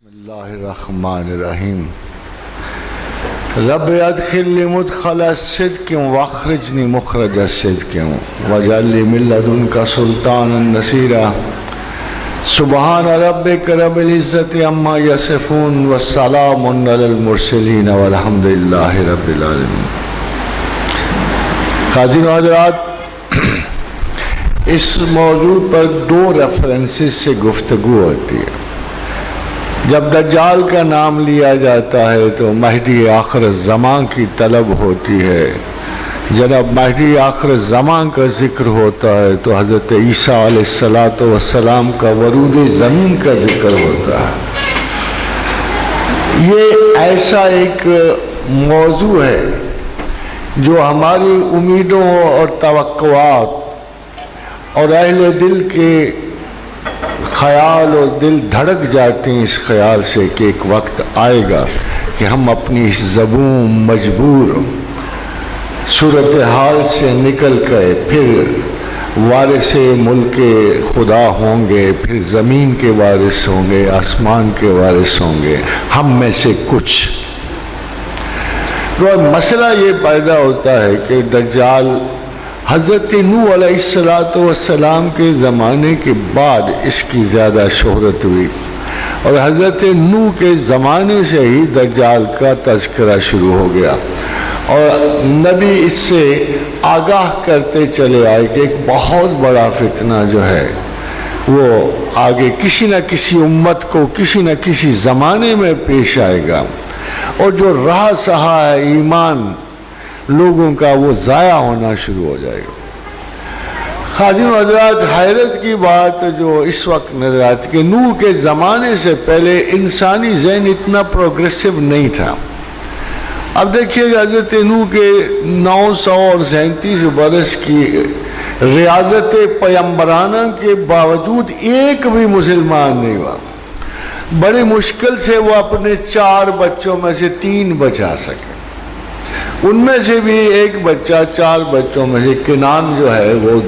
بسم اللہ الرحمن الرحیم رب ادخلنی مدخل صدق واخرجنی مخرج صدق واجعل لی من لدنک سلطانا نصیرا سبحان ربک رب العزت عما یصفون والسلام علی المرسلین والحمد للہ رب العالمین۔ حاضرین و حضرات، اس موضوع پر دو ریفرنسز سے گفتگو ہوتی ہے۔ جب دجال کا نام لیا جاتا ہے تو مہدی آخر الزمان کی طلب ہوتی ہے، جب مہدی آخر الزمان کا ذکر ہوتا ہے تو حضرت عیسیٰ علیہ السلام کا ورود زمین کا ذکر ہوتا ہے۔ یہ ایسا ایک موضوع ہے جو ہماری امیدوں اور توقعات اور اہل دل کے خیال اور دل دھڑک جاتے ہیں اس خیال سے کہ ایک وقت آئے گا کہ ہم اپنی اس زبون مجبور صورتحال سے نکل گئے، پھر وارث ملک خدا ہوں گے، پھر زمین کے وارث ہوں گے، آسمان کے وارث ہوں گے، ہم میں سے کچھ۔ تو مسئلہ یہ پیدا ہوتا ہے کہ دجال حضرت نوح علیہ السلام کے زمانے کے بعد اس کی زیادہ شہرت ہوئی، اور حضرت نوح کے زمانے سے ہی دجال کا تذکرہ شروع ہو گیا، اور نبی اس سے آگاہ کرتے چلے آئے کہ ایک بہت بڑا فتنہ جو ہے وہ آگے کسی نہ کسی امت کو کسی نہ کسی زمانے میں پیش آئے گا، اور جو رہا سہا ہے ایمان لوگوں کا وہ ضائع ہونا شروع ہو جائے گا۔ حاضرین و حضرات، حیرت کی بات جو اس وقت نظر آتی کہ نوح کے زمانے سے پہلے انسانی ذہن اتنا پروگریسو نہیں تھا۔ اب دیکھیے حضرت نوح کے 937 برس کی ریاضت پیمبرانہ کے باوجود ایک بھی مسلمان نہیں ہوا۔ بڑی مشکل سے وہ اپنے 4 بچوں میں سے 3 بچا سکے، ان میں سے بھی ایک بچہ 4 بچوں میں سے کنان جو ہے وہ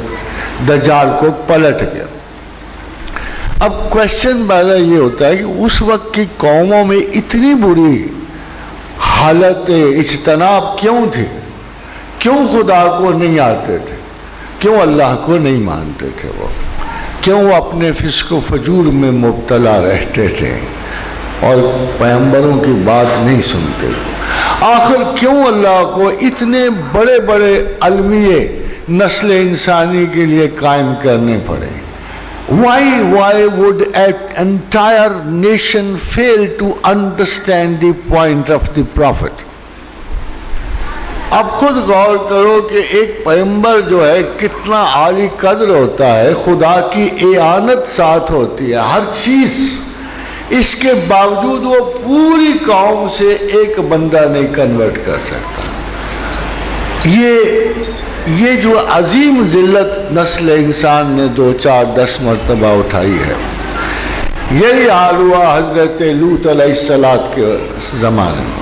دجال کو پلٹ گیا۔ اب کوشچن پہلا یہ ہوتا ہے کہ اس وقت کی قوموں میں اتنی بری حالت اجتناب کیوں تھی؟ کیوں خدا کو نہیں آتے تھے؟ کیوں اللہ کو نہیں مانتے تھے؟ وہ کیوں اپنے فسق و فجور میں مبتلا رہتے تھے اور پیغمبروں کی بات نہیں سنتے؟ آخر کیوں اللہ کو اتنے بڑے بڑے المیے نسل انسانی کے لیے قائم کرنے پڑے؟ Why would an entire nation fail to understand the point of the prophet? اب خود غور کرو کہ ایک پیغمبر جو ہے کتنا عالی قدر ہوتا ہے، خدا کی اعانت ساتھ ہوتی ہے ہر چیز، اس کے باوجود وہ پوری قوم سے ایک بندہ نہیں کنورٹ کر سکتا۔ یہ جو عظیم ذلت نسل انسان نے 2 4 10 مرتبہ اٹھائی ہے، یہی حال ہوا حضرت لوط علیہ السلام کے زمانے میں۔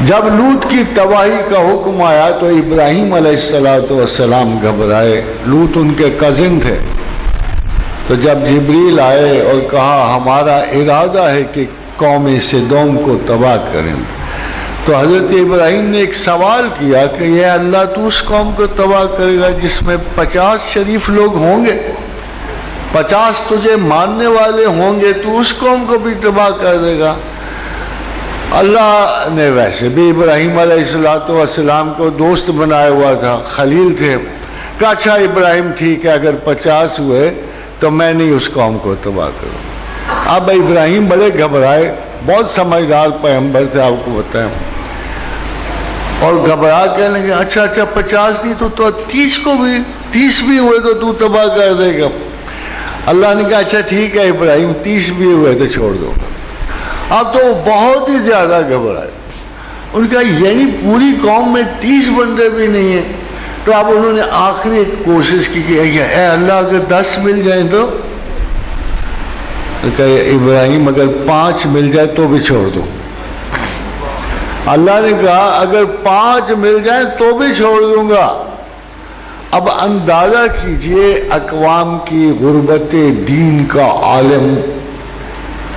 جب لوط کی تباہی کا حکم آیا تو ابراہیم علیہ السلام گھبرائے، لوط ان کے کزن تھے۔ تو جب جبریل آئے اور کہا ہمارا ارادہ ہے کہ قوم سدوم کو تباہ کریں، تو حضرت ابراہیم نے ایک سوال کیا کہ یہ اللہ تو اس قوم کو تباہ کرے گا جس میں 50 شریف لوگ ہوں گے، 50 تجھے ماننے والے ہوں گے، تو اس قوم کو بھی تباہ کر دے گا؟ اللہ نے ویسے بھی ابراہیم علیہ السلام کو دوست بنایا ہوا تھا، خلیل تھے، کہا اچھا ابراہیم ٹھیک ہے، اگر 50 ہوئے تو میں نہیں اس قوم کو تباہ کروں۔ اب ابراہیم بڑے گھبرائے، بہت سمجھدار پیغمبر تھے آپ کو بتائیں، اور گھبرا کہنے لگے اچھا 50 نہیں تو 30 بھی ہوئے تو تباہ کر دے گا۔ اللہ نے کہا اچھا ٹھیک ہے ابراہیم 30 بھی ہوئے تو چھوڑ دو۔ اب تو بہت ہی زیادہ گھبرائے، ان کا یعنی پوری قوم میں 30 بندے بھی نہیں ہیں۔ تو اب انہوں نے آخری ایک کوشش کی کہ اے اللہ اگر 10 مل جائیں تو کہ ابراہیم اگر 5 مل جائے تو بھی چھوڑ دو۔ اللہ نے کہا اگر 5 مل جائیں تو بھی چھوڑ دوں گا۔ اب اندازہ کیجئے اقوام کی غربت دین کا عالم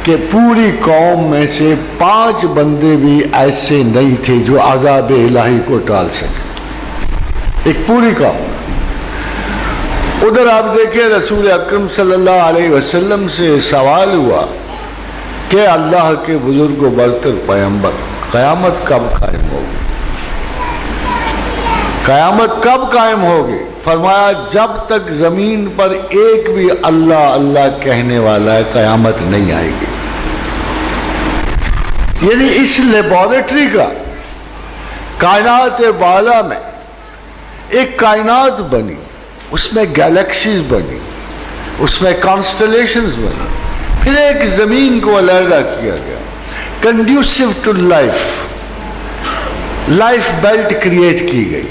کہ پوری قوم میں سے 5 بندے بھی ایسے نہیں تھے جو عذاب الہی کو ٹال سکے، ایک پوری قوم۔ ادھر آپ دیکھیں رسول اکرم صلی اللہ علیہ وسلم سے سوال ہوا کہ اللہ کے بزرگ و برتر پیغمبر، قیامت کب قائم ہوگی؟ قیامت کب قائم ہوگی؟ فرمایا جب تک زمین پر ایک بھی اللہ اللہ کہنے والا ہے قیامت نہیں آئے گی۔ یعنی اس لیبارٹری کا کائنات بالا میں ایک کائنات بنی، اس میں گیلیکسیز بنی، اس میں کانسٹلیشنز بنی، پھر ایک زمین کو علیحدہ کیا گیا، conducive to life, life belt create کی گئی،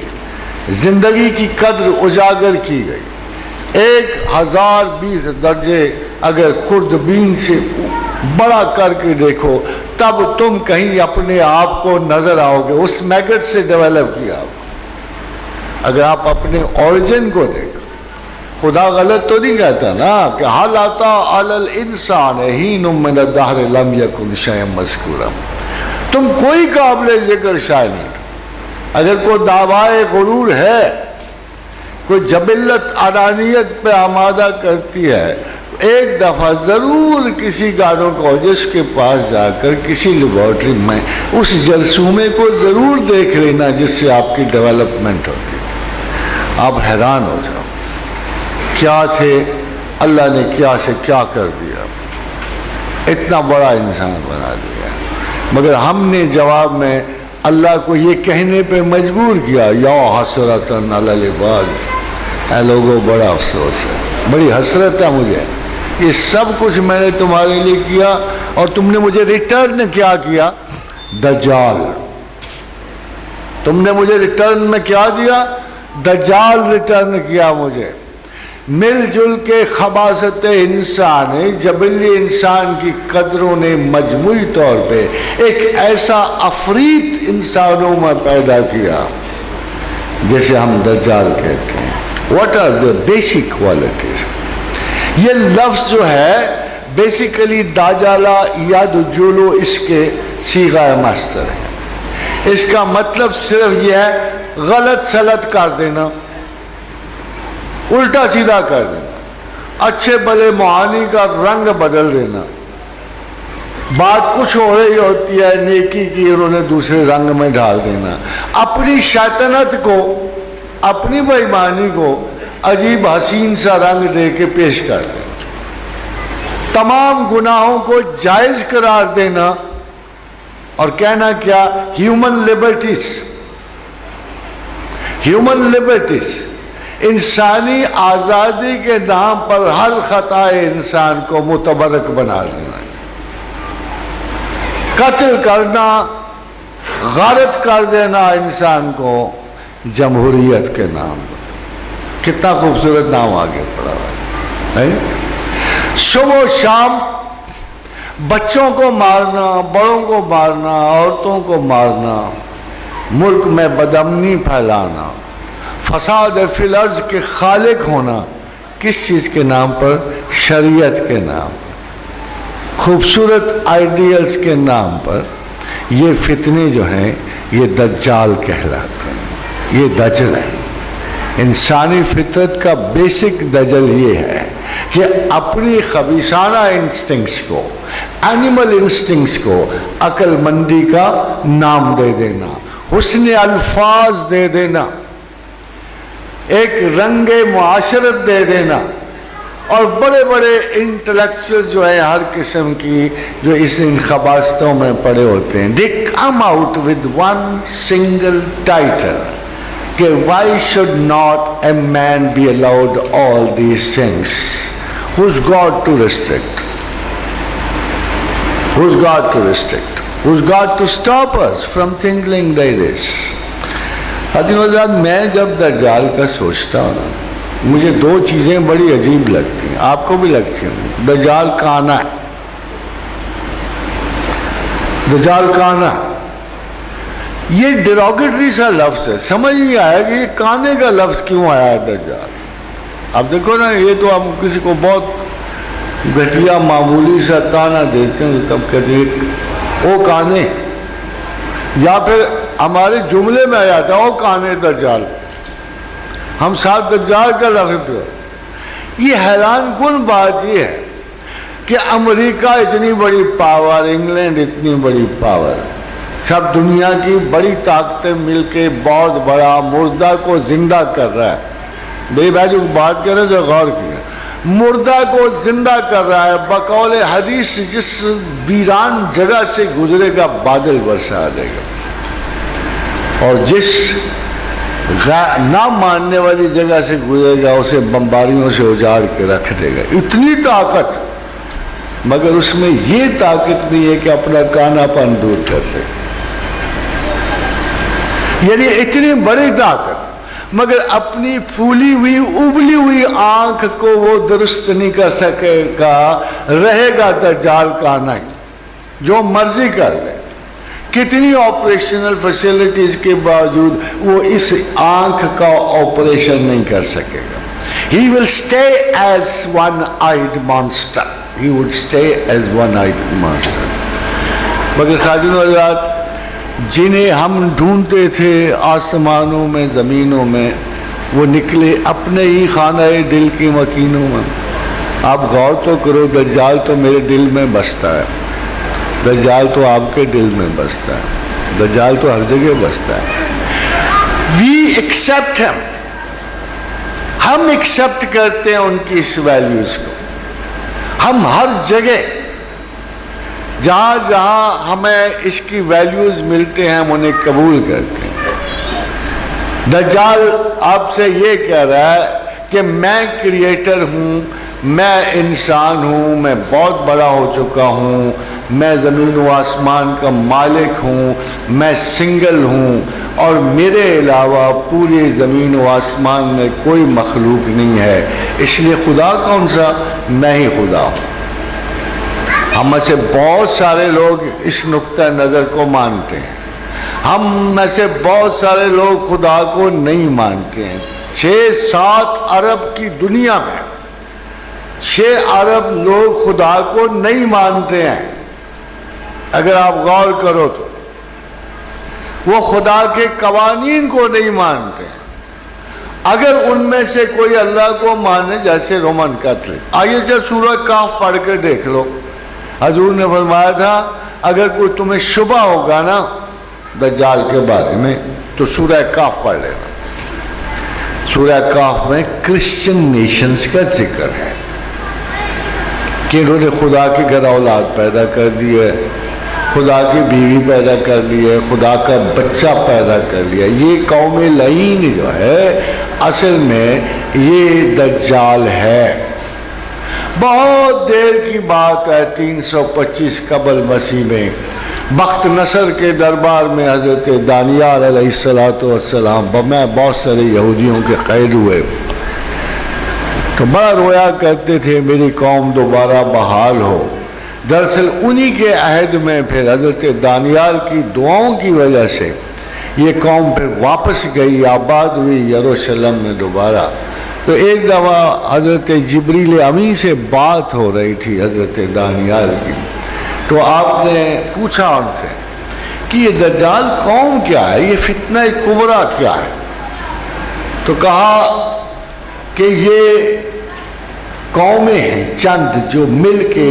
زندگی کی قدر اجاگر کی گئی۔ 1020 درجے اگر خوردبین سے بڑا کر کے دیکھو تب تم کہیں اپنے آپ کو نظر آؤ گے، اس میگٹ سے ڈیولپ کیا آپ کو۔ اگر آپ اپنے اوریجن کو دیکھو، خدا غلط تو نہیں کہتا نا کہ حل اتی علی الانسان حین من الدہر لم یکن شیئا مذکورا، تم کوئی قابل ذکر شے نہیں۔ اگر کوئی دعوائے غرور ہے، کوئی جبلت انانیت پہ آمادہ کرتی ہے، ایک دفعہ ضرور کسی گائنوکولوجسٹ کے پاس جا کر کسی لیبارٹری میں اس جرثومے کو ضرور دیکھ لینا جس سے آپ کی ڈیولپمنٹ ہوتی ہے۔ آپ حیران ہو جاؤ کیا تھے، اللہ نے کیا سے کیا کر دیا، اتنا بڑا انسان بنا دیا۔ مگر ہم نے جواب میں اللہ کو یہ کہنے پہ مجبور کیا، یا حسرتن علی العباد، اے لوگوں بڑا افسوس ہے، بڑی حسرت ہے مجھے، یہ سب کچھ میں نے تمہارے لیے کیا اور تم نے مجھے ریٹرن کیا کیا؟ دجال۔ تم نے مجھے ریٹرن میں کیا دیا؟ دجال ریٹرن کیا مجھے۔ مل جل کے خباثت انسان، جبلی انسان کی قدروں نے مجموعی طور پہ ایک ایسا افریت انسانوں میں پیدا کیا جسے ہم دجال کہتے ہیں۔ What are the basic qualities؟ یہ لفظ جو ہے بیسیکلی داجالہ یدجلو اس کے صیغہ مصدر ہے۔ اس کا مطلب صرف یہ ہے غلط سلط کر دینا، الٹا سیدھا کر دینا، اچھے بھلے معانی کا رنگ بدل دینا۔ بات کچھ ہو رہی ہوتی ہے نیکی کی، انہوں نے دوسرے رنگ میں ڈال دینا، اپنی شیطنت کو، اپنی بےایمانی کو عجیب حسین سا رنگ دے کے پیش کر دینا، تمام گناہوں کو جائز قرار دینا اور کہنا کیا؟ ہیومن لبرٹیز، ہیومن لبرٹیز، انسانی آزادی کے نام پر ہر خطائے انسان کو متبرک بنا دینا، قتل کرنا، غارت کر دینا انسان کو جمہوریت کے نام پر۔ کتنا خوبصورت نام آگے پڑا ہوا ہے۔ صبح و شام بچوں کو مارنا، بڑوں کو مارنا، عورتوں کو مارنا، ملک میں بدامنی پھیلانا، فساد فی الارض کے خالق ہونا، کس چیز کے نام پر؟ شریعت کے نام پر، خوبصورت آئیڈیلز کے نام پر۔ یہ فتنے جو ہیں یہ دجال کہلاتے ہیں، یہ دجل ہے۔ انسانی فطرت کا بیسک دجل یہ ہے کہ اپنی خبیثانہ انسٹنکٹس کو، اینیمل انسٹنکٹس کو عقل مندی کا نام دے دینا، حسن الفاظ دے دینا، ایک رنگ معاشرت دے دینا، اور بڑے بڑے انٹلیکچوئل جو ہیں ہر قسم کی جو اس ان خباثتوں میں پڑے ہوتے ہیں، they come out with one single title کہ why should not a man be allowed all these things? Who's God to restrict? Who's God to restrict? Who's God to stop us from thinking like this? خاتین حضرات، میں جب دجال کا سوچتا ہوں نا، مجھے دو چیزیں بڑی عجیب لگتی ہیں، آپ کو بھی لگتی ہیں۔ دجال کانا ہے، دجال کانا، یہ ڈیروگیٹری سا لفظ ہے، سمجھ نہیں آیا کہ یہ کانے کا لفظ کیوں آیا ہے دجال۔ اب دیکھو نا، یہ تو ہم کسی کو بہت گھٹیا معمولی سا تانا دیتے ہیں تب کہتے ہیں او کانے، یا پھر ہمارے جملے میں آ جاتا ہے او کانے دجال، ہم ساتھ دجال کا لفظ پہ. یہ حیران کن بات یہ ہے کہ امریکہ اتنی بڑی پاور، انگلینڈ اتنی بڑی پاور، سب دنیا کی بڑی طاقتیں مل کے بہت بڑا مردہ کو زندہ کر رہا ہے. میری بھائی جو بات کر رہے ہیں تو غور کیا، مردہ کو زندہ کر رہا ہے. بقول حدیث جس ویران جگہ سے گزرے گا بادل برسا دے گا، اور جس نہ ماننے والی جگہ سے گزرے گا اسے بمباریوں سے اجاڑ کے رکھ دے گا. اتنی طاقت، مگر اس میں یہ طاقت نہیں ہے کہ اپنا کانا پن دور کر سکے. یعنی اتنی بڑی طاقت، مگر اپنی پھولی ہوئی ابلی ہوئی آنکھ کو وہ درست نہیں کر سکے گا. رہے گا دجال کانا ہی، جو مرضی کر لے، کتنی آپریشنل فیسلٹیز کے باوجود وہ اس آنکھ کا آپریشن نہیں کر سکے گا. He will stay as one-eyed monster. He would stay as one-eyed monster. مگر خاجن حضرات، جنہیں ہم ڈھونڈتے تھے آسمانوں میں زمینوں میں، وہ نکلے اپنے ہی خانہ دل کی مکینوں میں. آپ غور تو کرو، دجال تو میرے دل میں بستا ہے، دجال تو آپ کے دل میں بستا ہے، دجال تو ہر جگہ بستا ہے. We accept him. ہم ایکسپٹ کرتے ہیں ان کی اس ویلیوز کو. ہم ہر جگہ جہاں جہاں ہمیں اس کی ویلیوز ملتے ہیں ہم انہیں قبول کرتے ہیں. دجال آپ سے یہ کہہ رہا ہے کہ میں کریٹر ہوں، میں انسان ہوں، میں بہت بڑا ہو چکا ہوں، میں زمین و آسمان کا مالک ہوں، میں سنگل ہوں، اور میرے علاوہ پوری زمین و آسمان میں کوئی مخلوق نہیں ہے. اس لیے خدا کون سا؟ میں ہی خدا ہوں. ہم میں سے بہت سارے لوگ اس نقطہ نظر کو مانتے ہیں، ہم میں سے بہت سارے لوگ خدا کو نہیں مانتے ہیں. 6-7 ارب کی دنیا میں 6 ارب لوگ خدا کو نہیں مانتے ہیں. اگر آپ غور کرو تو وہ خدا کے قوانین کو نہیں مانتے. اگر ان میں سے کوئی اللہ کو مانے، جیسے رومن کیتھولک، آئیے چل سورہ کہف پڑھ کر دیکھ لو. حضور نے فرمایا تھا اگر کوئی تمہیں شبہ ہوگا نا دجال کے بارے میں تو سورہ کہف پڑھ لینا. سورہ کہف میں کرسچن نیشنز کا ذکر ہے کہ انہوں نے خدا کے گھر اولاد پیدا کر دی ہے، خدا کی بیوی پیدا کر لی ہے، خدا کا بچہ پیدا کر لیا. یہ قوم لعین جو ہے اصل میں یہ دجال ہے. بہت دیر کی بات ہے، 325 قبل مسیح میں بخت نصر کے دربار میں حضرت دانیال علیہ السلام میں بہت سارے یہودیوں کے قید ہوئے تو بڑا رویا کرتے تھے میری قوم دوبارہ بحال ہو. دراصل انہی کے عہد میں پھر حضرت دانیال کی دعاؤں کی وجہ سے یہ قوم پھر واپس گئی، آباد ہوئی یروشلم میں دوبارہ. تو ایک دفعہ حضرت جبریل امین سے بات ہو رہی تھی حضرت دانیال کی، تو آپ نے پوچھا ان سے کہ یہ دجال قوم کیا ہے، یہ فتنہ کبریٰ کیا ہے؟ تو کہا کہ یہ قومیں ہیں چند جو مل کے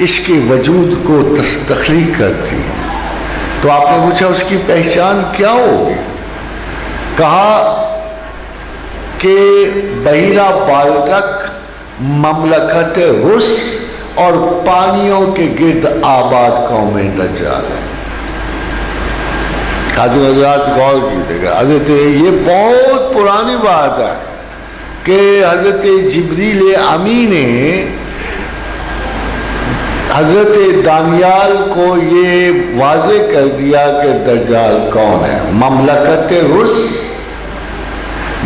اس کے وجود کو تخلیق کرتی ہیں. تو آپ نے پوچھا اس کی پہچان کیا ہوگی؟ کہا کہ بحیرہ بالٹک، مملکت رس اور پانیوں کے گرد آباد قوم دجال ہے. حضرت حضرات غور کیجیے گا، حضرت یہ بہت پرانی بات ہے کہ حضرت جبریل امی نے حضرت دانیال کو یہ واضح کر دیا کہ دجال کون ہے. مملکت رس،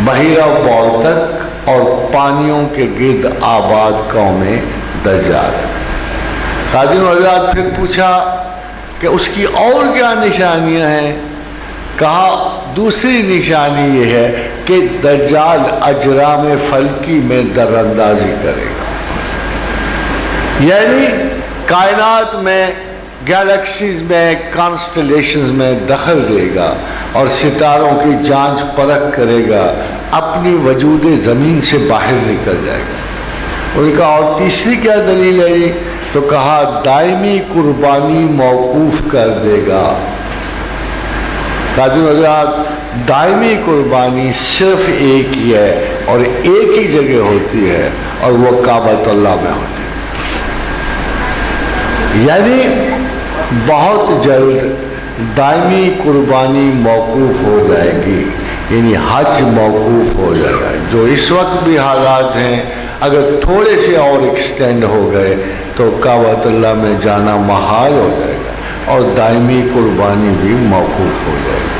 بحیرہ بالٹک اور پانیوں کے گرد آباد قوم دجال. حاضرین حضرات پھر پوچھا کہ اس کی اور کیا نشانیاں ہیں؟ کہا دوسری نشانی یہ ہے کہ دجال اجرام فلکی میں در اندازی کرے گا. یعنی کائنات میں، گیلیکسیز میں، کانسٹلیشنز میں دخل دے گا اور ستاروں کی جانچ پرکھ کرے گا، اپنی وجود زمین سے باہر نکل جائے گا۔ ان کا اور تیسری کیا دلیل ہے؟ تو کہا دائمی قربانی موقوف کر دے گا۔ قاضی حضرات، دائمی قربانی صرف ایک ہی ہے اور ایک ہی جگہ ہوتی ہے، اور وہ کعبۃ اللہ میں ہوتی ہے۔ یعنی بہت جلد دائمی قربانی موقوف ہو جائے گی، یعنی حج موقوف ہو جائے گا۔ جو اس وقت بھی حالات ہیں، اگر تھوڑے سے اور ایکسٹینڈ ہو گئے تو کعبۃ اللہ میں جانا محال ہو جائے گا اور دائمی قربانی بھی موقوف ہو جائے گی۔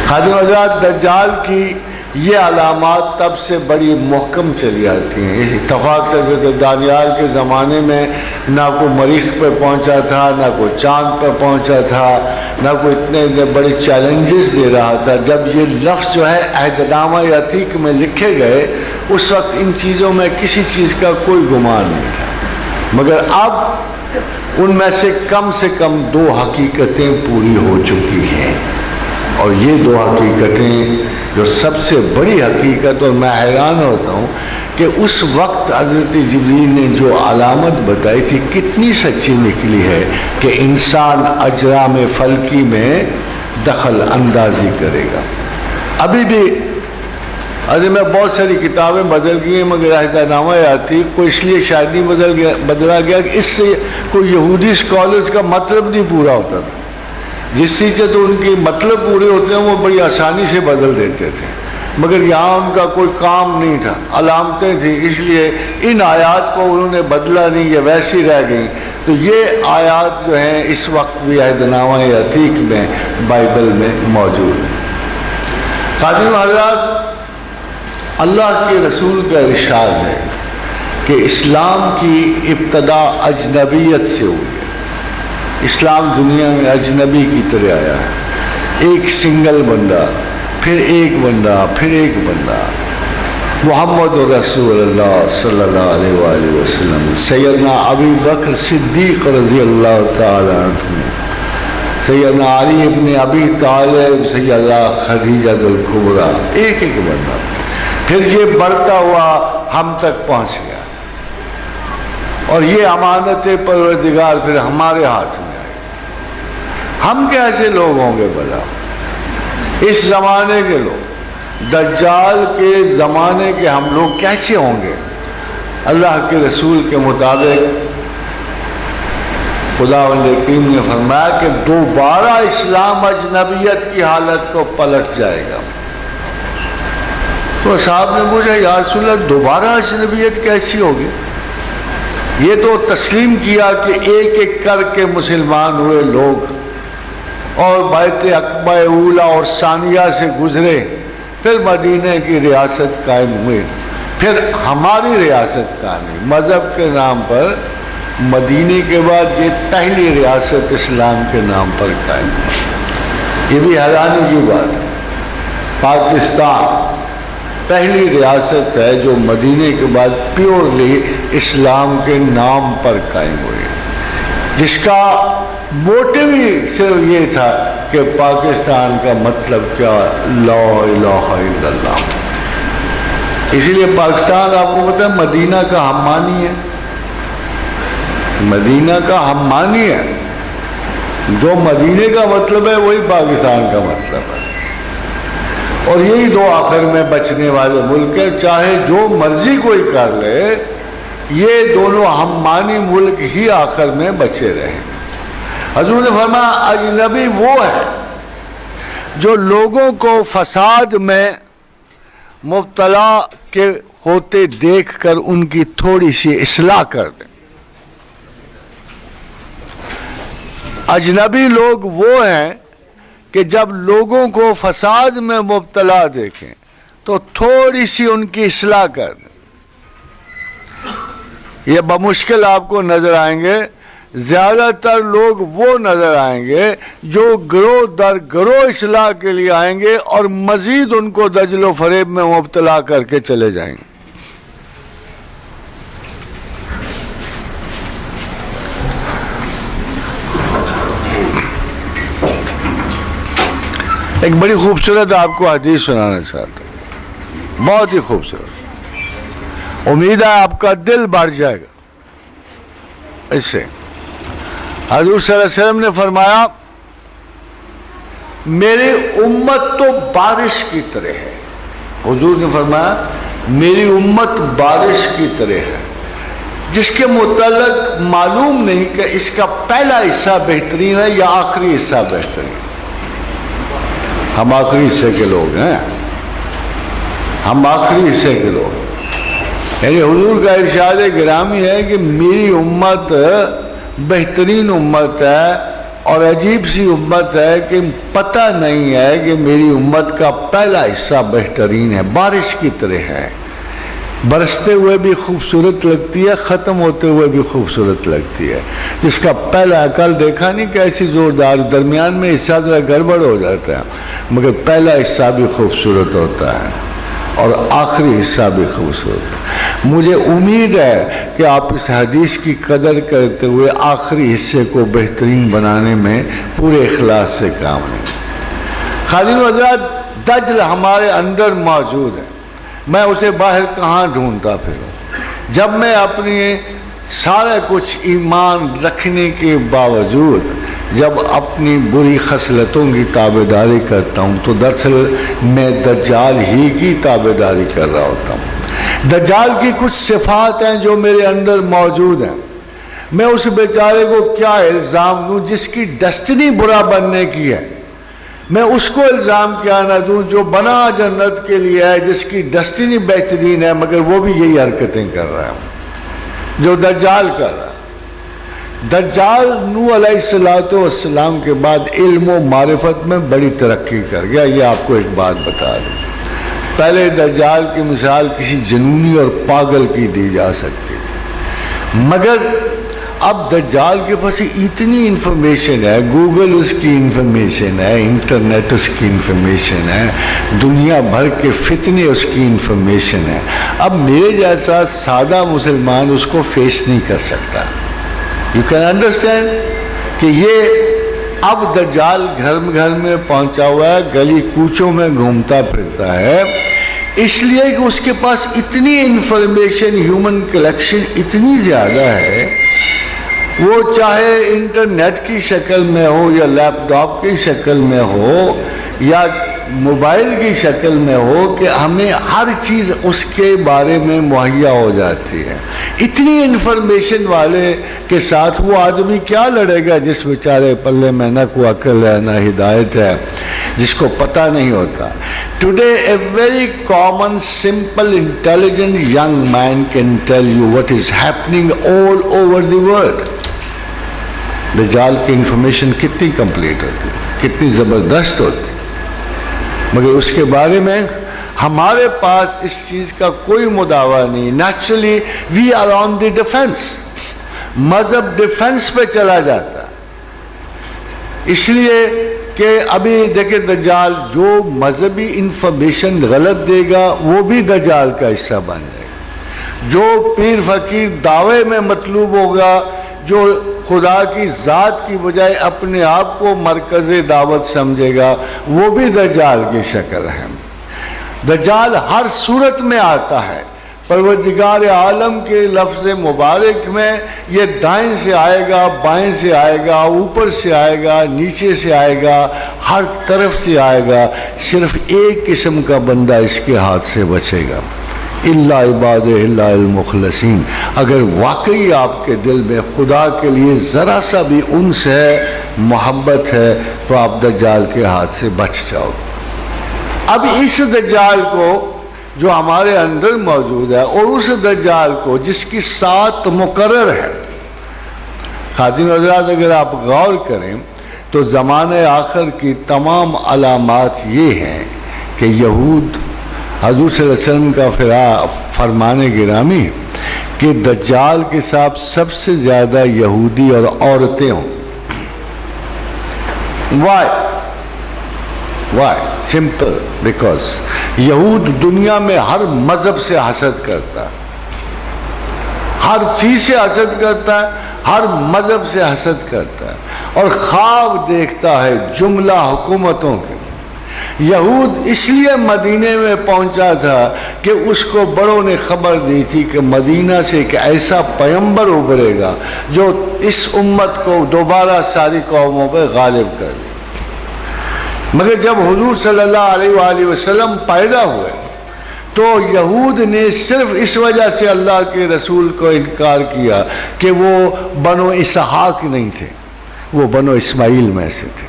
خادم حضرات، دجال کی یہ علامات تب سے بڑی محکم چلی آتی ہیں۔ اس اتفاق سے حضرت دانیال کے زمانے میں نہ کوئی مریخ پہ پہنچا تھا، نہ کوئی چاند پہ پہنچا تھا، نہ کوئی اتنے بڑے چیلنجز دے رہا تھا۔ جب یہ لفظ جو ہے عہد نامہ عتیق میں لکھے گئے، اس وقت ان چیزوں میں کسی چیز کا کوئی گمان نہیں تھا، مگر اب ان میں سے کم 2 حقیقتیں پوری ہو چکی ہیں۔ اور یہ 2 حقیقتیں جو سب سے بڑی حقیقت، اور میں حیران ہوتا ہوں کہ اس وقت حضرت جبریل نے جو علامت بتائی تھی کتنی سچی نکلی ہے کہ انسان اجرام فلکی میں دخل اندازی کرے گا۔ ابھی بھی میں بہت ساری کتابیں بدل گئی ہیں، مگر عہدہ نامہ عتیق کو اس لیے شاید نہیں بدلا گیا کہ اس سے کوئی یہودی اسکالرز کا مطلب نہیں پورا ہوتا تھا۔ جس چیز سے تو ان کے مطلب پورے ہوتے ہیں وہ بڑی آسانی سے بدل دیتے تھے، مگر یہاں ان کا کوئی کام نہیں تھا، علامتیں تھیں، اس لیے ان آیات کو انہوں نے بدلا نہیں، یہ ویسی رہ گئیں۔ تو یہ آیات جو ہیں اس وقت بھی عہد نامہ عتیق میں، بائبل میں موجود ہیں۔ خادم حضرات، اللہ کے رسول کا ارشاد ہے کہ اسلام کی ابتدا اجنبیت سے ہوئی ہے۔ اسلام دنیا میں اجنبی کی طرح آیا ہے، ایک سنگل بندہ، پھر ایک بندہ، پھر ایک بندہ، محمد رسول اللہ صلی اللہ علیہ وآلہ وسلم، سیدنا ابی بکر صدیق رضی اللہ تعالیٰ عنہ، سیدنا علی ابن ابی طالب، سیدہ خدیجہ الکبریٰ، ایک ایک بندہ، پھر یہ بڑھتا ہوا ہم تک پہنچ گیا، اور یہ امانت پروردگار پھر ہمارے ہاتھ میں آئی۔ ہم کیسے لوگ ہوں گے بھلا؟ اس زمانے کے لوگ، دجال کے زمانے کے ہم لوگ کیسے ہوں گے؟ اللہ کے رسول کے مطابق خداوند کریم نے فرمایا کہ دوبارہ اسلام اجنبیت کی حالت کو پلٹ جائے گا۔ تو صاحب نے پوچھا، یا رسول اللہ دوبارہ اجنبیت کیسی ہوگی؟ یہ تو تسلیم کیا کہ ایک ایک کر کے مسلمان ہوئے لوگ اور بیعت عقبہ اولیٰ اور ثانیہ سے گزرے، پھر مدینہ کی ریاست قائم ہوئی، پھر ہماری ریاست قائم ہوئی مذہب کے نام پر۔ مدینہ کے بعد یہ پہلی ریاست اسلام کے نام پر قائم ہوئی۔ یہ بھی حیرانی کی بات ہے، پاکستان پہلی ریاست ہے جو مدینہ کے بعد پیورلی اسلام کے نام پر قائم ہوئی، جس کا موٹو ہی صرف یہ تھا کہ پاکستان کا مطلب کیا؟ لا الہ الا اللہ۔ اسی لیے پاکستان آپ کو پتہ ہے مدینہ کا ہمانی ہے، مدینہ کا ہمانی ہے، جو مدینہ کا مطلب ہے وہی پاکستان کا مطلب ہے، اور یہی دو آخر میں بچنے والے ملک ہے، چاہے جو مرضی کوئی کر لے، یہ دونوں ہمانی ملک ہی آخر میں بچے رہے۔ حضور نے فرمایا اجنبی وہ ہے جو لوگوں کو فساد میں مبتلا کے ہوتے دیکھ کر ان کی تھوڑی سی اصلاح کر دیں۔ اجنبی لوگ وہ ہیں کہ جب لوگوں کو فساد میں مبتلا دیکھیں تو تھوڑی سی ان کی اصلاح کر دیں۔ یہ بمشکل آپ کو نظر آئیں گے، زیادہ تر لوگ وہ نظر آئیں گے جو گروہ در گروہ اصلاح کے لیے آئیں گے اور مزید ان کو دجل و فریب میں مبتلا کر کے چلے جائیں گے۔ ایک بڑی خوبصورت آپ کو حدیث سنانا چاہتا ہوں، بہت ہی خوبصورت، امید ہے آپ کا دل بڑھ جائے گا اس سے۔ حضور صلی اللہ علیہ وسلم نے فرمایا میری امت تو بارش کی طرح ہے، حضور نے فرمایا میری امت بارش کی طرح ہے، جس کے متعلق معلوم نہیں کہ اس کا پہلا حصہ بہترین ہے یا آخری حصہ بہترین۔ ہم آخری حصے کے لوگ ہیں، ہم آخری حصے کے لوگ، یعنی حضور کا ارشاد گرامی ہے کہ میری امت بہترین امت ہے، اور عجیب سی امت ہے کہ پتہ نہیں ہے کہ میری امت کا پہلا حصہ بہترین ہے، بارش کی طرح ہے، برستے ہوئے بھی خوبصورت لگتی ہے، ختم ہوتے ہوئے بھی خوبصورت لگتی ہے، جس کا پہلا کل دیکھا نہیں کیسی زوردار، درمیان میں حصہ ذرا گڑبڑ ہو جاتا ہے، مگر پہلا حصہ بھی خوبصورت ہوتا ہے اور آخری حصہ بھی خوبصورت ہے۔ مجھے امید ہے کہ آپ اس حدیث کی قدر کرتے ہوئے آخری حصے کو بہترین بنانے میں پورے اخلاص سے کام لیں۔ خادم حضرات، دجل ہمارے اندر موجود ہے، میں اسے باہر کہاں ڈھونڈتا پھروں؟ جب میں اپنی سارا کچھ ایمان رکھنے کے باوجود جب اپنی بری خصلتوں کی تابعداری کرتا ہوں تو دراصل میں دجال ہی کی تابعداری کر رہا ہوتا ہوں۔ دجال کی کچھ صفات ہیں جو میرے اندر موجود ہیں، میں اس بیچارے کو کیا الزام دوں جس کی ڈسٹنی برا بننے کی ہے؟ میں اس کو الزام کیا نہ دوں جو بنا جنت کے لیے ہے، جس کی ڈسٹنی بہترین ہے، مگر وہ بھی یہی حرکتیں کر رہا ہے جو دجال کر رہا ہے۔ دجال نوح علیہ السلام کے بعد علم و معرفت میں بڑی ترقی کر گیا۔ یہ آپ کو ایک بات بتا دوں، پہلے دجال کی مثال کسی جنونی اور پاگل کی دی جا سکتی تھی، مگر اب دجال کے پاس اتنی انفارمیشن ہے، گوگل اس کی انفارمیشن ہے، انٹرنیٹ اس کی انفارمیشن ہے، دنیا بھر کے فتنے اس کی انفارمیشن ہے۔ اب میرے جیسا سادہ مسلمان اس کو فیس نہیں کر سکتا۔ یو کین انڈرسٹینڈ کہ یہ اب دجال گھر میں پہنچا ہوا ہے، گلی کوچوں میں گھومتا پھرتا ہے، اس لیے کہ اس کے پاس اتنی انفارمیشن، ہیومن کلیکشن اتنی زیادہ ہے، وہ چاہے انٹرنیٹ کی شکل میں ہو یا لیپ ٹاپ کی شکل میں ہو یا موبائل کی شکل میں ہو، کہ ہمیں ہر چیز اس کے بارے میں مہیا ہو جاتی ہے۔ اتنی انفارمیشن والے کے ساتھ وہ آدمی کیا لڑے گا جس بیچارے پلے میں نہ کوئی عقل ہے نہ ہدایت ہے، جس کو پتہ نہیں ہوتا۔ Today a very common, simple, intelligent young man can tell you what is happening all over the world. دجال کی انفارمیشن کتنی کمپلیٹ ہوتی، کتنی زبردست ہوتی، مگر اس کے بارے میں ہمارے پاس اس چیز کا کوئی مداوع نہیں۔ Naturally we are on the defence, مذہب ڈیفینس پہ چلا جاتا ہے، اس لیے کہ ابھی دیکھیں دجال جو مذہبی انفارمیشن غلط دے گا وہ بھی دجال کا حصہ بن جائے گا، جو پیر فقیر دعوے میں مطلوب ہوگا، جو خدا کی ذات کی بجائے اپنے آپ کو مرکز دعوت سمجھے گا، وہ بھی دجال کی شکل ہے۔ دجال ہر صورت میں آتا ہے، پروردگار عالم کے لفظ مبارک میں یہ دائیں سے آئے گا، بائیں سے آئے گا، اوپر سے آئے گا، نیچے سے آئے گا، ہر طرف سے آئے گا، صرف ایک قسم کا بندہ اس کے ہاتھ سے بچے گا، الا عباد اللہ المخلصین۔ اگر واقعی آپ کے دل میں خدا کے لیے ذرا سا بھی انس ہے، محبت ہے، تو آپ دجال کے ہاتھ سے بچ جاؤ۔ اب اس دجال کو جو ہمارے اندر موجود ہے اور اس دجال کو جس کی سات مقرر ہے، خادم حضرات اگر آپ غور کریں تو زمانہ آخر کی تمام علامات یہ ہیں کہ یہود، حضور صلی اللہ علیہ وسلم کا فرمان گرامی کہ دجال کے ساتھ سب سے زیادہ یہودی اور عورتیں ہوں۔ Why? Simple, because یہود دنیا میں ہر مذہب سے حسد کرتا ہے، ہر چیز سے حسد کرتا ہے، ہر مذہب سے حسد کرتا ہے، اور خواب دیکھتا ہے جملہ حکومتوں کے، یہود اس لیے مدینے میں پہنچا تھا کہ اس کو بڑوں نے خبر دی تھی کہ مدینہ سے ایک ایسا پیغمبر ابھرے گا جو اس امت کو دوبارہ ساری قوموں پہ غالب کر دے. مگر جب حضور صلی اللہ علیہ وآلہ وسلم پیدا ہوئے تو یہود نے صرف اس وجہ سے اللہ کے رسول کو انکار کیا کہ وہ بنو اسحاق نہیں تھے، وہ بنو اسماعیل میں سے تھے.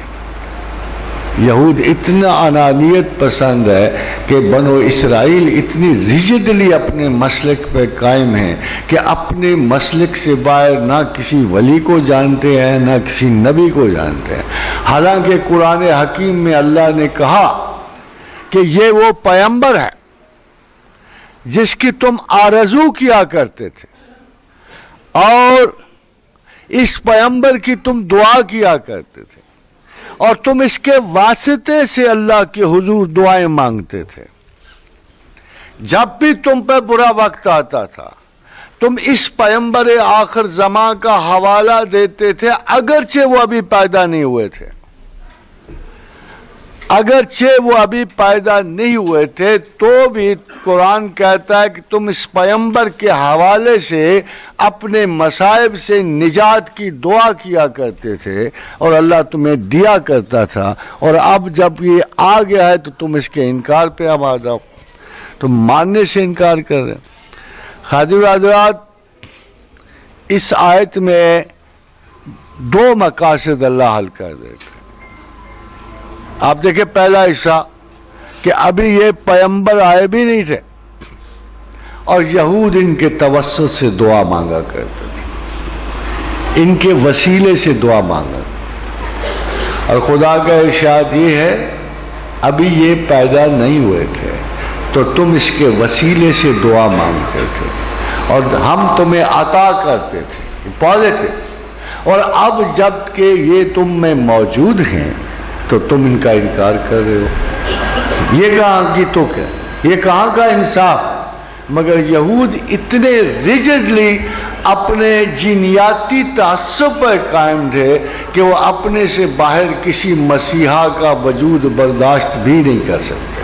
یہود اتنا انانیت پسند ہے کہ بنو اسرائیل اتنی ریجڈلی اپنے مسلک پہ قائم ہیں کہ اپنے مسلک سے باہر نہ کسی ولی کو جانتے ہیں نہ کسی نبی کو جانتے ہیں. حالانکہ قرآن حکیم میں اللہ نے کہا کہ یہ وہ پیغمبر ہے جس کی تم آرزو کیا کرتے تھے اور اس پیغمبر کی تم دعا کیا کرتے تھے اور تم اس کے واسطے سے اللہ کے حضور دعائیں مانگتے تھے. جب بھی تم پہ برا وقت آتا تھا تم اس پیغمبر آخر زمان کا حوالہ دیتے تھے، اگرچہ وہ ابھی پیدا نہیں ہوئے تھے، اگرچہ وہ ابھی پیدا نہیں ہوئے تھے تو بھی قرآن کہتا ہے کہ تم اس پیغمبر کے حوالے سے اپنے مصائب سے نجات کی دعا کیا کرتے تھے اور اللہ تمہیں دیا کرتا تھا. اور اب جب یہ آ گیا ہے تو تم اس کے انکار پہ اب آ جاؤ، تم ماننے سے انکار کر رہے. خادم حضرات، اس آیت میں دو مقاصد اللہ حل کر دیتے. آپ دیکھیں پہلا حصہ کہ ابھی یہ پیغمبر آئے بھی نہیں تھے اور یہود ان کے توسط سے دعا مانگا کرتے تھے، ان کے وسیلے سے دعا مانگا. اور خدا کا ارشاد یہ ہے ابھی یہ پیدا نہیں ہوئے تھے تو تم اس کے وسیلے سے دعا مانگتے تھے اور ہم تمہیں عطا کرتے تھے پازیٹو. اور اب جب کہ یہ تم میں موجود ہیں تو تم ان کا انکار کر رہے ہو. یہ کہاں کی تو کیا، یہ کہاں کا انصاف. مگر یہود اتنے ریجڈلی اپنے جینیاتی تعصب پر قائم تھے کہ وہ اپنے سے باہر کسی مسیحا کا وجود برداشت بھی نہیں کر سکتے.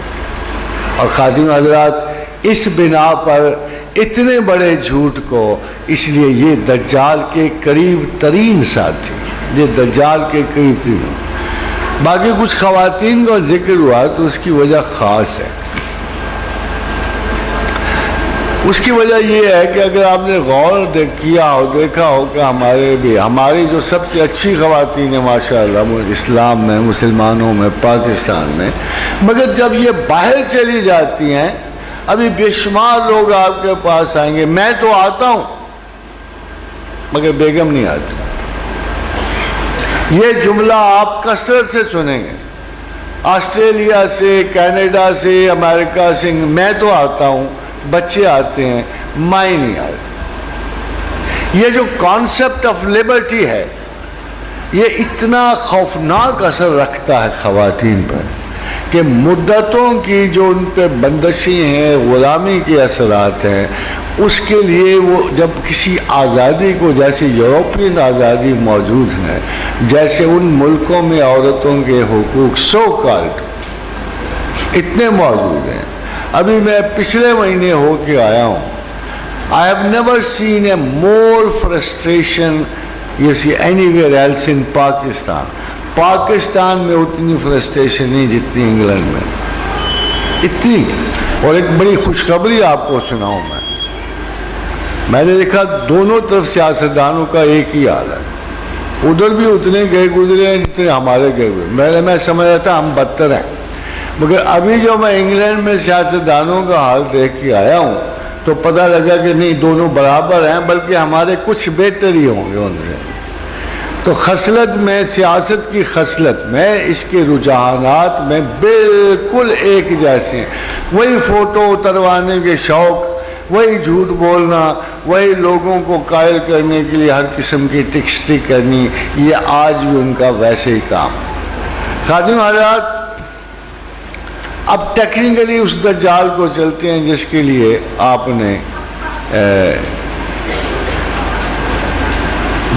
اور خادم حضرات، اس بنا پر اتنے بڑے جھوٹ کو، اس لیے یہ دجال کے قریب ترین ساتھی، یہ دجال کے قریب ترین. باقی کچھ خواتین کا ذکر ہوا تو اس کی وجہ خاص ہے. اس کی وجہ یہ ہے کہ اگر آپ نے غور کیا ہو، دیکھا ہو کہ ہماری جو سب سے اچھی خواتین ہیں ماشاءاللہ اسلام میں، مسلمانوں میں، پاکستان میں، مگر جب یہ باہر چلی جاتی ہیں ابھی بے شمار لوگ آپ کے پاس آئیں گے، میں تو آتا ہوں مگر بیگم نہیں آتی. یہ جملہ آپ کثرت سے سنیں گے، آسٹریلیا سے، کینیڈا سے، امریکہ سے. میں تو آتا ہوں، بچے آتے ہیں، ماں نہیں آتی. یہ جو کانسیپٹ آف لبرٹی ہے یہ اتنا خوفناک اثر رکھتا ہے خواتین پر کہ مدتوں کی جو ان پہ بندشیں ہیں، غلامی کے اثرات ہیں، اس کے لیے وہ جب کسی آزادی کو، جیسے یورپین آزادی موجود ہے، جیسے ان ملکوں میں عورتوں کے حقوق سو کالڈ اتنے موجود ہیں. ابھی میں پچھلے مہینے ہو کے آیا ہوں. I have never seen a more frustration you see anywhere else in Pakistan. Pakistan میں اتنی فرسٹریشن نہیں جتنی انگلینڈ میں اتنی. اور ایک بڑی خوشخبری آپ کو سناؤں میں نے دیکھا دونوں طرف سیاستدانوں کا ایک ہی حال ہے. ادھر بھی اتنے گئے گزرے ہیں جتنے ہمارے گئے ہوئے. میں سمجھ رہا تھا ہم بدتر ہیں، مگر ابھی جو میں انگلینڈ میں سیاستدانوں کا حال دیکھ کے آیا ہوں تو پتہ لگا کہ نہیں، دونوں برابر ہیں، بلکہ ہمارے کچھ بہتر ہی ہوں گے ان سے. تو خصلت میں، سیاست کی خصلت میں، اس کے رجحانات میں بالکل ایک جیسے ہیں. وہی فوٹو اتروانے کے شوق، وہی جھوٹ بولنا، وہی لوگوں کو قائل کرنے کے لیے ہر قسم کی ٹکسٹی کرنی، یہ آج بھی ان کا ویسے ہی کام. خادم حضرات، اب ٹیکنیکلی اس دجال کو چلتے ہیں جس کے لیے آپ نے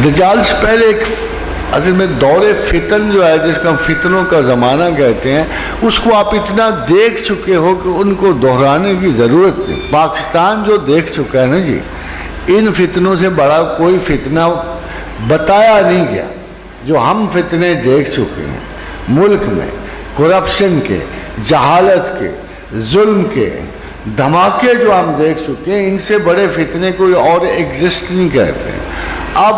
دجال سے پہلے ایک اصل میں دور فتن جو ہے، جس کو ہم فتنوں کا زمانہ کہتے ہیں، اس کو آپ اتنا دیکھ چکے ہو کہ ان کو دہرانے کی ضرورت نہیں۔ پاکستان جو دیکھ چکا ہے نا جی، ان فتنوں سے بڑا کوئی فتنہ بتایا نہیں گیا۔ جو ہم فتنے دیکھ چکے ہیں ملک میں، کرپشن کے، جہالت کے، ظلم کے دھماکے جو ہم دیکھ چکے ہیں، ان سے بڑے فتنے کوئی اور ایگزسٹ نہیں کرتے ہیں۔ اب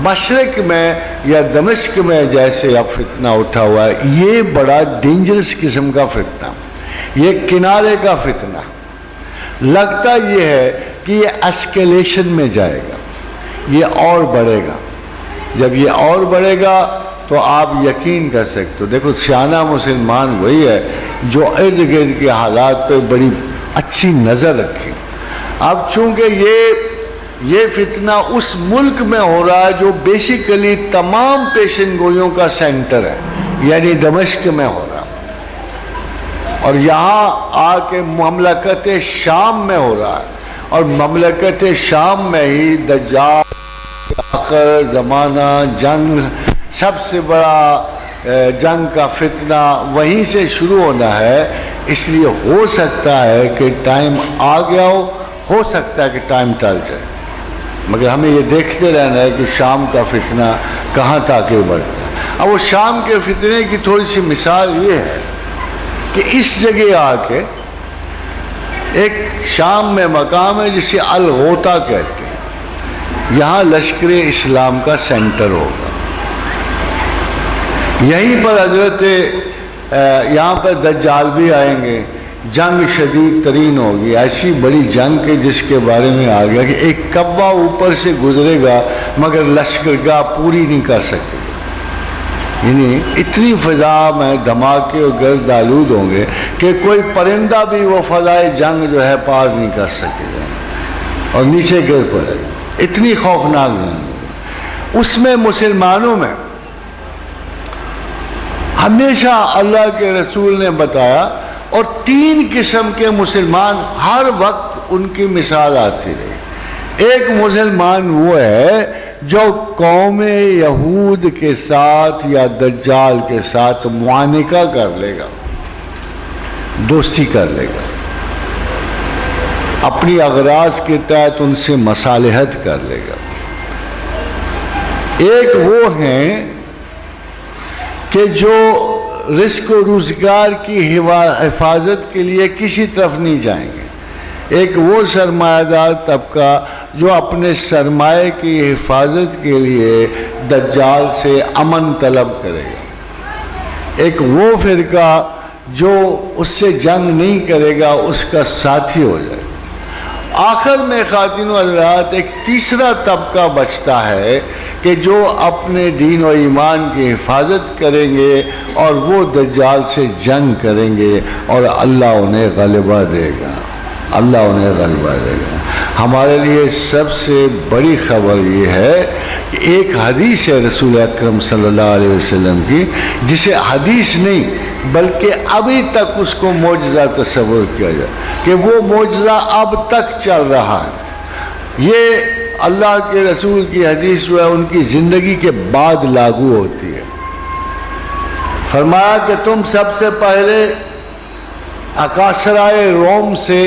مشرق میں یا دمشق میں جیسے اب فتنہ اٹھا ہوا ہے، یہ بڑا ڈینجرس قسم کا فتنہ، یہ کنارے کا فتنہ۔ لگتا یہ ہے کہ یہ اسکیلیشن میں جائے گا، یہ اور بڑھے گا۔ جب یہ اور بڑھے گا تو آپ یقین کر سکتے ہو، دیکھو شانہ مسلمان وہی ہے جو ارد گرد کے حالات پہ بڑی اچھی نظر رکھے۔ اب چونکہ یہ فتنہ اس ملک میں ہو رہا ہے جو بیسیکلی تمام پیشن گوئیوں کا سینٹر ہے، یعنی دمشق میں ہو رہا، اور یہاں آ کے مملکت شام میں ہو رہا ہے، اور مملکت شام میں ہی دجال، آخر زمانہ، جنگ، سب سے بڑا جنگ کا فتنہ وہیں سے شروع ہونا ہے۔ اس لیے ہو سکتا ہے کہ ٹائم آ گیا ہو سکتا ہے کہ ٹائم ٹل جائے، مگر ہمیں یہ دیکھتے رہنا ہے کہ شام کا فتنہ کہاں تک بڑھتا ہے۔ اب وہ شام کے فتنے کی تھوڑی سی مثال یہ ہے کہ اس جگہ آ کے ایک شام میں مقام ہے جسے الغوطہ کہتے ہیں، یہاں لشکر اسلام کا سینٹر ہوگا۔ یہیں پر حضرت یہاں پر دجال بھی آئیں گے، جنگ شدید ترین ہوگی، ایسی بڑی جنگ کے جس کے بارے میں آ گیا کہ ایک کبا اوپر سے گزرے گا مگر لشکرگاہ پوری نہیں کر سکے گا، یعنی اتنی فضا میں دھماکے اور گرد آلود ہوں گے کہ کوئی پرندہ بھی وہ فضائے جنگ جو ہے پار نہیں کر سکے گا اور نیچے گر پڑے گا، اتنی خوفناک جنگ۔ اس میں مسلمانوں میں ہمیشہ اللہ کے رسول نے بتایا، اور 3 قسم کے مسلمان ہر وقت ان کی مثال آتی رہی۔ ایک مسلمان وہ ہے جو قوم یہود کے ساتھ یا دجال کے ساتھ معانقہ کر لے گا، دوستی کر لے گا، اپنی اغراض کے تحت ان سے مصالحت کر لے گا۔ ایک وہ ہیں کہ جو رزق و روزگار کی حفاظت کے لیے کسی طرف نہیں جائیں گے۔ ایک وہ سرمایہ دار طبقہ جو اپنے سرمایہ کی حفاظت کے لیے دجال سے امن طلب کرے گا۔ ایک وہ فرقہ جو اس سے جنگ نہیں کرے گا، اس کا ساتھی ہو جائے گا۔ آخر میں خواتین و حضرات ایک تیسرا طبقہ بچتا ہے کہ جو اپنے دین و ایمان کی حفاظت کریں گے اور وہ دجال سے جنگ کریں گے، اور اللہ انہیں غلبہ دے گا، اللہ انہیں غلبہ دے گا۔ ہمارے لیے سب سے بڑی خبر یہ ہے کہ ایک حدیث ہے رسول اکرم صلی اللہ علیہ وسلم کی، جسے حدیث نہیں بلکہ ابھی تک اس کو معجزہ تصور کیا جائے کہ وہ معجزہ اب تک چل رہا ہے۔ یہ اللہ کے رسول کی حدیث جو ہے ان کی زندگی کے بعد لاگو ہوتی ہے۔ فرمایا کہ تم سب سے پہلے اکاسرائے روم سے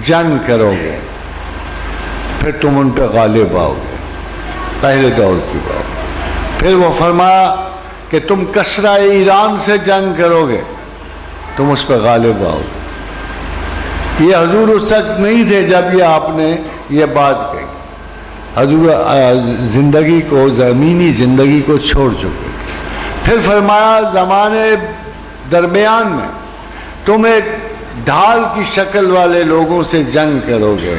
جنگ کرو گے، پھر تم ان پہ غالب آؤ گے، پہلے دور کی بات۔ پھر وہ فرمایا کہ تم کسرہ ایران سے جنگ کرو گے، تم اس پہ غالب آؤ گے۔ یہ حضور اس وقت نہیں تھے جب یہ آپ نے یہ بات کہی، حضور زندگی کو، زمینی زندگی کو چھوڑ چکے۔ پھر فرمایا زمانے درمیان میں تم ایک ڈھال کی شکل والے لوگوں سے جنگ کرو گے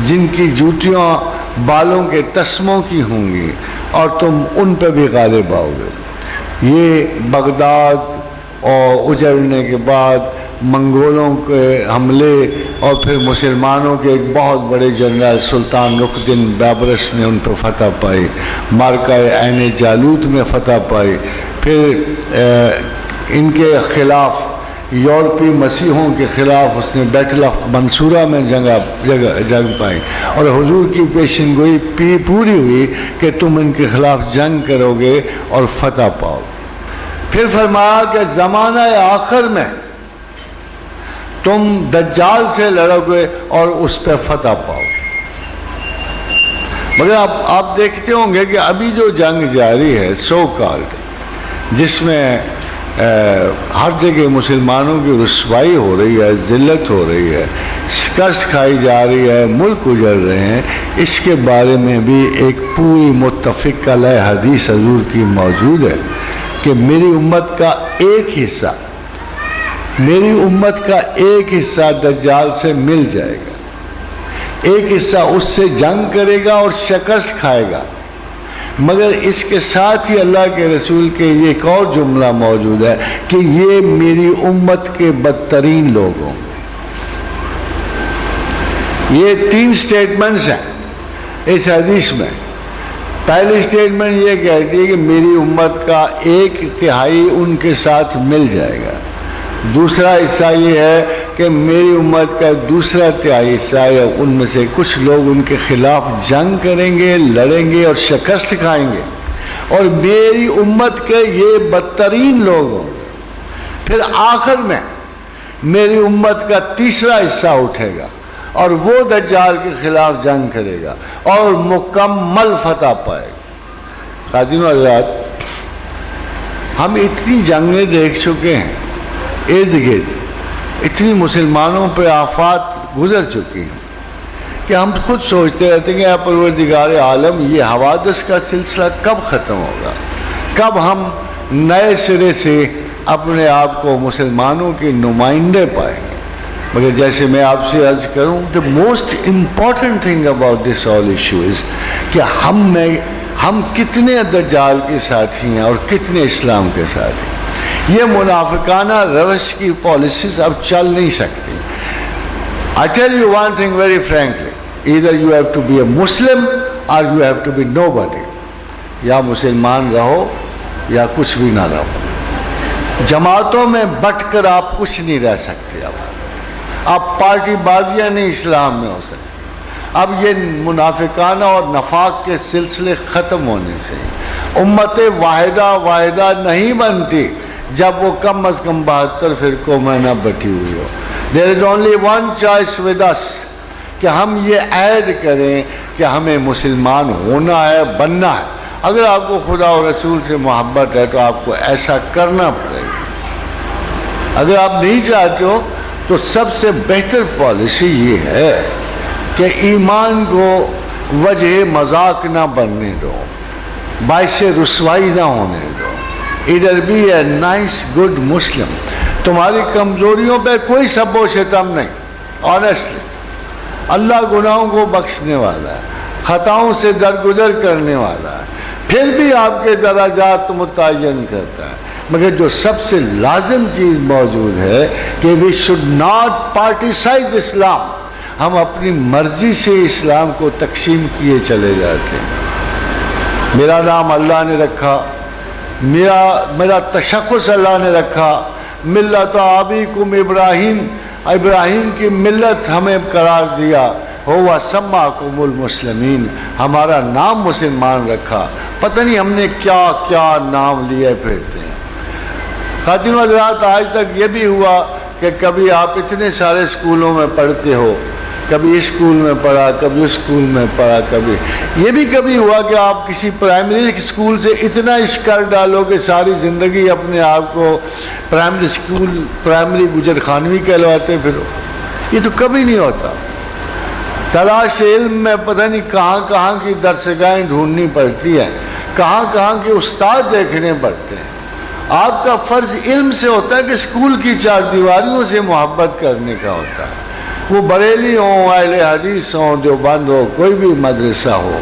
جن کی جوتیاں بالوں کے تسموں کی ہوں گی، اور تم ان پہ بھی غالب آؤ گے۔ یہ بغداد اور اجڑنے کے بعد منگولوں کے حملے اور پھر مسلمانوں کے ایک بہت بڑے جنرل سلطان نقدن بابرس نے ان پر فتح پائی، مارکہ عین جالوت میں فتح پائی۔ پھر ان کے خلاف یورپی مسیحوں کے خلاف اس نے بیٹل آف منصورہ میں جنگ پائی، اور حضور کی پیشن گوئی پوری ہوئی کہ تم ان کے خلاف جنگ کرو گے اور فتح پاؤ۔ پھر فرمایا کہ زمانہ آخر میں تم دجال سے لڑو گے اور اس پہ فتح پاؤ۔ مگر آپ دیکھتے ہوں گے کہ ابھی جو جنگ جاری ہے سو کالڈ، جس میں ہر جگہ مسلمانوں کی رسوائی ہو رہی ہے، ذلت ہو رہی ہے، شکست کھائی جا رہی ہے، ملک اجڑ رہے ہیں، اس کے بارے میں بھی ایک پوری متفق علیہ حدیث حضور کی موجود ہے کہ میری امت کا ایک حصہ دجال سے مل جائے گا، ایک حصہ اس سے جنگ کرے گا اور شکست کھائے گا۔ مگر اس کے ساتھ ہی اللہ کے رسول کے یہ ایک اور جملہ موجود ہے کہ یہ میری امت کے بدترین لوگ ہوں گے۔ یہ 3 سٹیٹمنٹس ہیں اس حدیث میں۔ پہلی سٹیٹمنٹ یہ کہتی ہے کہ میری امت کا 1/3 ان کے ساتھ مل جائے گا۔ دوسرا حصہ یہ ہے کہ میری امت کا دوسرا تہائی حصہ ہے، ان میں سے کچھ لوگ ان کے خلاف جنگ کریں گے، لڑیں گے اور شکست کھائیں گے، اور میری امت کے یہ بدترین لوگ ہوں گے۔ پھر آخر میں میری امت کا تیسرا حصہ اٹھے گا اور وہ دجال کے خلاف جنگ کرے گا اور مکمل فتح پائے گا۔ قادرین حضرات، ہم اتنی جنگیں دیکھ چکے ہیں، ارد گرد اتنی مسلمانوں پہ آفات گزر چکی ہیں کہ ہم خود سوچتے رہتے ہیں کہ اے پروردگار عالم، یہ حوادث کا سلسلہ کب ختم ہوگا، کب ہم نئے سرے سے اپنے آپ کو مسلمانوں کے نمائندے پائیں گے۔ مگر جیسے میں آپ سے عرض کروں، the most important thing about this whole issue is کہ ہم کتنے دجال کے ساتھی ہیں اور کتنے اسلام کے ساتھی ہیں۔ یہ منافقانہ روش کی پالیسیز اب چل نہیں سکتی۔ I tell you one thing very frankly, either you have to be a Muslim or you have to be nobody. یا مسلمان رہو یا کچھ بھی نہ رہو۔ جماعتوں میں بٹ کر آپ کچھ نہیں رہ سکتے۔ اب پارٹی بازیاں نہیں اسلام میں ہو سکتی۔ اب یہ منافقانہ اور نفاق کے سلسلے ختم ہونے سے امت واحدہ نہیں بنتی جب وہ کم از کم 72 فرقوں میں نہ بٹی ہوئی ہو۔ There is only one choice with us کہ ہم یہ عہد کریں کہ ہمیں مسلمان ہونا ہے، بننا ہے۔ اگر آپ کو خدا اور رسول سے محبت ہے تو آپ کو ایسا کرنا پڑے گا۔ اگر آپ نہیں چاہتے ہو تو سب سے بہتر پالیسی یہ ہے کہ ایمان کو وجہ مذاق نہ بننے دو، باعث رسوائی نہ ہونے دو۔ ادھر بھی ہے نائس گڈ مسلم، تمہاری کمزوریوں پہ کوئی سب و شتم نہیں۔ آنیسٹلی اللہ گناہوں کو بخشنے والا ہے، خطاؤں سے درگزر کرنے والا ہے، پھر بھی آپ کے درجات متعین کرتا ہے۔ مگر جو سب سے لازم چیز موجود ہے کہ we should not particize اسلام، ہم اپنی مرضی سے اسلام کو تقسیم کیے چلے جاتے ہیں۔ میرا نام اللہ نے رکھا، میرا تشخص اللہ نے رکھا، ملت ابیکم ابراہیم کی ملت ہمیں قرار دیا، ہوا سماکم المسلمین، ہمارا نام مسلمان رکھا۔ پتہ نہیں ہم نے کیا کیا نام لیے پھرتے ہیں۔ خاتون حضرات، آج تک یہ بھی ہوا کہ کبھی آپ اتنے سارے اسکولوں میں پڑھتے ہو، کبھی اس اسکول میں پڑھا، کبھی اس اسکول میں پڑھا، کبھی یہ بھی کبھی ہوا کہ آپ کسی پرائمری اسکول سے اتنا عشق کر ڈالو کہ ساری زندگی اپنے آپ کو پرائمری گجر خانوی کہلواتے پھرو۔ یہ تو کبھی نہیں ہوتا۔ تلاش علم میں پتہ نہیں کہاں کہاں کی درسگاہیں ڈھونڈنی پڑتی ہیں، کہاں کہاں کے استاد دیکھنے پڑتے ہیں۔ آپ کا فرض علم سے ہوتا ہے کہ اسکول کی 4 دیواریوں سے محبت کرنے کا ہوتا ہے، وہ بریلی ہوں، اہل حدیث ہوں، دیوبند ہو، کوئی بھی مدرسہ ہو۔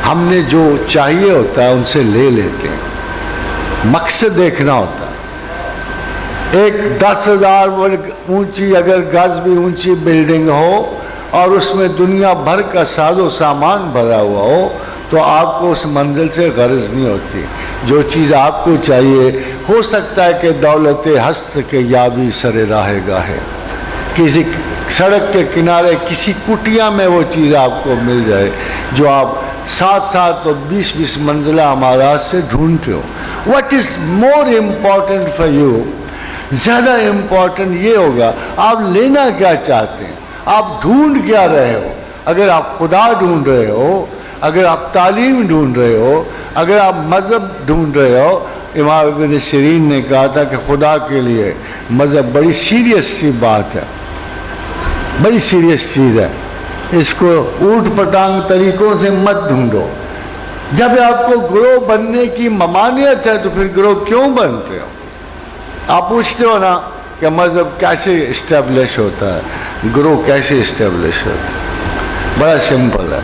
ہم نے جو چاہیے ہوتا ہے ان سے لے لیتے ہیں، مقصد دیکھنا ہوتا ہے۔ ایک 10,000 اونچی اگر گز بھی اونچی بلڈنگ ہو اور اس میں دنیا بھر کا ساز و سامان بھرا ہوا ہو تو آپ کو اس منزل سے غرض نہیں ہوتی۔ جو چیز آپ کو چاہیے ہو سکتا ہے کہ دولت ہست کے یابی سر راہ گاہے، کسی سڑک کے کنارے کسی کٹیا میں وہ چیز آپ کو مل جائے جو آپ 7 اور 20 منزلہ عمارات سے ڈھونڈتے ہو. What is more important for you؟ زیادہ امپورٹنٹ یہ ہوگا آپ لینا کیا چاہتے ہیں، آپ ڈھونڈ کیا رہے ہو. اگر آپ خدا ڈھونڈ رہے ہو، اگر آپ تعلیم ڈھونڈ رہے ہو، اگر آپ مذہب ڈھونڈ رہے ہو. امام ابن سیرین نے کہا تھا کہ خدا کے لیے مذہب بڑی سیریس سی بات ہے، بڑی سیریس چیز ہے، اس کو اوٹ پٹانگ طریقوں سے مت ڈھونڈو. جب آپ کو گروہ بننے کی ممانعت ہے تو پھر گروہ کیوں بنتے ہو؟ آپ پوچھتے ہو نا کہ مذہب کیسے اسٹیبلش ہوتا ہے، گروہ کیسے اسٹیبلش ہوتا ہے؟ بڑا سمپل ہے.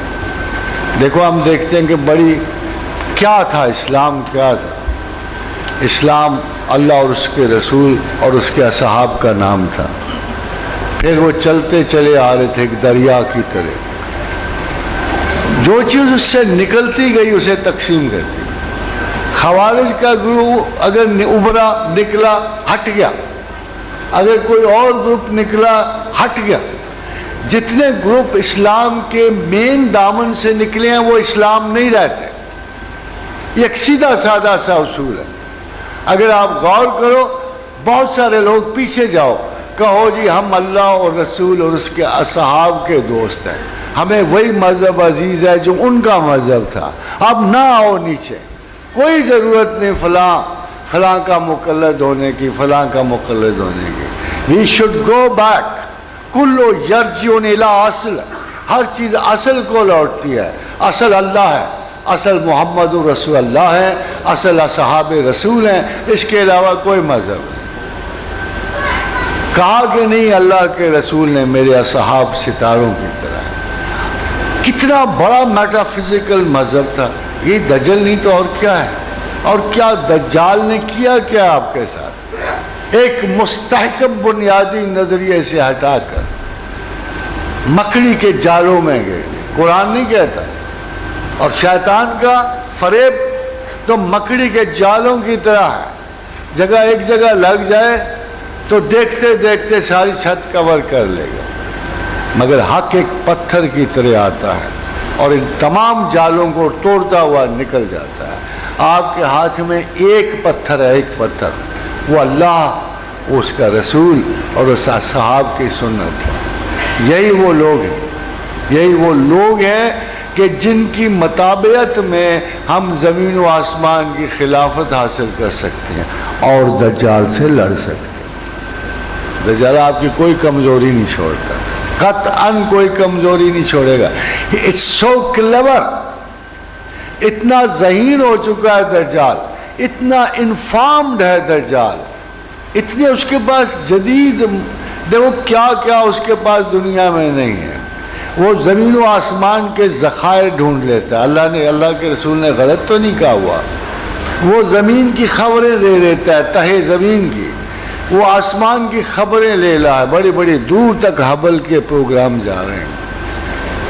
دیکھو ہم دیکھتے ہیں کہ بڑی کیا تھا اسلام، کیا تھا اسلام؟ اللہ اور اس کے رسول اور اس کے اصحاب کا نام تھا. پھر وہ چلتے چلے آ رہے تھے ایک دریا کی طرح، جو چیز اس سے نکلتی گئی اسے تقسیم کرتی. خوارج کا گروہ اگر ابھرا نکلا ہٹ گیا، اگر کوئی اور گروپ نکلا ہٹ گیا. جتنے گروپ اسلام کے مین دامن سے نکلے ہیں وہ اسلام نہیں رہتے. یہ ایک سیدھا سادہ سا اصول ہے. اگر آپ غور کرو، بہت سارے لوگ پیچھے جاؤ، کہو جی ہم اللہ اور رسول اور اس کے اصحاب کے دوست ہیں، ہمیں وہی مذہب عزیز ہے جو ان کا مذہب تھا. اب نہ آؤ نیچے، کوئی ضرورت نہیں فلاں کا مقلد ہونے کی، فلاں کا مقلد ہونے کی. We should go back. کلو یرجعون الی اصل، ہر چیز اصل کو لوٹتی ہے. اصل اللہ ہے، اصل محمد رسول اللہ ہے، اصل اصحاب رسول ہیں، اس کے علاوہ کوئی مذہب نہیں. کہا کہ نہیں اللہ کے رسول نے میرے اصحاب ستاروں کی طرح. کتنا بڑا میٹا فزیکل مذہب تھا. یہ دجل نہیں تو اور کیا ہے؟ اور کیا دجال نے کیا کیا آپ کے ساتھ؟ ایک مستحکم بنیادی نظریے سے ہٹا کر مکڑی کے جالوں میں گئے. قرآن نہیں کہتا. اور شیطان کا فریب تو مکڑی کے جالوں کی طرح ہے، ایک جگہ لگ جائے تو دیکھتے دیکھتے ساری چھت کور کر لے گا. مگر حق ایک پتھر کی طرح آتا ہے اور ان تمام جالوں کو توڑتا ہوا نکل جاتا ہے. آپ کے ہاتھ میں ایک پتھر ہے، ایک پتھر، وہ اللہ، اس کا رسول اور اس صحاب کی سنت ہے. یہی وہ لوگ ہیں کہ جن کی مطابعت میں ہم زمین و آسمان کی خلافت حاصل کر سکتے ہیں اور دجال سے لڑ سکتے ہیں. دجال آپ کی کوئی کمزوری نہیں چھوڑتا، قطعاً کوئی کمزوری نہیں چھوڑے گا. It's so clever. اتنا ذہین ہو چکا ہے دجال، اتنا انفارمڈ ہے دجال، اتنے اس کے پاس جدید، دیکھو کیا کیا اس کے پاس دنیا میں نہیں ہے. وہ زمین و آسمان کے ذخائر ڈھونڈ لیتا ہے. اللہ کے رسول نے غلط تو نہیں کہا ہوا. وہ زمین کی خبریں دے دیتا ہے، تہہ زمین کی. وہ آسمان کی خبریں لے رہا ہے، بڑی بڑی دور تک ہبل کے پروگرام جا رہے ہیں.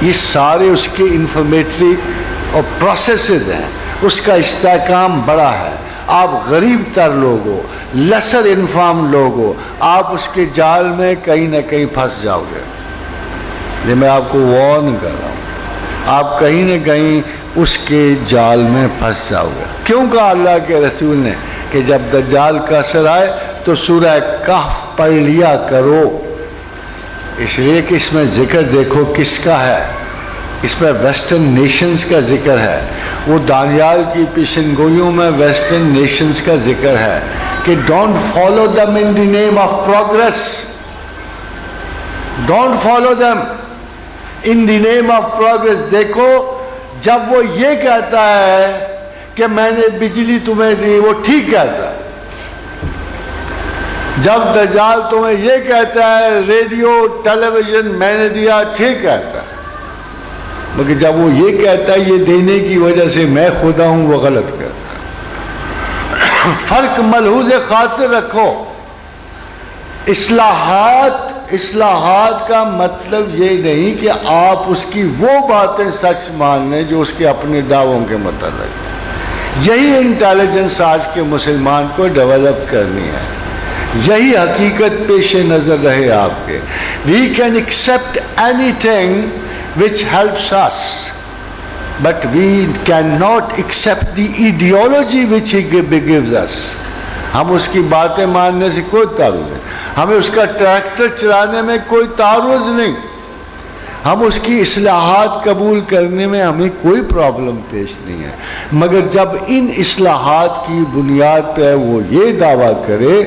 یہ سارے اس کے انفارمیٹری اور پروسیسز ہیں. اس کا استحکام بڑا ہے. آپ غریب تر لوگ ہو، لیسر انفارم لوگ ہو، آپ اس کے جال میں کہیں نہ کہیں پھنس جاؤ گے. یہ میں آپ کو وارن کر رہا ہوں، آپ کہیں نہ کہیں اس کے جال میں پھنس جاؤ گے. کیوں کہا اللہ کے رسول نے کہ جب دجال کا اثر آئے تو سورہ کہف پڑھ لیا کرو؟ اس لیے کہ اس میں ذکر دیکھو کس کا ہے. اس میں ویسٹرن نیشنز کا ذکر ہے. وہ دانیال کی پیشن گوئیوں میں ویسٹرن نیشنز کا ذکر ہے کہ don't follow them in the name of progress. Don't follow them in the name of progress. دیکھو جب وہ یہ کہتا ہے کہ میں نے بجلی تمہیں دی، وہ ٹھیک کہتا ہے. جب دجال تمہیں یہ کہتا ہے ریڈیو ٹیلی ویژن میں نے دیا، ٹھیک کہتا ہے. مگر جب وہ یہ کہتا ہے یہ دینے کی وجہ سے میں خدا ہوں، وہ غلط کہتا ہے. فرق ملحوظ خاطر رکھو. اصلاحات کا مطلب یہ نہیں کہ آپ اس کی وہ باتیں سچ مان لیں جو اس کے اپنے دعووں کے متعلق. یہی انٹیلیجنس آج کے مسلمان کو ڈیولپ کرنی ہے، یہی حقیقت پیش نظر رہے آپ کے. We can accept anything which helps us, but we can not accept the ideology which he gives us. ہم اس کی باتیں ماننے سے کوئی تعارض نہیں، ہمیں اس کا ٹریکٹر چلانے میں کوئی تعارض نہیں، ہم اس کی اصلاحات قبول کرنے میں ہمیں کوئی پرابلم پیش نہیں ہے، مگر جب ان اصلاحات کی بنیاد پہ وہ یہ دعویٰ کرے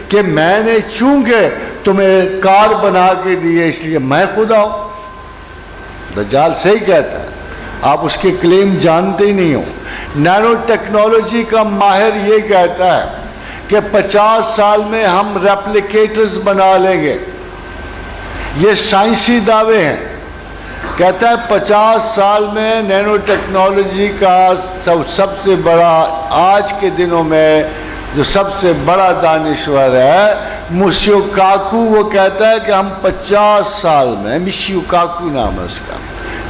کہ میں نے چونکہ تمہیں کار بنا کے دی ہے اس لیے میں خدا ہوں. دجال صحیح کہتا ہے، آپ اس کے کلیم جانتے ہی نہیں ہو. نینو ٹیکنالوجی کا ماہر یہ کہتا ہے کہ 50 سال میں ہم ریپلیکیٹرز بنا لیں گے. یہ سائنسی دعوے ہیں. کہتا ہے 50 سال میں نینو ٹیکنالوجی کا سب سے بڑا آج کے دنوں میں جو سب سے بڑا دانشور ہے مشیو کاکو، وہ کہتا ہے کہ ہم 50 سال میں، مشیو کاکو نام ہے اس کا،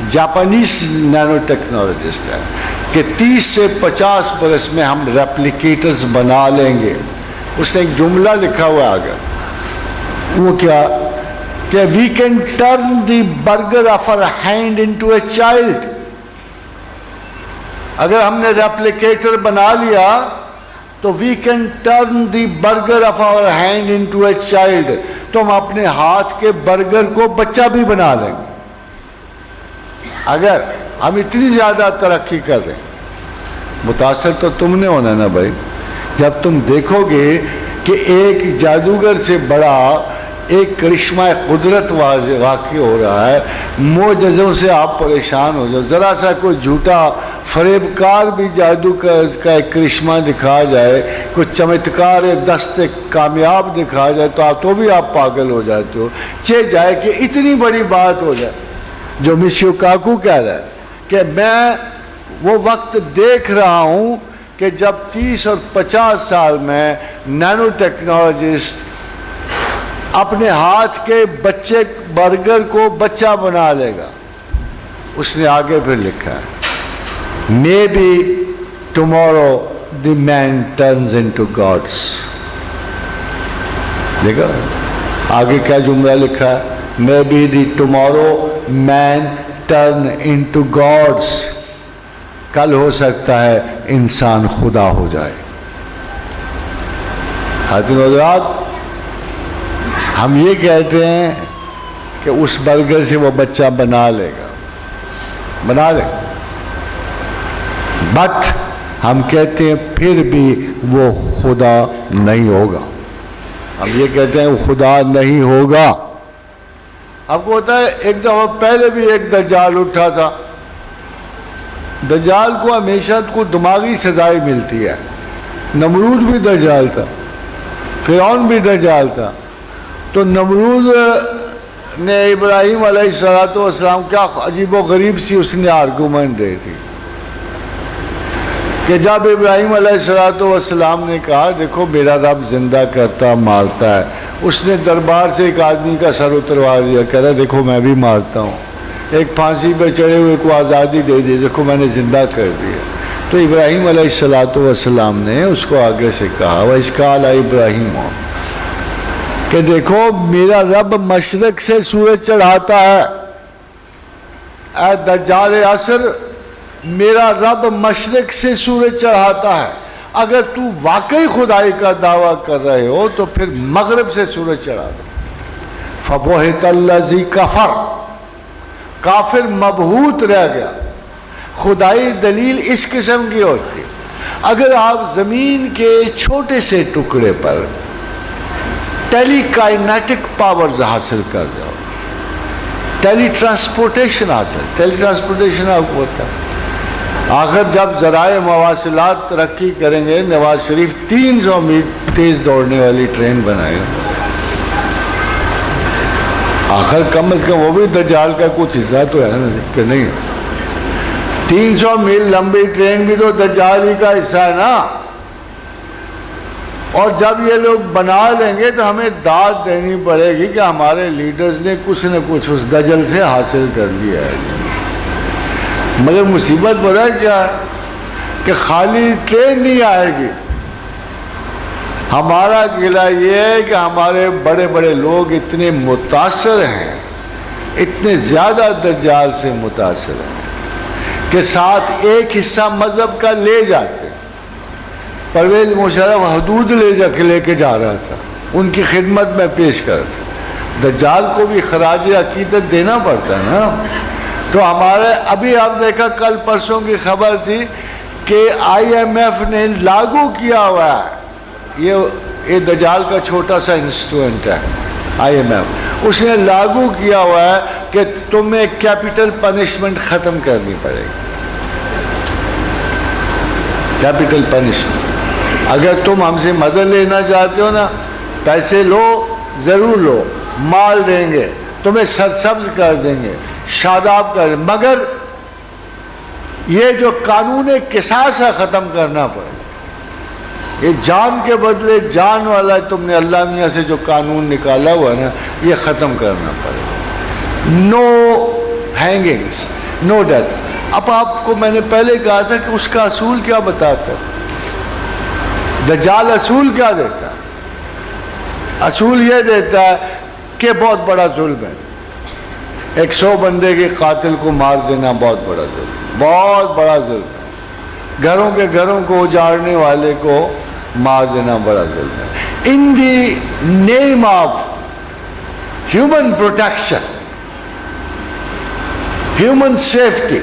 جاپانیز نینو ٹیکنالوجسٹ ہے، کہ 30 سے 50 برس میں ہم ریپلیکیٹرز بنا لیں گے. اس نے ایک جملہ لکھا ہوا ہے آگے، وہ کیا کہ we can turn the burger of our hand into a child. اگر ہم نے ریپلیکیٹر بنا لیا تو we can turn the burger of our hand into a child, تو ہم اپنے ہاتھ کے برگر کو بچہ بھی بنا لیں گے. اگر ہم اتنی زیادہ ترقی کر رہے ہیں، متاثر تو تم نے ہونا نا بھائی، جب تم دیکھو گے کہ ایک جادوگر سے بڑا ایک کرشمہ قدرت واقع ہو رہا ہے، معجزوں سے آپ پریشان ہو جاؤ. ذرا سا کوئی جھوٹا فریب کار بھی جادو کا ایک کرشمہ دکھا جائے، کوئی چمتکار دست کامیاب دکھا جائے تو بھی آپ پاگل ہو جاتے ہو. جائے کہ اتنی بڑی بات ہو جائے. جو مشیو کاکو کہہ رہا ہے کہ میں وہ وقت دیکھ رہا ہوں کہ جب 30 اور 50 سال میں نینو ٹیکنالوجسٹ اپنے ہاتھ کے بچے برگر کو بچہ بنا لے گا. اس نے آگے پھر لکھا ہے maybe tomorrow the man turns into gods. دیکھا آگے کیا جملہ لکھا ہے، maybe the tomorrow man turn into gods. کل ہو سکتا ہے انسان خدا ہو جائے. خاتون حضرات، ہم یہ کہتے ہیں کہ اس برگر سے وہ بچہ بنا لے گا، بنا لے گا، بٹ ہم کہتے ہیں پھر بھی وہ خدا نہیں ہوگا. ہم یہ کہتے ہیں وہ خدا نہیں ہوگا. آپ کو ہوتا ہے ایک دفعہ پہلے بھی ایک دجال اٹھا تھا. دجال کو ہمیشہ کو دماغی سزائیں ملتی ہے. نمرود بھی دجال تھا، فرعون بھی دجال تھا. تو نمرود نے ابراہیم علیہ السلام کیا عجیب و غریب سی اس نے آرگومنٹ دی تھی کہ جب ابراہیم علیہ السلام نے کہا دیکھو میرا رب زندہ کرتا مارتا ہے، اس نے دربار سے ایک آدمی کا سر اتروا دیا، کہہ رہا دیکھو میں بھی مارتا ہوں. ایک پھانسی پہ چڑھے ہوئے کو آزادی دے دی، دیکھو میں نے زندہ کر دیا. تو ابراہیم علیہ السلام نے اس کو آگے سے کہا وَإِذْ قَالَ إِبْرَاهِيمُ کہ دیکھو میرا رب مشرق سے سورج چڑھاتا ہے. اے دجال عصر، میرا رب مشرق سے سورج چڑھاتا ہے. اگر تو واقعی خدائی کا دعویٰ کر رہے ہو تو پھر مغرب سے سورج چڑھا دو. فَبُهِتَ الَّذِي كَفَرَ، کافر مبہوت رہ گیا. خدائی دلیل اس قسم کی ہوتی، اگر آپ زمین کے چھوٹے سے ٹکڑے پر ٹیلی کائنیٹک پاورز حاصل کر جاؤ، ٹیلی ٹرانسپورٹیشن حاصل، ٹیلی ٹرانسپورٹیشن آپ کو ہوتا ہے. آخر جب ذرائع مواصلات ترقی کریں گے، نواز شریف 300 میل تیز دوڑنے والی ٹرین بنائے گا. آخر کم از کم وہ بھی دجال کا کچھ حصہ تو ہے نا کہ نہیں. 300 میل لمبی ٹرین بھی تو دجال ہی کا حصہ ہے نا. اور جب یہ لوگ بنا لیں گے تو ہمیں داد دینی پڑے گی کہ ہمارے لیڈرز نے کچھ نہ کچھ اس دجل سے حاصل کر لیا ہے. مگر مصیبت بڑا کیا ہے کہ خالی ٹرین نہیں آئے گی. ہمارا گلہ یہ ہے کہ ہمارے بڑے بڑے لوگ اتنے متاثر ہیں، اتنے زیادہ دجال سے متاثر ہیں کہ ساتھ ایک حصہ مذہب کا لے جاتے. پرویز مشرف حدود لے کے جا رہا تھا، ان کی خدمت میں پیش کر تھا. دجال کو بھی خراج عقیدت دینا پڑتا ہے نا. تو ہمارے ابھی آپ دیکھا کل پرسوں کی خبر تھی کہ آئی ایم ایف نے لاگو کیا ہوا ہے، یہ دجال کا چھوٹا سا انسٹرومنٹ ہے آئی ایم ایف، اس نے لاگو کیا ہوا ہے کہ تمہیں کیپٹل پنشمنٹ ختم کرنی پڑے گی. کیپٹل پنشمنٹ، اگر تم ہم سے مدد لینا چاہتے ہو نا، پیسے لو، ضرور لو، مال دیں گے، تمہیں سرسبز کر دیں گے، شاداب کر دیں گے، مگر یہ جو قانون قصاص ہے ختم کرنا پڑے. یہ جان کے بدلے جان والا تم نے اللہ میاں سے جو قانون نکالا ہوا نا، یہ ختم کرنا پڑے. نو ہینگنگس، نو ڈیتھ. اب آپ کو میں نے پہلے کہا تھا کہ اس کا اصول کیا بتاتا ہے. دجال اصول کیا دیتا ہے؟ اصول یہ دیتا ہے کہ بہت بڑا ظلم ہے. 100 بندے کے قاتل کو مار دینا بہت بڑا ظلم، بہت بڑا ظلم ہے. گھروں کے گھروں کو اجاڑنے والے کو مار دینا بڑا ظلم ہے. In the name of human protection, human safety,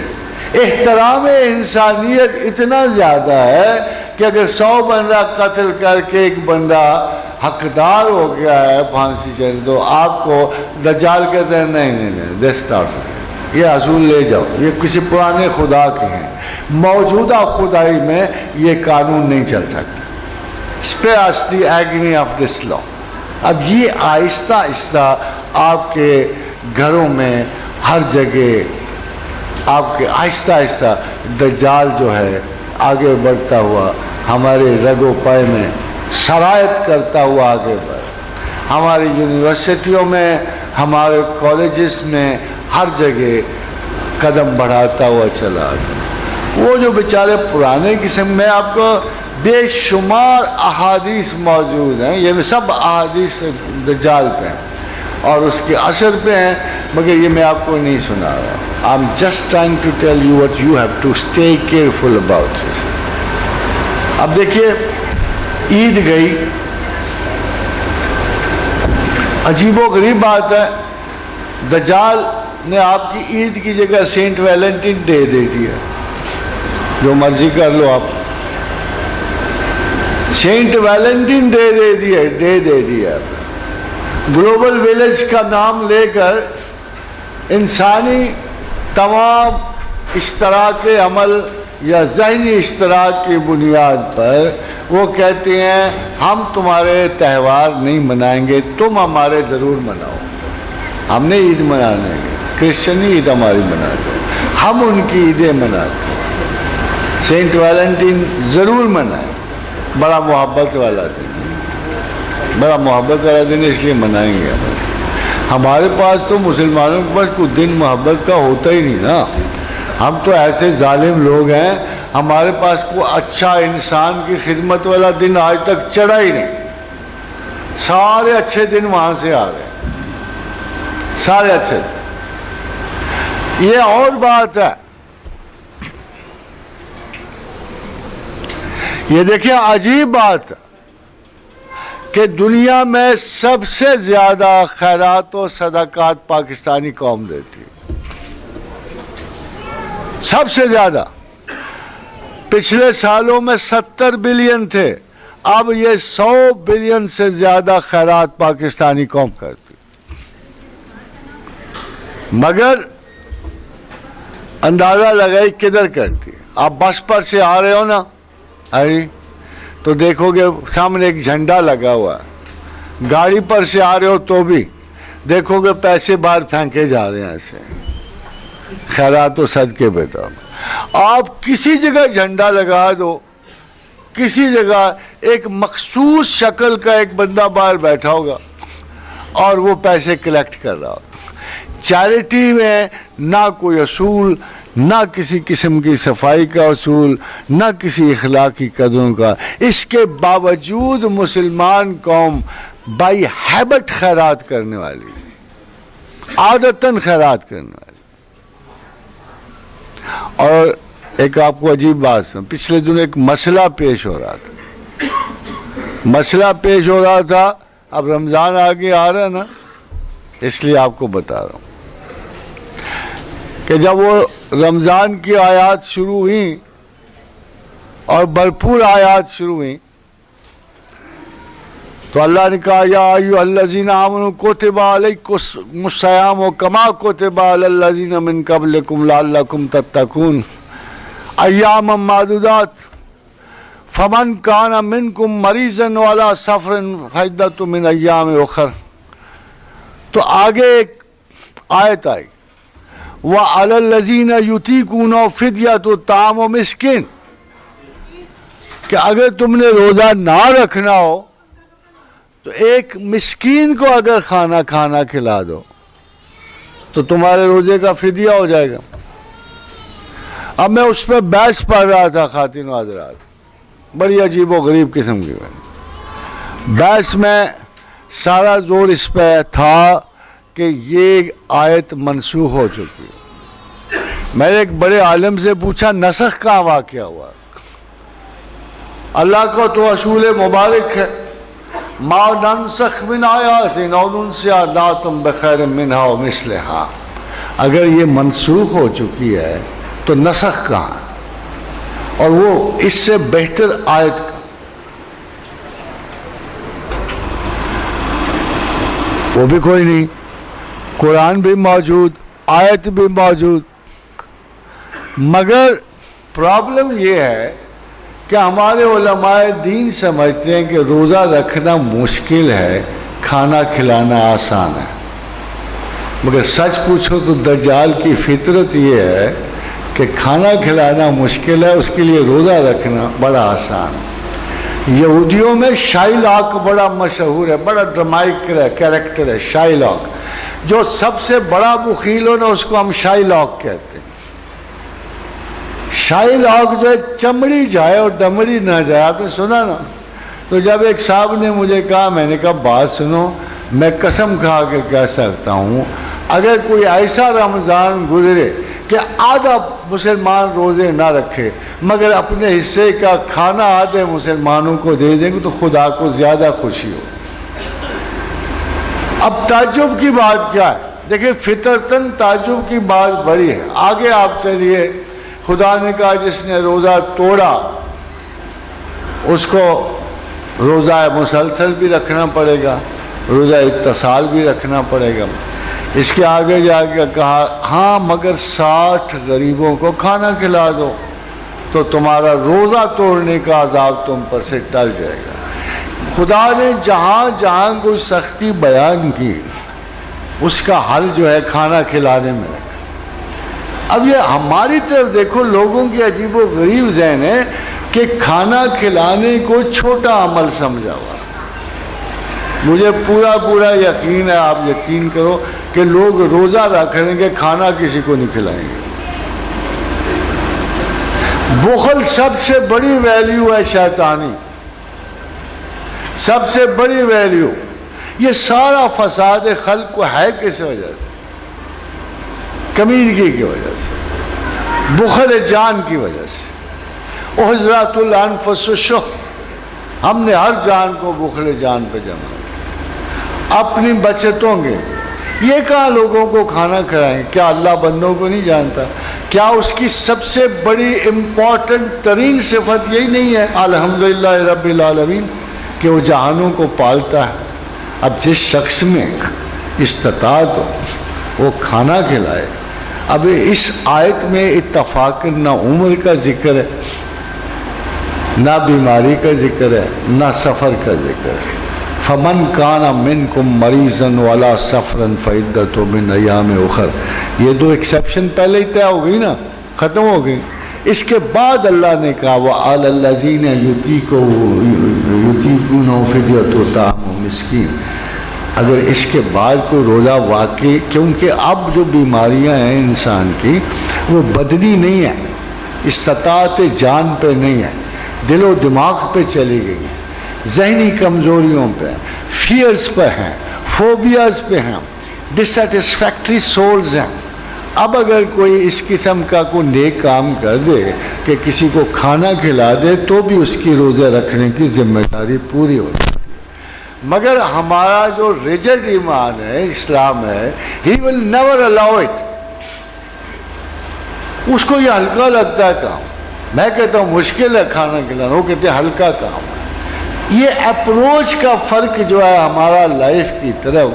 احترام انسانیت اتنا زیادہ ہے کہ اگر 100 بندہ قتل کر کے ایک بندہ حقدار ہو گیا ہے پھانسی چڑھ، تو آپ کو دجال کہتے ہیں نہیں یہ اصول لے جاؤ، یہ کسی پرانے خدا کے ہیں، موجودہ خدائی میں یہ قانون نہیں چل سکتا. Spares the agony of this law. اب یہ آہستہ آہستہ آپ کے گھروں میں ہر جگہ آپ کے آہستہ آہستہ دجال جو ہے آگے بڑھتا ہوا ہمارے رگ و پے میں سرایت کرتا ہوا آگے بڑھ. ہماری یونیورسٹیوں میں، ہمارے کالجز میں، ہر جگہ قدم بڑھاتا ہوا چلا. وہ جو بیچارے پرانے قسم میں، آپ کو بے شمار احادیث موجود ہیں، یہ سب احادیث دجال پہ ہیں اور اس کے اثر پہ ہیں، مگر یہ میں آپ کو نہیں سنا رہا. I'm just trying to tell you what you have to stay careful about it. اب دیکھیے عید گئی، عجیب و غریب بات ہے، دجال نے آپ کی عید کی جگہ سینٹ ویلنٹین ڈے دے دیا. جو مرضی کر لو آپ، سینٹ ویلنٹین ڈے دے دیا. گلوبل ویلیج کا نام لے کر انسانی تمام اشتراک عمل یا ذہنی اشتراک کی بنیاد پر وہ کہتے ہیں ہم تمہارے تہوار نہیں منائیں گے، تم ہمارے ضرور مناؤ. ہم نے عید منانا ہے، کرسچنی عید ہماری مناتے ہیں، ہم ان کی عیدیں مناتے ہیں. سینٹ ویلنٹین ضرور منائیں، بڑا محبت والا دن، بڑا محبت والا دن، اس لیے منائیں گے. ہمارے پاس تو مسلمانوں کے پاس کوئی دن محبت کا ہوتا ہی نہیں نا. ہم تو ایسے ظالم لوگ ہیں، ہمارے پاس کوئی اچھا انسان کی خدمت والا دن آج تک چڑھا ہی نہیں. سارے اچھے دن وہاں سے آ گئے، سارے اچھے. یہ اور بات ہے، یہ دیکھیں عجیب بات کہ دنیا میں سب سے زیادہ خیرات و صدقات پاکستانی قوم دیتی ہے، سب سے زیادہ. پچھلے سالوں میں 70 بلین تھے، اب یہ 100 بلین سے زیادہ خیرات پاکستانی قوم کرتی. مگر اندازہ لگائی کدھر کرتی ہے. آپ بس پر سے آ رہے ہو نا، تو دیکھو گے سامنے ایک جھنڈا لگا ہوا ہے. گاڑی پر سے آ رہے ہو تو بھی دیکھو گے پیسے باہر پھینکے جا رہے ہیں ایسے، خیرات و صدقے پہ. تو آپ کسی جگہ جھنڈا لگا دو، کسی جگہ ایک مخصوص شکل کا ایک بندہ باہر بیٹھا ہوگا اور وہ پیسے کلیکٹ کر رہا ہوگا. چیریٹی میں نہ کوئی اصول، نہ کسی قسم کی صفائی کا اصول، نہ کسی اخلاقی قدروں کا. اس کے باوجود مسلمان قوم بائی ہیبٹ خیرات کرنے والی، عادتاً خیرات کرنے والی. اور ایک آپ کو عجیب بات سن، پچھلے دنوں ایک مسئلہ پیش ہو رہا تھا. اب رمضان آگے آ رہا ہے نا، اس لیے آپ کو بتا رہا ہوں کہ جب وہ رمضان کی آیات شروع ہوئیں اور بھرپور آیات شروع ہوئیں تو اللہ نے کہا یا ایھا الذین آمنوا کتب علیکم الصیام کما کتب علی الذین من قبلکم لعلکم تتقون ایاما معدودات فمن کان منکم مریضا وعلی سفر فعدۃ من ایام اخر. تو آگے ایک آیت آئی وعلی الذین یطیقونہ فدیۃ طعام مسکین، کہ اگر تم نے روزہ نہ رکھنا ہو تو ایک مسکین کو اگر کھانا کھلا دو تو تمہارے روزے کا فدیہ ہو جائے گا. اب میں اس پہ بحث پڑھ رہا تھا خواتین و حضرات، بڑی عجیب و غریب قسم کی بحث میں سارا زور اس پہ تھا کہ یہ آیت منسوخ ہو چکی ہے. میں نے ایک بڑے عالم سے پوچھا نسخ کہاں واقع ہوا؟ اللہ کا تو اصول مبارک ہے ما ننسخ من آیات او ننسیھا نأتی بخیر منھا ومثلھا. اگر یہ منسوخ ہو چکی ہے تو نسخ کہاں؟ اور وہ اس سے بہتر آیت کا وہ بھی کوئی نہیں. قرآن بھی موجود، آیت بھی موجود، مگر پرابلم یہ ہے کہ ہمارے علماء دین سمجھتے ہیں کہ روزہ رکھنا مشکل ہے، کھانا کھلانا آسان ہے. مگر سچ پوچھو تو دجال کی فطرت یہ ہے کہ کھانا کھلانا مشکل ہے، اس کے لیے روزہ رکھنا بڑا آسان ہے. یہودیوں میں شائلاک بڑا مشہور ہے، بڑا ڈرامائک کیریکٹر ہے شائلاک. جو سب سے بڑا بخیل ہو نا اس کو ہم شائلاک کہتے ہیں. شائلاک جو ہے چمڑی جائے اور دمڑی نہ جائے، آپ نے سنا نا. تو جب ایک صاحب نے مجھے کہا، میں نے کہا بات سنو، میں قسم کھا کے کہہ سکتا ہوں اگر کوئی ایسا رمضان گزرے کہ آدھا مسلمان روزے نہ رکھے مگر اپنے حصے کا کھانا آدھے مسلمانوں کو دے دیں گے تو خدا کو زیادہ خوشی ہو. اب تعجب کی بات کیا ہے؟ دیکھیں فطرتاً تعجب کی بات بڑی ہے. آگے آپ چلیے، خدا نے کہا جس نے روزہ توڑا اس کو روزہ مسلسل بھی رکھنا پڑے گا، روزہ اتصال بھی رکھنا پڑے گا. اس کے آگے جا کے کہا ہاں مگر 60 غریبوں کو کھانا کھلا دو تو تمہارا روزہ توڑنے کا عذاب تم پر سے ٹل جائے گا. خدا نے جہاں جہاں کوئی سختی بیان کی اس کا حل جو ہے کھانا کھلانے میں رکھا. اب یہ ہماری طرف دیکھو، لوگوں کی عجیب و غریب ذہن ہے کہ کھانا کھلانے کو چھوٹا عمل سمجھا ہوا. مجھے پورا یقین ہے، آپ یقین کرو کہ لوگ روزہ رکھیں گے کھانا کسی کو نہیں کھلائیں گے. بخل سب سے بڑی ویلیو ہے شیطانی، سب سے بڑی ویلیو. یہ سارا فساد خلق کو ہے کس وجہ سے؟ کمیونگی کی وجہ سے، بخل جان کی وجہ سے. احضرت الانفس الشح، ہم نے ہر جان کو بخل جان پہ جمع اپنی بچتوں کے. یہ کہاں لوگوں کو کھانا کھلائیں؟ کیا اللہ بندوں کو نہیں جانتا؟ کیا اس کی سب سے بڑی امپورٹنٹ ترین صفت یہی نہیں ہے الحمدللہ رب العالمین کہ وہ جہانوں کو پالتا ہے؟ اب جس شخص میں استطاعت ہو وہ کھانا کھلائے. اب اس آیت میں اتفاقاً نہ عمر کا ذکر ہے، نہ بیماری کا ذکر ہے، نہ سفر کا ذکر ہے. فمن کان منکم مریضا وعلی سفر فعدۃ من ایام اخر. یہ دو ایکسیپشن پہلے ہی طے ہو گئی نا، ختم ہو گئی. اس کے بعد اللہ نے کہا وعلی الذین یطیقونہ فدیۃ طعام مسکین. اگر اس کے بعد کوئی روزہ واقعی، کیونکہ اب جو بیماریاں ہیں انسان کی وہ بدنی نہیں ہیں، استطاعت جان پہ نہیں ہے، دل و دماغ پہ چلی گئی ہیں، ذہنی کمزوریوں پہ، فیئرز پہ ہیں، فوبیاز پہ ہیں، ڈسسیٹسفیکٹری سولز ہیں۔ اب اگر کوئی اس قسم کا کوئی نیک کام کر دے کہ کسی کو کھانا کھلا دے تو بھی اس کی روزے رکھنے کی ذمہ داری پوری ہو جاتی ہے، مگر ہمارا جو ریجڈ ایمان ہے، اسلام ہے، ہی ول نیور الاؤ اٹ۔ اس کو یہ ہلکا لگتا ہے کام، میں کہتا ہوں مشکل ہے کھانا کھلانا، وہ کہتے ہیں ہلکا کام ہے۔ یہ اپروچ کا فرق جو ہے ہمارا لائف کی طرف،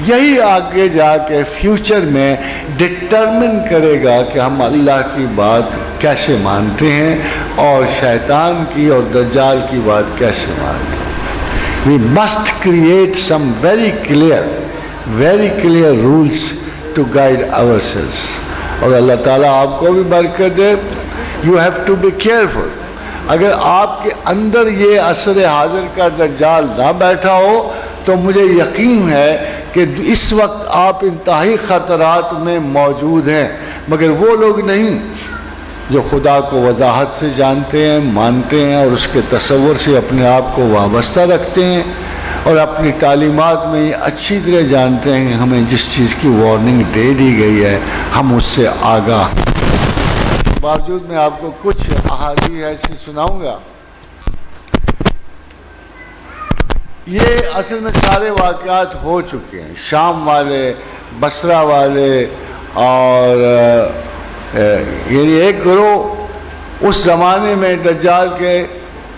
یہی آگے جا کے فیوچر میں ڈٹرمن کرے گا کہ ہم اللہ کی بات کیسے مانتے ہیں اور شیطان کی اور دجال کی بات کیسے مانتے ہیں۔ We must create some very clear rules to guide ourselves۔ اور اللہ تعالیٰ آپ کو بھی برکت دے۔ You have to be careful۔ اگر آپ کے اندر یہ عصر حاضر کا دجال نہ بیٹھا ہو تو مجھے یقین ہے کہ اس وقت آپ انتہائی خطرات میں موجود ہیں، مگر وہ لوگ نہیں جو خدا کو وضاحت سے جانتے ہیں، مانتے ہیں اور اس کے تصور سے اپنے آپ کو وابستہ رکھتے ہیں اور اپنی تعلیمات میں یہ اچھی طرح جانتے ہیں کہ ہمیں جس چیز کی وارننگ دے دی گئی ہے ہم اس سے آگاہ۔ باوجود میں آپ کو کچھ احادیث ایسی سناؤں گا۔ یہ اصل میں سارے واقعات ہو چکے ہیں، شام والے، بصرہ والے، اور یعنی ایک گروہ اس زمانے میں دجال کے،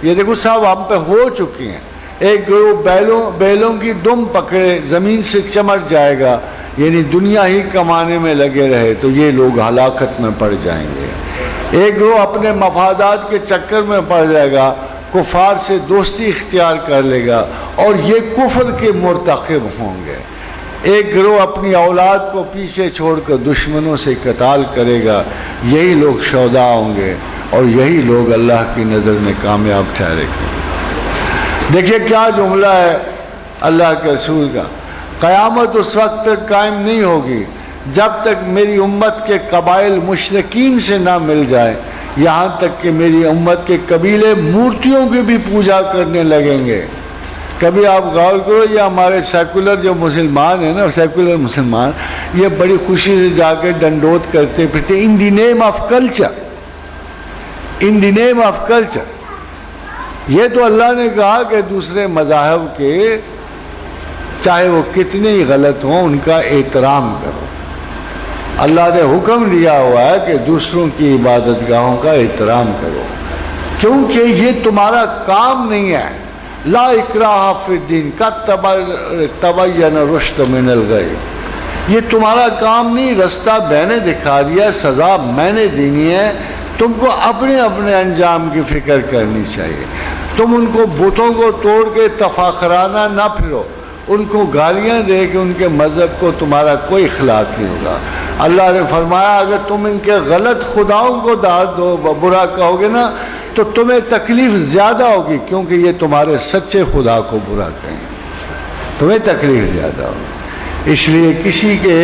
یہ دیکھو صاحب ہم پہ ہو چکی ہیں۔ ایک گروہ بیلوں کی دم پکڑے زمین سے چمٹ جائے گا، یعنی دنیا ہی کمانے میں لگے رہے تو یہ لوگ ہلاکت میں پڑ جائیں گے۔ ایک گروہ اپنے مفادات کے چکر میں پڑ جائے گا، کفار سے دوستی اختیار کر لے گا اور یہ کفر کے مرتکب ہوں گے۔ ایک گروہ اپنی اولاد کو پیچھے چھوڑ کر دشمنوں سے قتال کرے گا، یہی لوگ شہداء ہوں گے اور یہی لوگ اللہ کی نظر میں کامیاب ٹھہرے گے۔ دیکھیے کیا جملہ ہے اللہ کے رسول کا، قیامت اس وقت تک قائم نہیں ہوگی جب تک میری امت کے قبائل مشرکین سے نہ مل جائے، یہاں تک کہ میری امت کے قبیلے مورتیوں کی بھی پوجا کرنے لگیں گے۔ کبھی آپ غور کرو، یہ ہمارے سیکولر جو مسلمان ہیں نا، سیکولر مسلمان، یہ بڑی خوشی سے جا کے ڈنڈوت کرتے پھرتے in the name of culture, in the name of culture. یہ تو اللہ نے کہا کہ دوسرے مذاہب کے چاہے وہ کتنے ہی غلط ہوں ان کا احترام کرو۔ اللہ نے حکم دیا ہوا ہے کہ دوسروں کی عبادت گاہوں کا احترام کرو، کیونکہ یہ تمہارا کام نہیں ہے۔ لا اکراہ فی الدین قد تبین الرشد من الغی، یہ تمہارا کام نہیں، رستہ میں نے دکھا دیا، سزا میں نے دینی ہے، تم کو اپنے اپنے انجام کی فکر کرنی چاہیے۔ تم ان کو بتوں کو توڑ کے تفاخرانہ نہ پھرو، ان کو گالیاں دے کے ان کے مذہب کو تمہارا کوئی اخلاق نہیں ہوگا۔ اللہ نے فرمایا اگر تم ان کے غلط خداؤں کو داد دو، برا کہو گے نا، تو تمہیں تکلیف زیادہ ہوگی، کیونکہ یہ تمہارے سچے خدا کو برا کہیں، تمہیں تکلیف زیادہ ہوگی۔ اس لیے کسی کے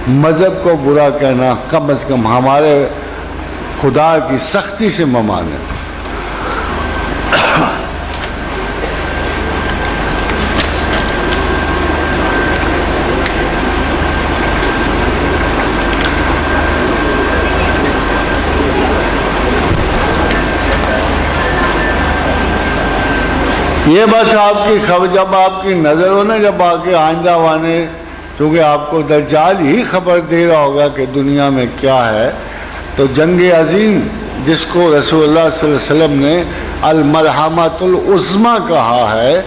مذہب کو برا کہنا کم از کم ہمارے خدا کی سختی سے ممانعت۔ یہ بس آپ کی خبر جب آپ کی نظر ہو نا، جب آگے آئندہ وانے، چونکہ آپ کو دجال ہی خبر دے رہا ہوگا کہ دنیا میں کیا ہے، تو جنگ عظیم جس کو رسول اللہ صلی اللہ علیہ وسلم نے المرحمۃ العظمیٰ کہا ہے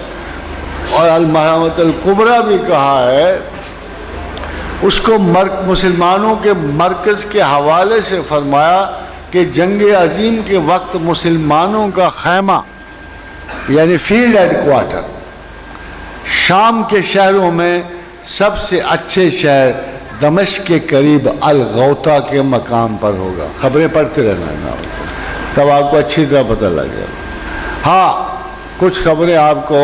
اور المرحمۃ الکبریٰ بھی کہا ہے، اس کو مسلمانوں کے مرکز کے حوالے سے فرمایا کہ جنگ عظیم کے وقت مسلمانوں کا خیمہ یعنی فیلڈ ہیڈ کوارٹر شام کے شہروں میں سب سے اچھے شہر دمشق کے قریب الغوطہ کے مقام پر ہوگا۔ خبریں پڑھتے رہنا تب آپ کو اچھی طرح پتہ لگ جائے۔ ہاں کچھ خبریں آپ کو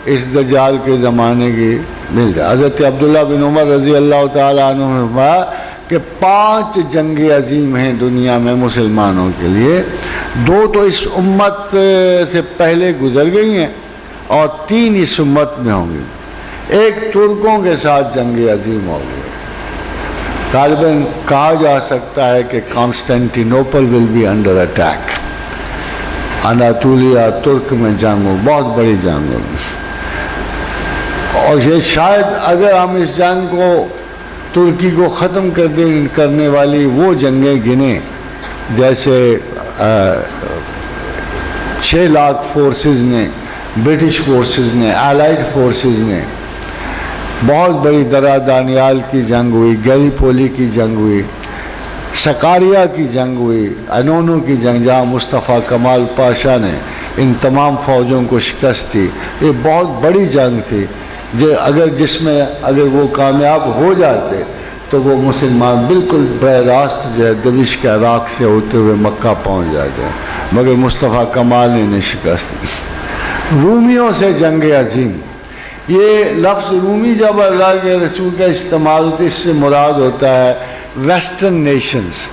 اس دجال کے زمانے کی مل جائے. حضرت عبداللہ بن عمر رضی اللہ تعالیٰ عنہ نے فرمایا کہ 5 جنگیں عظیم ہیں دنیا میں مسلمانوں کے لیے. 2 تو اس امت سے پہلے گزر گئی ہیں اور 3 اس امت میں ہوں گی. ایک ترکوں کے ساتھ جنگ عظیم ہوگی. غالباً کہا جا سکتا ہے کہ Constantinople will be under attack. اناطولیہ ترک میں جنگ ہو, بہت بڑی جنگ ہوگی. اور یہ شاید اگر ہم اس جنگ کو ترکی کو ختم کرنے والی وہ جنگیں گنیں جیسے 6 لاکھ فورسز نے, برٹش فورسز نے, الائیڈ فورسز نے, بہت بڑی درا دانیال کی جنگ ہوئی, گیری پولی کی جنگ ہوئی, سکاریا کی جنگ ہوئی, انونو کی جنگ جہاں مصطفیٰ کمال پاشا نے ان تمام فوجوں کو شکست دی. یہ بہت بڑی جنگ تھی جس میں اگر وہ کامیاب ہو جاتے تو وہ مسلمان بالکل براہ راست جو ہے دمشق کے عراق سے ہوتے ہوئے مکہ پہنچ جاتے ہیں, مگر مصطفیٰ کمال نے انہیں شکست دی. رومیوں سے جنگ عظیم, یہ لفظ رومی جب اللہ کے رسول کا استعمال ہوتا ہے اس سے مراد ہوتا ہے ویسٹرن نیشنز.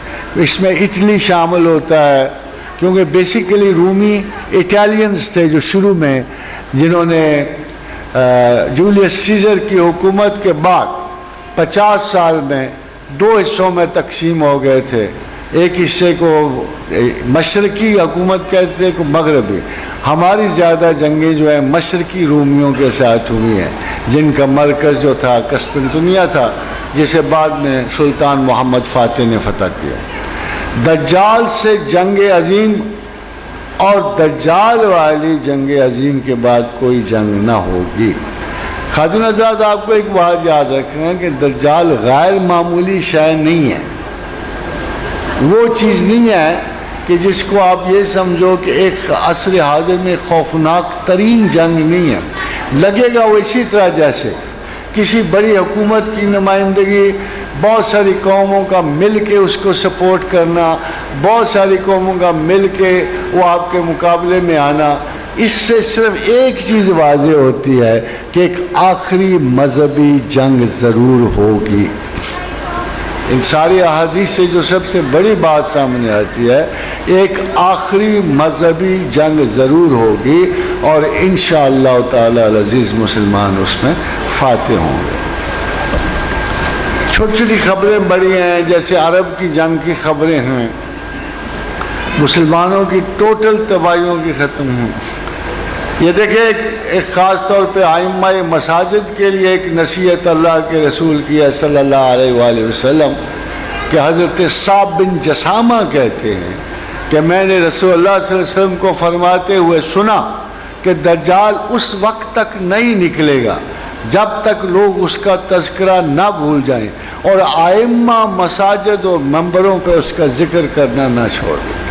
اس میں اٹلی شامل ہوتا ہے کیونکہ بیسیکلی رومی اٹالینز تھے جو شروع میں جنہوں نے جولیس سیزر کی حکومت کے بعد 50 سال میں 2 حصوں میں تقسیم ہو گئے تھے. ایک حصے کو مشرقی حکومت کہتے تھے, کو مغربی. ہماری زیادہ جنگیں جو ہیں مشرقی رومیوں کے ساتھ ہوئی ہیں جن کا مرکز جو تھا قسطنطنیہ تھا, جسے بعد میں سلطان محمد فاتح نے فتح کیا. دجال سے جنگ عظیم, اور دجال والی جنگ عظیم کے بعد کوئی جنگ نہ ہوگی. خاتون حضرات, آپ کو ایک بات یاد رکھنا ہے کہ دجال غیر معمولی شے نہیں ہے. وہ چیز نہیں ہے کہ جس کو آپ یہ سمجھو کہ ایک عصر حاضر میں خوفناک ترین جنگ نہیں ہے. لگے گا وہ اسی طرح جیسے کسی بڑی حکومت کی نمائندگی, بہت ساری قوموں کا مل کے اس کو سپورٹ کرنا, بہت ساری قوموں کا مل کے وہ آپ کے مقابلے میں آنا. اس سے صرف ایک چیز واضح ہوتی ہے کہ ایک آخری مذہبی جنگ ضرور ہوگی. ان ساری احادیث سے جو سب سے بڑی بات سامنے آتی ہے, ایک آخری مذہبی جنگ ضرور ہوگی اور انشاءاللہ تعالی العزیز مسلمان اس میں فاتح ہوں گے. چھوٹی چھوٹی خبریں بڑی ہیں, جیسے عرب کی جنگ کی خبریں ہیں, مسلمانوں کی ٹوٹل تباہیوں کی ختم ہیں. یہ دیکھیں ایک خاص طور پہ ائمہ مساجد کے لیے ایک نصیحت اللہ کے رسول کی ہے صلی اللہ علیہ وآلہ وسلم کہ حضرت صعب بن جسامہ کہتے ہیں کہ میں نے رسول اللہ صلی اللہ علیہ وسلم کو فرماتے ہوئے سنا کہ دجال اس وقت تک نہیں نکلے گا جب تک لوگ اس کا تذکرہ نہ بھول جائیں اور ائمہ مساجد اور منبروں پہ اس کا ذکر کرنا نہ چھوڑ دیں.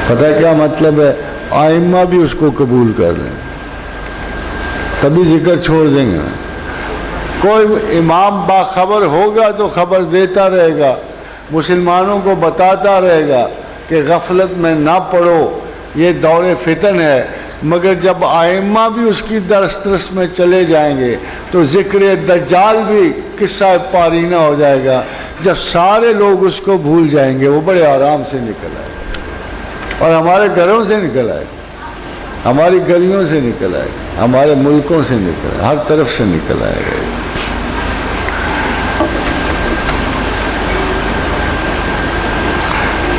پتہ ہے کیا مطلب ہے؟ ائمہ بھی اس کو قبول کر لیں تبھی ذکر چھوڑ دیں گے. کوئی امام باخبر ہوگا تو خبر دیتا رہے گا, مسلمانوں کو بتاتا رہے گا کہ غفلت میں نہ پڑو, یہ دور فتن ہے. مگر جب ائمہ بھی اس کی دسترس میں چلے جائیں گے تو ذکر دجال بھی قصہ پارینہ ہو جائے گا. جب سارے لوگ اس کو بھول جائیں گے وہ بڑے آرام سے نکل آئے گا اور ہمارے گھروں سے نکل آئے گا, ہماری گلیوں سے نکل آئے گا, ہمارے ملکوں سے نکل, ہر طرف سے نکل آئے گا.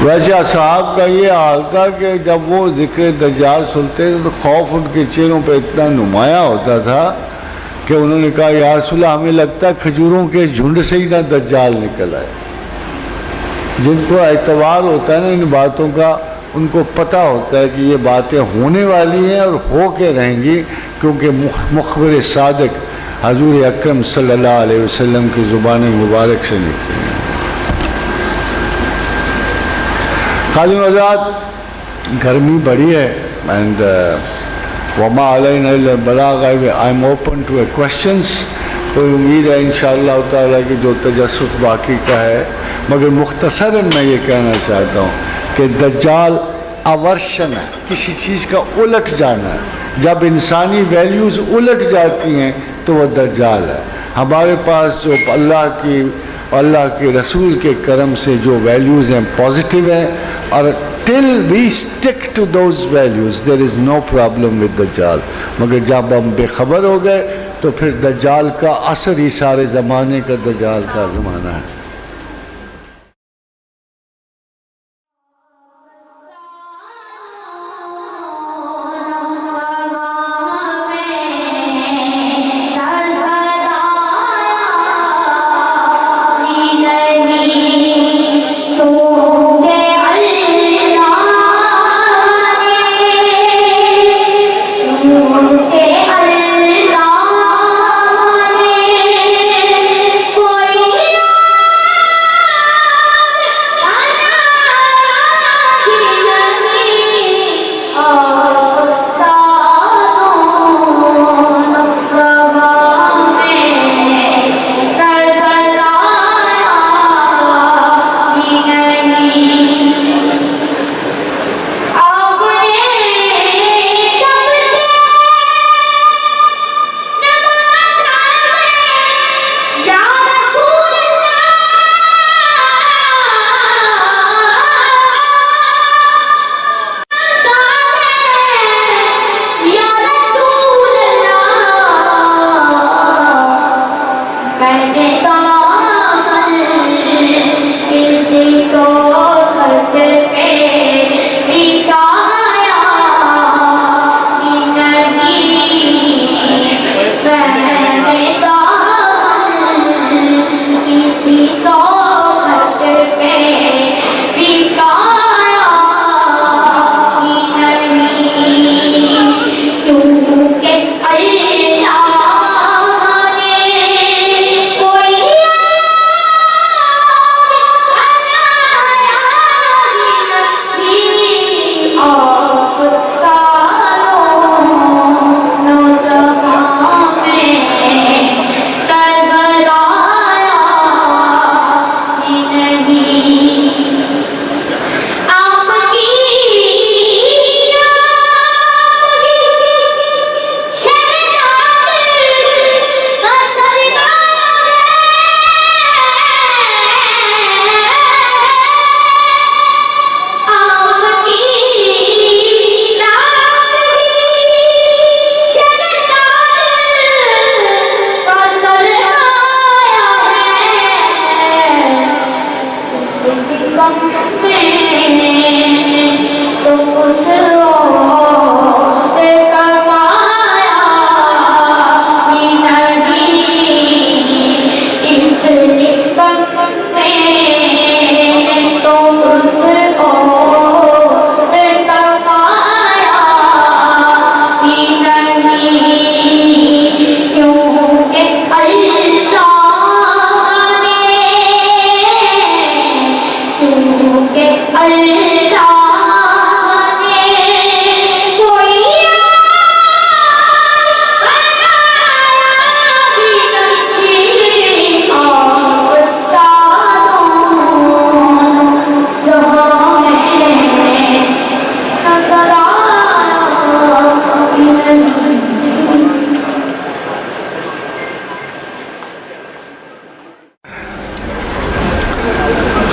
ویسے اصحاب کا یہ حال تھا کہ جب وہ ذکر دجال سنتے تھے تو خوف ان کے چہروں پہ اتنا نمایاں ہوتا تھا کہ انہوں نے کہا یا رسول اللہ, ہمیں لگتا ہے کھجوروں کے جھنڈ سے ہی نہ دجال نکل آئے. جن کو اعتبار ہوتا ہے نا ان باتوں کا, ان کو پتہ ہوتا ہے کہ یہ باتیں ہونے والی ہیں اور ہو کے رہیں گی, کیونکہ مخبر صادق حضور اکرم صلی اللہ علیہ وسلم کی زبان مبارک سے نکلی ہیں. خادم حضرات, گرمی بڑی ہے اینڈ وما علینا الا البلاغ. I am open to questions. تو امید ہے انشاءاللہ تعالیٰ کی جو تجسس باقی کا ہے, مگر مختصراً میں یہ کہنا چاہتا ہوں کہ دجال اورشن ہے, کسی چیز کا الٹ جانا ہے. جب انسانی ویلیوز الٹ جاتی ہیں تو وہ دجال ہے. ہمارے پاس جو اللہ کے رسول کے کرم سے جو ویلیوز ہیں پازیٹیو ہیں, اور till we stick to those values there is no problem with دجال. مگر جب ہم بے خبر ہو گئے تو پھر دجال کا اثر ہی سارے زمانے کا دجال کا زمانہ ہے.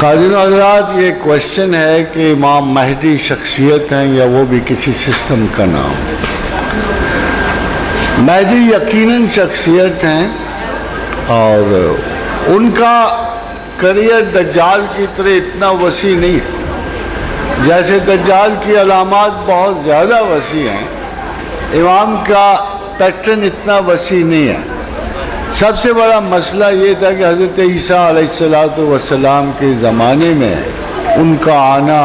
خادم حضرات، یہ کوشچن ہے کہ امام مہدی شخصیت ہیں یا وہ بھی کسی سسٹم کا نام؟ مہدی یقیناً شخصیت ہیں، اور ان کا کریئر دجال کی طرح اتنا وسیع نہیں ہے. جیسے دجال کی علامات بہت زیادہ وسیع ہیں، امام کا پیٹرن اتنا وسیع نہیں ہے. سب سے بڑا مسئلہ یہ تھا کہ حضرت عیسیٰ علیہ السلام کے زمانے میں ان کا آنا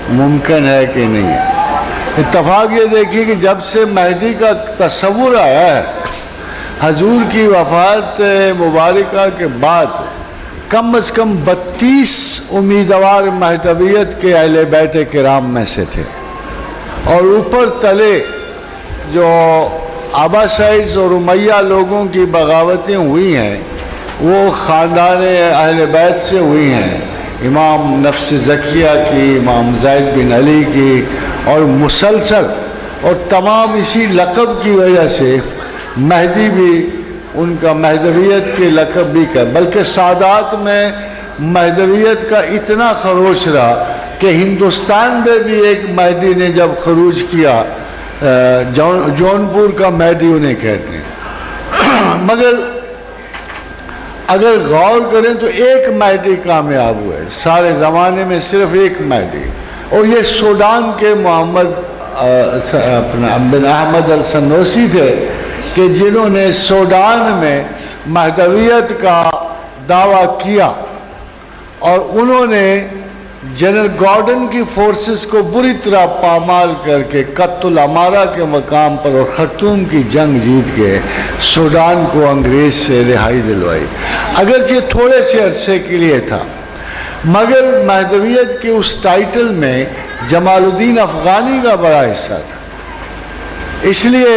ممکن ہے کہ نہیں ہے. اتفاق یہ دیکھیے کہ جب سے مہدی کا تصور آیا ہے، حضور کی وفات مبارکہ کے بعد کم از کم 32 امیدوار مہدویت کے اہل بیت کرام میں سے تھے، اور اوپر تلے جو عباسائیز اور امیہ لوگوں کی بغاوتیں ہوئی ہیں وہ خاندان اہل بیت سے ہوئی ہیں. امام نفس زکیہ کی، امام زید بن علی کی، اور مسلسل، اور تمام اسی لقب کی وجہ سے مہدی بھی ان کا مہدویت کے لقب بھی کا، بلکہ سادات میں مہدویت کا اتنا خروش رہا کہ ہندوستان میں بھی ایک مہدی نے جب خروج کیا، جونپور کا مہدی انہیں کہتے ہیں، مگر اگر غور کریں تو ایک مہدی کامیاب ہوئے سارے زمانے میں، صرف ایک مہدی، اور یہ سوڈان کے محمد بن احمد السنوسی تھے کہ جنہوں نے سوڈان میں مہدویت کا دعویٰ کیا، اور انہوں نے جنرل گارڈن کی فورسز کو بری طرح پامال کر کے قط العمارہ کے مقام پر اور خرطوم کی جنگ جیت کے سوڈان کو انگریز سے رہائی دلوائی، اگرچہ تھوڑے سے عرصے کے لیے تھا، مگر مہدویت کے اس ٹائٹل میں جمال الدین افغانی کا بڑا حصہ تھا، اس لیے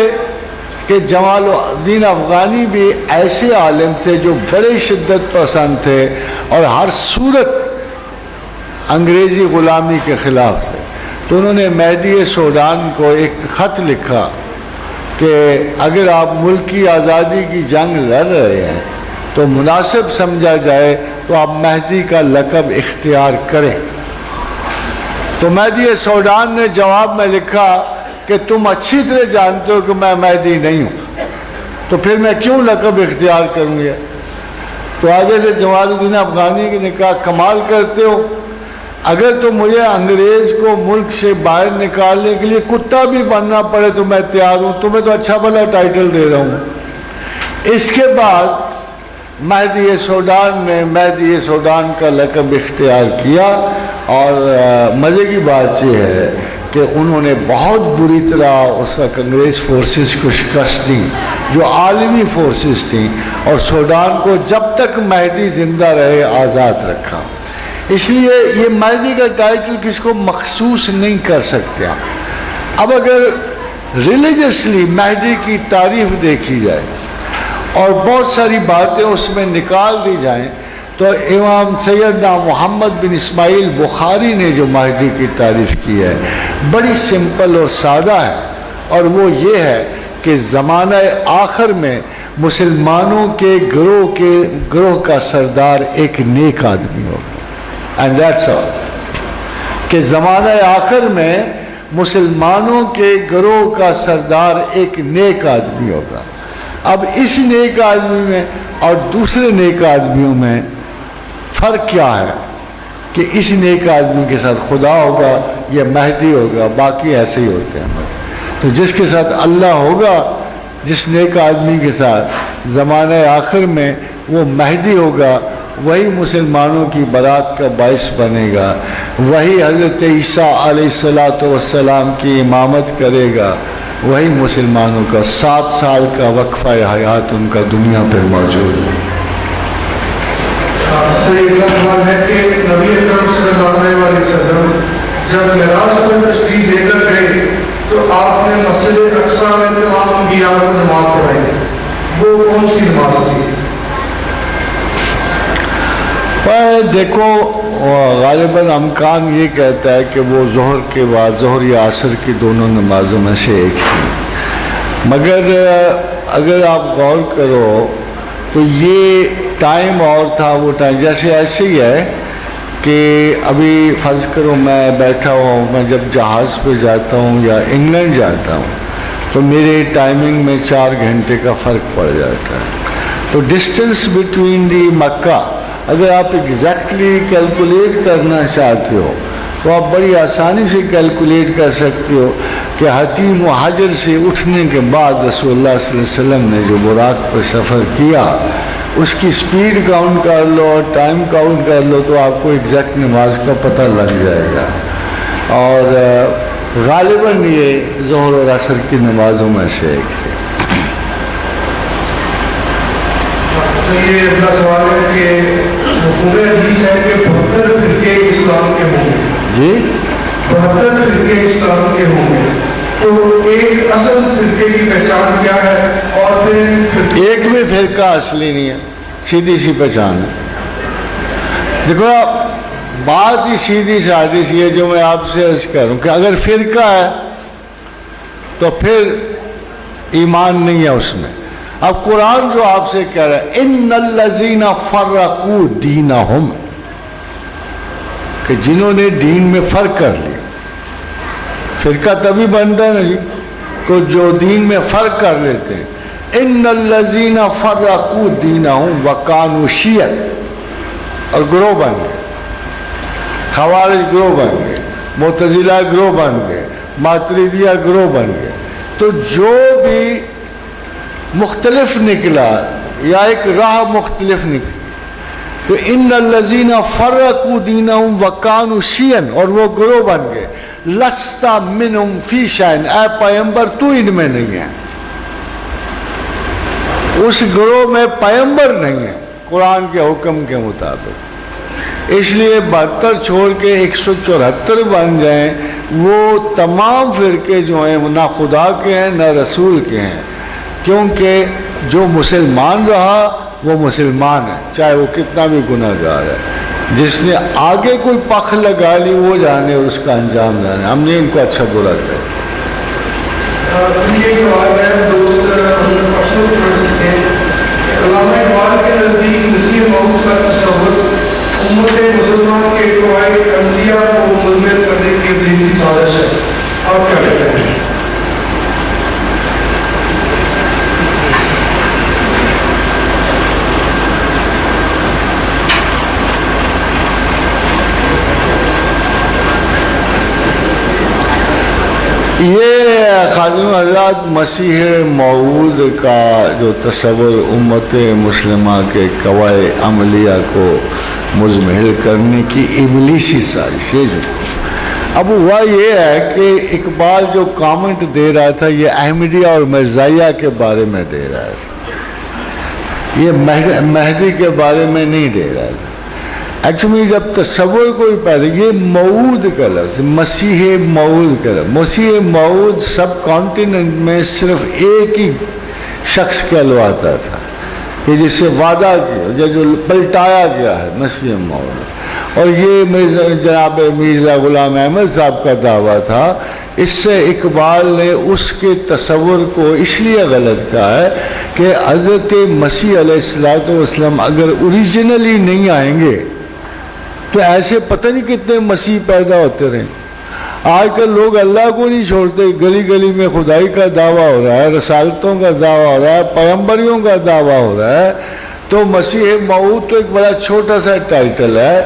کہ جمال الدین افغانی بھی ایسے عالم تھے جو بڑے شدت پسند تھے اور ہر صورت انگریزی غلامی کے خلاف تھے، تو انہوں نے مہدی سوڈان کو ایک خط لکھا کہ اگر آپ ملک کی آزادی کی جنگ لڑ رہے ہیں تو مناسب سمجھا جائے تو آپ مہدی کا لقب اختیار کریں۔ تو مہدی سوڈان نے جواب میں لکھا کہ تم اچھی طرح جانتے ہو کہ میں مہدی نہیں ہوں، تو پھر میں کیوں لقب اختیار کروں گا؟ تو آگے سے جمال الدین افغانی نے کہا کمال کرتے ہو، اگر تو مجھے انگریز کو ملک سے باہر نکالنے کے لیے کتا بھی بننا پڑے تو میں تیار ہوں، تمہیں تو اچھا بھلا ٹائٹل دے رہا ہوں۔ اس کے بعد مہدی سوڈان نے مہدی سوڈان کا لقب اختیار کیا، اور مزے کی بات یہ ہے کہ انہوں نے بہت بری طرح اس وقت انگریز فورسز کو شکست دی جو عالمی فورسز تھیں، اور سوڈان کو جب تک مہدی زندہ رہے آزاد رکھا۔ اس لیے یہ مہدی کا ٹائٹل کس کو مخصوص نہیں کر سکتے۔ اب اگر ریلیجسلی مہدی کی تعریف دیکھی جائے اور بہت ساری باتیں اس میں نکال دی جائیں تو امام سیدنا محمد بن اسماعیل بخاری نے جو مہدی کی تعریف کی ہے بڑی سمپل اور سادہ ہے، اور وہ یہ ہے کہ زمانہ آخر میں مسلمانوں کے گروہ کا سردار ایک نیک آدمی ہوگا، اینڈ دیٹس آل، کہ زمانہ آخر میں مسلمانوں کے گروہ کا سردار ایک نیک آدمی ہوگا۔ اب اس نیک آدمی میں اور دوسرے نیک آدمیوں میں فرق کیا ہے کہ اس نیک آدمی کے ساتھ خدا ہوگا یا مہدی ہوگا، باقی ایسے ہی ہوتے ہیں۔ تو جس کے ساتھ اللہ ہوگا، جس نیک آدمی کے ساتھ زمانہ آخر میں وہ مہدی ہوگا، وہی مسلمانوں کی برات کا باعث بنے گا، وہی حضرت عیسیٰ علیہ السلام کی امامت کرے گا، وہی مسلمانوں کا 7 سال کا وقفہ حیات ان کا دنیا پہ موجود ہے۔ ہے کہ نبی اکرم صلی اللہ علیہ وسلم جب معراج پر تشریف لے کر گئے تو آپ نے مسجد اقصی میں تمام انبیاء کو نماز پڑھائی، وہ کون سی نماز تھی؟ دیکھو غالباً امکان یہ کہتا ہے کہ وہ ظہر کے بعد ظہر یا عصر کی دونوں نمازوں میں سے ایک تھی، مگر اگر آپ غور کرو تو یہ ٹائم اور تھا، وہ ٹائم جیسے ایسے ہی ہے کہ ابھی فرض کرو میں بیٹھا ہوں، میں جب جہاز پہ جاتا ہوں یا انگلینڈ جاتا ہوں تو میرے ٹائمنگ میں 4 گھنٹے کا فرق پڑ جاتا ہے، تو ڈسٹنس بٹوین دی مکہ اگر آپ ایگزیکٹلی کیلکولیٹ کرنا چاہتے ہو تو آپ بڑی آسانی سے کیلکولیٹ کر سکتے ہو کہ حتیم و حجر سے اٹھنے کے بعد رسول اللہ صلی اللہ علیہ وسلم نے جو براق پر سفر کیا اس کی سپیڈ کاؤنٹ کر لو اور ٹائم کاؤنٹ کر لو تو آپ کو ایگزیکٹ نماز کا پتہ لگ جائے گا، اور غالباً یہ ظہر اور عصر کی نمازوں میں سے ایک ہے۔ یہ اپنا سوال ہے کہ مفہوم حدیث ہے کہ 72 فرقے اسلام کے ہوں گے، جی 72 فرقے اسلام کے ہوں گے، تو ایک اصل فرقے کی پہچان کیا ہے؟ اور پھر ایک بھی فرقہ اصلی نہیں ہے، سیدھی سی پہچان ہے۔ دیکھو بات ہی سیدھی سادھی سی ہے جو میں آپ سے عرض کروں کہ اگر فرقہ ہے تو پھر ایمان نہیں ہے اس میں، اب قرآن جو آپ سے کہہ رہا ہے ان الذین فرقوا دینہم، کہ جنہوں نے دین میں فرق کر لیا. فرقہ تبھی بنتا ہے نا جی کو جو دین میں فرق کر لیتے ہیں. ان الذین فرقوا دینہم وکانوا شیعا، اور گروہ بن گئے. خوارج گروہ بن گئے، معتزلہ گروہ بن گئے، ماتریدیہ گروہ بن گئے. تو جو بھی مختلف نکلا یا ایک راہ مختلف نکلی، تو ان الذین فرقوا دینہم وکانوا شیعا، اور وہ گروہ بن گئے. لست منہم فی شیء، اے پیغمبر تو ان میں نہیں ہے. اس گروہ میں پیغمبر نہیں ہے قرآن کے حکم کے مطابق. اس لیے 72 چھوڑ کے 174 بن جائیں. وہ تمام فرقے جو ہیں نہ خدا کے ہیں نہ رسول کے ہیں، کیونکہ جو مسلمان رہا وہ مسلمان ہے چاہے وہ کتنا بھی گناہ گار ہے. جس نے آگے کوئی پخ لگا لی وہ جانے اور اس کا انجام جانے. ہم نے ان کو اچھا برا کہا. یہ سوال ہے دوست پرسنل کر سکتے ہیں کہ علامہ اقبال کے نزدیک مسیح موعود کا تصور امت مسلمان کے قواعد عملیہ کو مزمل کرنے کی ابلیسی سازش ہے. آپ کیا کہتے ہیں؟ یہ خادم حضرات مسیح موعود کا جو تصور امت مسلمہ کے قواعد عملیہ کو مزمحل کرنے کی ابلیسی سازش ہے. جو اب ہوا یہ ہے کہ اقبال جو کامنٹ دے رہا تھا یہ احمدیہ اور مرزائیہ کے بارے میں دے رہا تھا، یہ مہدی کے بارے میں نہیں دے رہا تھا. ایکچولی جب تصور کوئی پیدا، یہ موعود کا لفظ مسیح موعود کا لفظ، مسیح موعود سب کانٹیننٹ میں صرف ایک ہی شخص کہلواتا تھا کہ جس سے وعدہ کیا جو پلٹایا گیا ہے مسیح موعود. اور یہ جناب مرزا غلام احمد صاحب کا دعویٰ تھا. اس سے اقبال نے اس کے تصور کو اس لیے غلط کہا ہے کہ حضرت مسیح علیہ السلام اگر اوریجنلی نہیں آئیں گے تو ایسے پتہ نہیں کتنے مسیح پیدا ہوتے رہے. آج کل لوگ اللہ کو نہیں چھوڑتے، گلی گلی میں خدائی کا دعویٰ ہو رہا ہے، رسالتوں کا دعویٰ ہو رہا ہے، پیغمبریوں کا دعویٰ ہو رہا ہے. تو مسیح موعود تو ایک بڑا چھوٹا سا ٹائٹل ہے.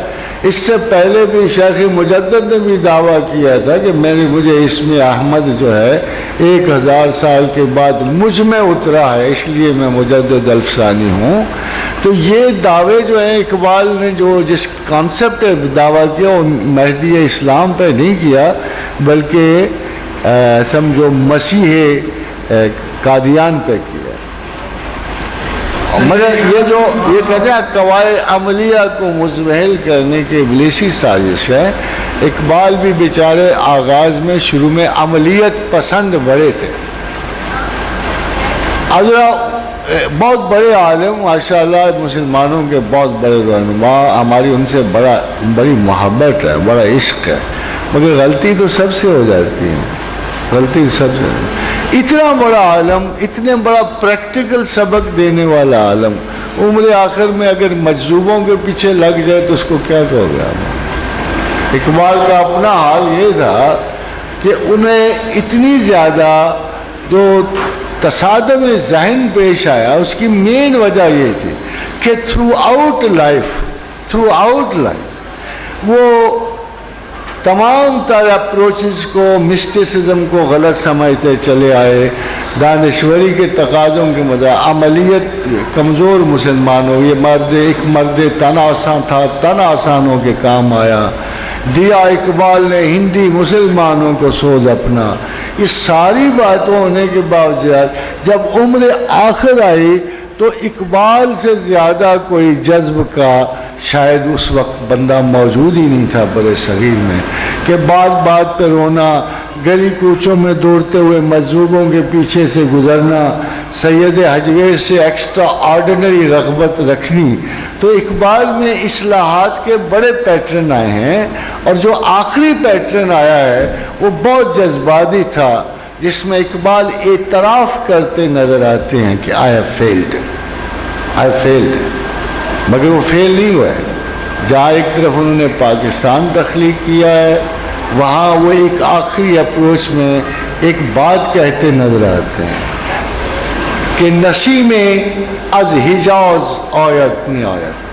اس سے پہلے بھی شیخ مجدد نے بھی دعویٰ کیا تھا کہ مجھے اسم احمد جو ہے 1000 سال کے بعد مجھ میں اترا ہے، اس لیے میں مجدد الفسانی ہوں. تو یہ دعوے جو ہیں اقبال نے جو جس کانسیپٹ پہ دعویٰ کیا وہ مہدی اسلام پہ نہیں کیا بلکہ سمجھو مسیح قادیان پہ کیا. مگر یہ کہتے ہیں قواعد عملیہ کو مزمحل کرنے کی ابلیسی سازش ہے. اقبال بھی بیچارے آغاز میں شروع میں عملیت پسند بڑے تھے. بہت بڑے عالم ماشاءاللہ مسلمانوں کے بہت بڑے رہنما، ہماری ان سے بڑی محبت ہے، بڑا عشق ہے. مگر غلطی تو سب سے ہو جاتی ہے، غلطی سب سے. اتنا بڑا عالم، اتنے بڑا پریکٹیکل سبق دینے والا عالم عمر آخر میں اگر مجذوبوں کے پیچھے لگ جائے تو اس کو کیا کہو گے. اقبال کا اپنا حال یہ تھا کہ انہیں اتنی زیادہ جو تصادم ذہن پیش آیا اس کی مین وجہ یہ تھی کہ تھرو آؤٹ لائف وہ تمام تر اپروچز کو، مسٹیسزم کو غلط سمجھتے چلے آئے. دانشوری کے تقاضوں کے مدعا عملیت کمزور مسلمانوں، یہ ایک مرد تن آسان تھا، تن آسانوں کے کام آیا. دیا اقبال نے ہندی مسلمانوں کو سوز اپنا. یہ ساری باتوں ہونے کے باوجود جب عمر آخر آئی تو اقبال سے زیادہ کوئی جذب کا شاید اس وقت بندہ موجود ہی نہیں تھا برِ صغیر میں کہ بات بات پہ رونا، گلی کوچوں میں دوڑتے ہوئے مجذوبوں کے پیچھے سے گزرنا، سید حجویر سے ایکسٹرا آرڈنری رغبت رکھنی. تو اقبال میں اصلاحات کے بڑے پیٹرن آئے ہیں اور جو آخری پیٹرن آیا ہے وہ بہت جذباتی تھا جس میں اقبال اعتراف کرتے نظر آتے ہیں کہ I have failed. مگر وہ فیل نہیں ہوا ہے. جہاں ایک طرف انہوں نے پاکستان تخلیق کیا ہے، وہاں وہ ایک آخری اپروچ میں ایک بات کہتے نظر آتے ہیں کہ نسیم از حجاز آیت نہیں آیت.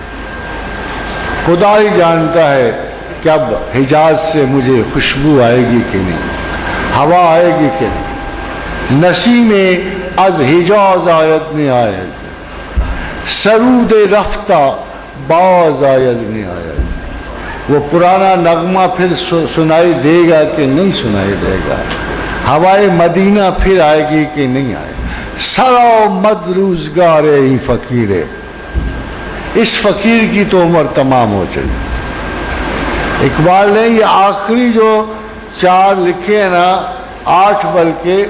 خدا ہی جانتا ہے کہ اب حجاز سے مجھے خوشبو آئے گی کہ نہیں، ہوا آئے گی کہ نہیں. نسیم از حجاز آیت نہیں آیت، سرود رفتہ باز آیت نہیں آیت. وہ پرانا نغمہ پھر سنائی دے گا کہ نہیں سنائی دے گا، ہوائے مدینہ پھر آئے گی کہ نہیں آئے گی. سرا مد روزگار ای فقیر، اس فقیر کی تو عمر تمام ہو چلی. اقبال نے یہ آخری جو 4 لکھے ہیں نا، 8 بلکہ،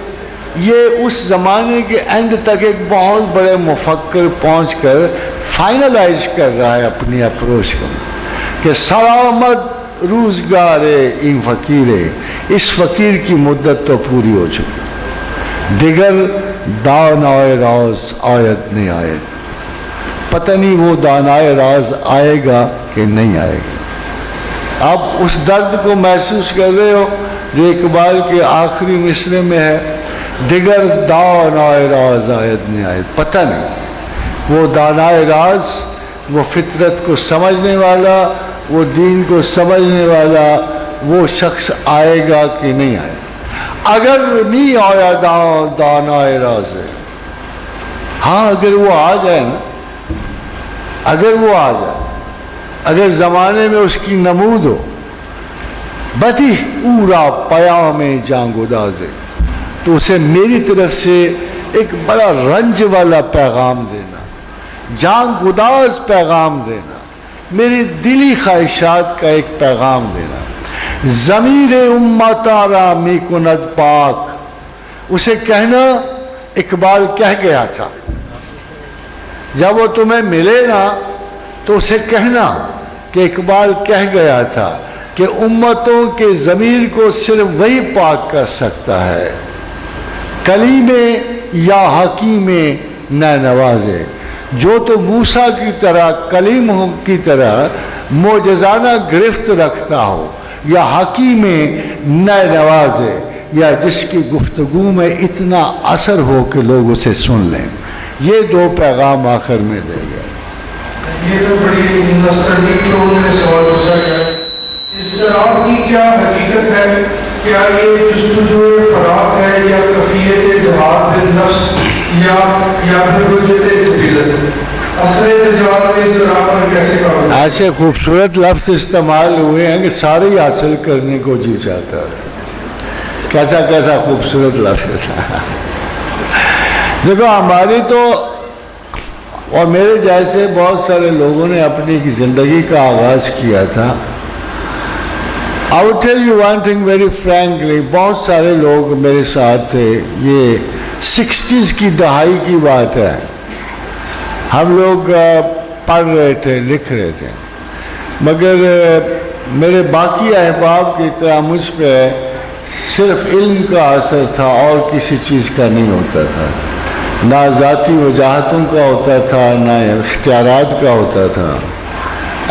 یہ اس زمانے کے اینڈ تک ایک بہت بڑے مفکر پہنچ کر فائنلائز کر رہا ہے اپنی اپروچ کو کہ سلامت روزگار این فقیر، اس فقیر کی مدت تو پوری ہو چکی. دیگر دانائے راز آیت نہیں آیت، پتہ نہیں وہ دانائے راز آئے گا کہ نہیں آئے گا. آپ اس درد کو محسوس کر رہے ہو جو اقبال کے آخری مصرے میں ہے. دیگر دانائے راز آیت نہیں آیت، پتہ نہیں وہ دانائے راز، وہ فطرت کو سمجھنے والا، وہ دین کو سمجھنے والا وہ شخص آئے گا کہ نہیں آئے. اگر نہیں آیا دانائے راز ہے، ہاں اگر وہ آ جائے نا، اگر وہ آ جائے، اگر زمانے میں اس کی نمود ہو، بدی اورا پیام جان گدازے، تو اسے میری طرف سے ایک بڑا رنج والا پیغام دینا، جان گداز پیغام دینا، میری دلی خواہشات کا ایک پیغام دینا. ضمیر امتا را می کند پاک، اسے کہنا اقبال کہہ گیا تھا. جب وہ تمہیں ملے نا تو اسے کہنا کہ اقبال کہہ گیا تھا کہ امتوں کے ضمیر کو صرف وہی پاک کر سکتا ہے. کلیم یا حکیم نہ نوازے، جو تو موسیٰ کی طرح کلیم کی طرح معجزانہ گرفت رکھتا ہو، یا حکیم نہ نوازے، یا جس کی گفتگو میں اتنا اثر ہو کہ لوگ اسے سن لیں. یہ 2 پیغام آخر میں دے گئے. یہ تو بڑی نستعلیق ٹون میں سوال پوچھا گیا ہے. اضطراب کی کیا حقیقت ہے؟ کیا یہ جستجو فراق ہے، یا کفیت جہاد بالنفس، یا پھر رجعت جبیلت؟ اثر تجوال میں اضطراب پر کیسے کام؟ ایسے خوبصورت لفظ استعمال ہوئے ہیں کہ سارے ہی حاصل کرنے کو جی چاہتا ہے. کیسا خوبصورت لفظ تھا. دیکھو ہماری تو اور میرے جیسے بہت سارے لوگوں نے اپنی زندگی کا آغاز کیا تھا. I will tell you one thing very frankly, بہت سارے لوگ میرے ساتھ تھے. یہ 60s کی دہائی کی بات ہے. ہم لوگ پڑھ رہے تھے، لکھ رہے تھے، مگر میرے باقی احباب کی طرح مجھ پہ صرف علم کا اثر تھا اور کسی چیز کا نہیں ہوتا تھا. نہ ذاتی وجاہتوں کا ہوتا تھا، نہ اختیارات کا ہوتا تھا.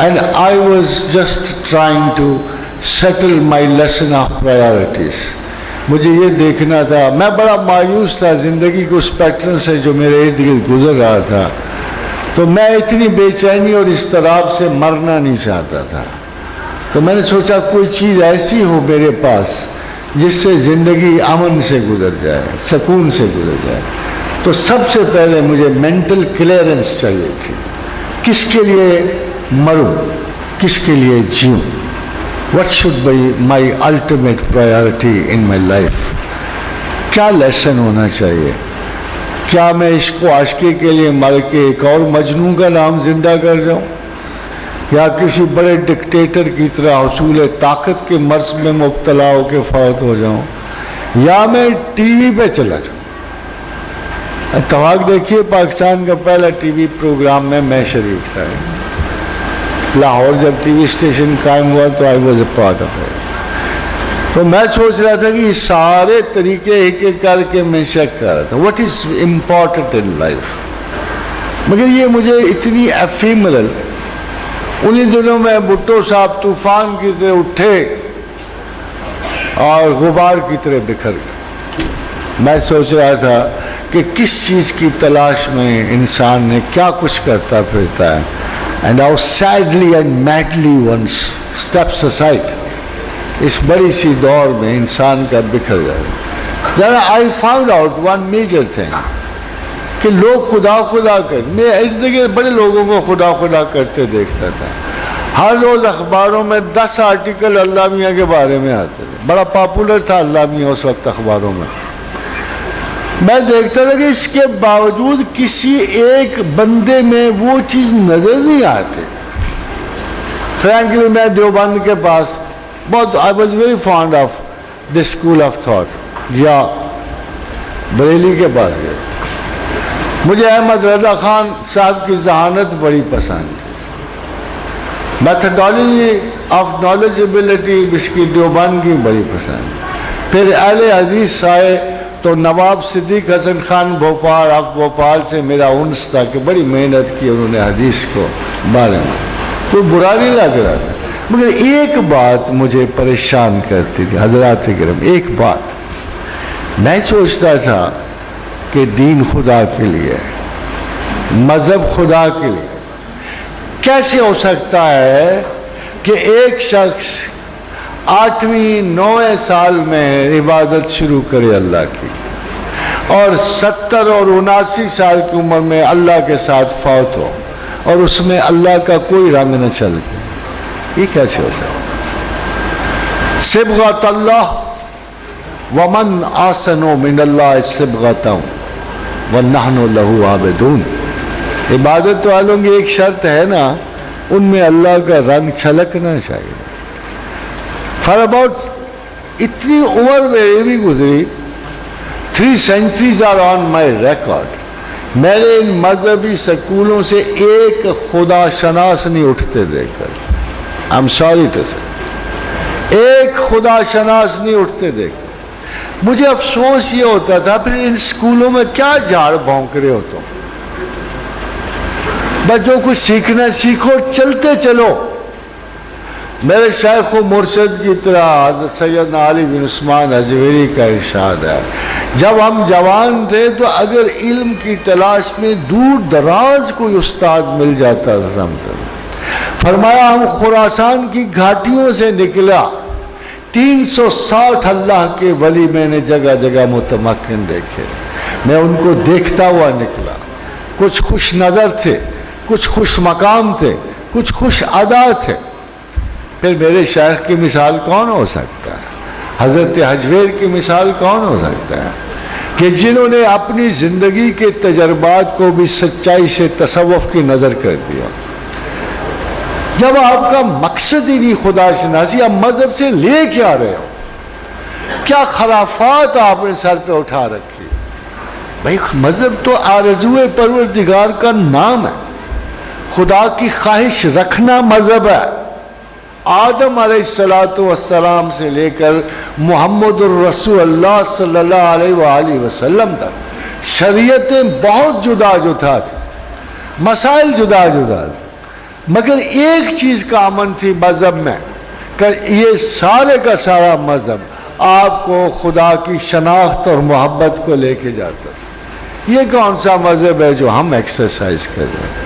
And I was just trying to settle my lesson of priorities. مجھے یہ دیکھنا تھا، میں بڑا مایوس تھا زندگی کے اس پیٹرن سے جو میرے ارد گرد گزر رہا تھا. تو میں اتنی بے چینی اور اضطراب سے مرنا نہیں چاہتا تھا. تو میں نے سوچا کوئی چیز ایسی ہو میرے پاس جس سے زندگی امن سے گزر جائے، سکون سے گزر جائے. تو سب سے پہلے مجھے مینٹل کلیئرنس چاہیے تھی. کس کے لیے مروں، کس کے لیے جیوں. What should be my ultimate priority in my life? کیا لیسن ہونا چاہیے؟ کیا میں عشق و عاشقی کے لیے مر کے ایک اور مجنون کا نام زندہ کر جاؤں، یا کسی بڑے ڈکٹیٹر کی طرح حصول طاقت کے مرض میں مبتلا ہو کے فوت ہو جاؤں، یا میں ٹی وی پہ چلا جاؤں. اتفاق دیکھیے پاکستان کا پہلا ٹی وی پروگرام میں شریک تھا. لاہور جب ٹی وی اسٹیشن قائم ہوا تو I was a part of it. تو میں سوچ رہا تھا کہ یہ سارے طریقے ایک ایک کر کے میں چیک کر رہا تھا what is important in life, مگر یہ مجھے اتنی ایفیمرل. انہی دنوں میں بھٹو صاحب طوفان کی طرح اٹھے اور غبار کی طرح بکھر گئے. میں سوچ رہا تھا کہ کس چیز کی تلاش میں انسان نے کیا کچھ کرتا پھرتا ہے. And how sadly and madly one steps aside. اس بڑی سی دور میں انسان کا بکھر جائے. Then I found out one major thing کہ لوگ خدا خدا کر، میں اس جگہ بڑے لوگوں کو خدا خدا کرتے دیکھتا تھا. ہر روز اخباروں میں 10 آرٹیکل اللہ میاں کے بارے میں آتے تھے. بڑا پاپولر تھا اللہ میاں اس وقت اخباروں میں. میں دیکھتا تھا کہ اس کے باوجود کسی ایک بندے میں وہ چیز نظر نہیں آتی. فرینکلی میں دیوبند کے پاس بہت I was very fond of this school of thought. یا بریلی کے پاس گیا. مجھے احمد رضا خان صاحب کی ذہانت بڑی پسند تھی. میتھڈالوجی آف نالجبلٹی اس کی دیوبند کی بڑی پسند. پھر اہل حدیث آئے تو نواب صدیق حسن خان بھوپال، اب بھوپال سے میرا انس تھا کہ بڑی محنت کی انہوں نے حدیث کو بارے میں. کوئی برا نہیں لگ رہا تھا، مگر ایک بات مجھے پریشان کرتی تھی حضرات کرام. ایک بات میں سوچتا تھا کہ دین خدا کے لیے، مذہب خدا کے لیے. کیسے ہو سکتا ہے کہ ایک شخص 8ویں 9ویں سال میں عبادت شروع کرے اللہ کی، اور 70 اور 79 سال کی عمر میں اللہ کے ساتھ فوت ہو، اور اس میں اللہ کا کوئی رنگ نہ چلے؟ یہ کیسے ہو سکتا؟ صبغۃ اللہ ومن احسن من اللہ صبغۃ ونحن لہ عابدون. عبادت والوں کی ایک شرط ہے نا، ان میں اللہ کا رنگ چھلکنا چاہیے. فار اباؤٹ اتنی عمر میری بھی گزری، 3 centuries are on my record. میرے ان مذہبی سکولوں سے ایک خدا شناس نہیں اٹھتے دیکھ کر. I'm sorry to say. ایک خدا شناس نہیں اٹھتے دیکھ. مجھے افسوس یہ ہوتا تھا پھر ان سکولوں میں کیا جھاڑ بھونک رہے ہو تم؟ بچوں کو سیکھنا سیکھو، چلتے چلو. میرے شیخ و مرشد کی طرح حضرت سیدنا علی بن عثمان حجویری کا ارشاد ہے، جب ہم جوان تھے تو اگر علم کی تلاش میں دور دراز کوئی استاد مل جاتا تھا، فرمایا ہم خراسان کی گھاٹیوں سے نکلا، 360 اللہ کے ولی میں نے جگہ جگہ متمکن دیکھے. میں ان کو دیکھتا ہوا نکلا. کچھ خوش نظر تھے، کچھ خوش مقام تھے، کچھ خوش ادا تھے. پھر میرے شیخ کی مثال کون ہو سکتا ہے؟ حضرت حجویر کی مثال کون ہو سکتا ہے کہ جنہوں نے اپنی زندگی کے تجربات کو بھی سچائی سے تصوف کی نظر کر دیا. جب آپ کا مقصد ہی نہیں خدا شناسی، آپ مذہب سے لے کیا رہے ہو؟ کیا خرافات آپ نے سر پہ اٹھا رکھی؟ بھائی مذہب تو آرزوئے پروردگار کا نام ہے. خدا کی خواہش رکھنا مذہب ہے. آدم علیہ السلام سے لے کر محمد الرسول اللہ صلی اللہ علیہ وآلہ وسلم تک شریعتیں بہت جدا جدا تھیں، مسائل جدا جدا تھے، مگر ایک چیز کا امن تھی مذہب میں کہ یہ سارے کا سارا مذہب آپ کو خدا کی شناخت اور محبت کو لے کے جاتا. یہ کون سا مذہب ہے جو ہم ایکسرسائز کر رہے ہیں؟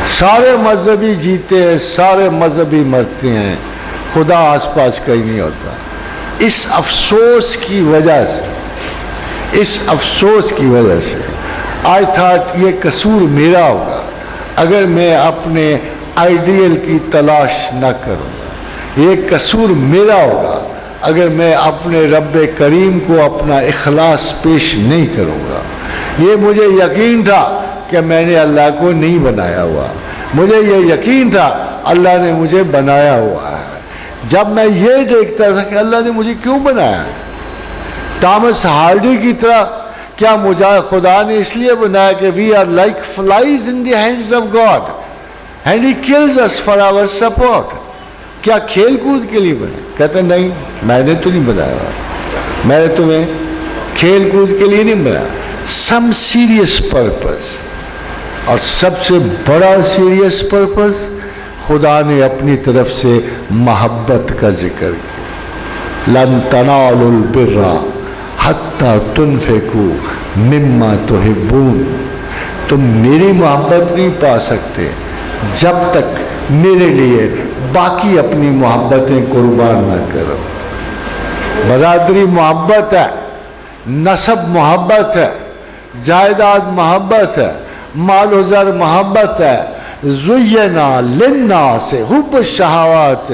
سارے مذہبی جیتے ہیں، سارے مذہبی مرتے ہیں، خدا آس پاس کہیں نہیں ہوتا. اس افسوس کی وجہ سے I thought یہ قصور میرا ہوگا اگر میں اپنے آئیڈیل کی تلاش نہ کروں. یہ قصور میرا ہوگا اگر میں اپنے رب کریم کو اپنا اخلاص پیش نہیں کروں گا. یہ مجھے یقین تھا کہ میں نے اللہ کو نہیں بنایا ہوا، مجھے یہ یقین تھا اللہ نے مجھے بنایا ہوا ہے. جب میں یہ دیکھتا تھا کہ اللہ نے مجھے کیوں بنایا ہے، ٹامس ہارڈی کی طرح، کیا مجھے خدا نے اس لیے بنایا کہ we are like flies in the hands of God and He kills us for our support. کیا کھیل کود کے لیے بنا؟ کہتا نہیں، میں نے تو نہیں بنایا، میں نے تمہیں کھیل کود کے لیے نہیں بنایا، سم سیریس پرپز. اور سب سے بڑا سیریس پرپز خدا نے اپنی طرف سے محبت کا ذکر کیا. لن تنالوا البر حتی تنفقوا مما تحبون. تم میری محبت نہیں پا سکتے جب تک میرے لیے باقی اپنی محبتیں قربان نہ کرو. برادری محبت ہے، نسب محبت ہے، جائیداد محبت ہے، مال و زر محبت ہے. زینا للناس حب الشہوات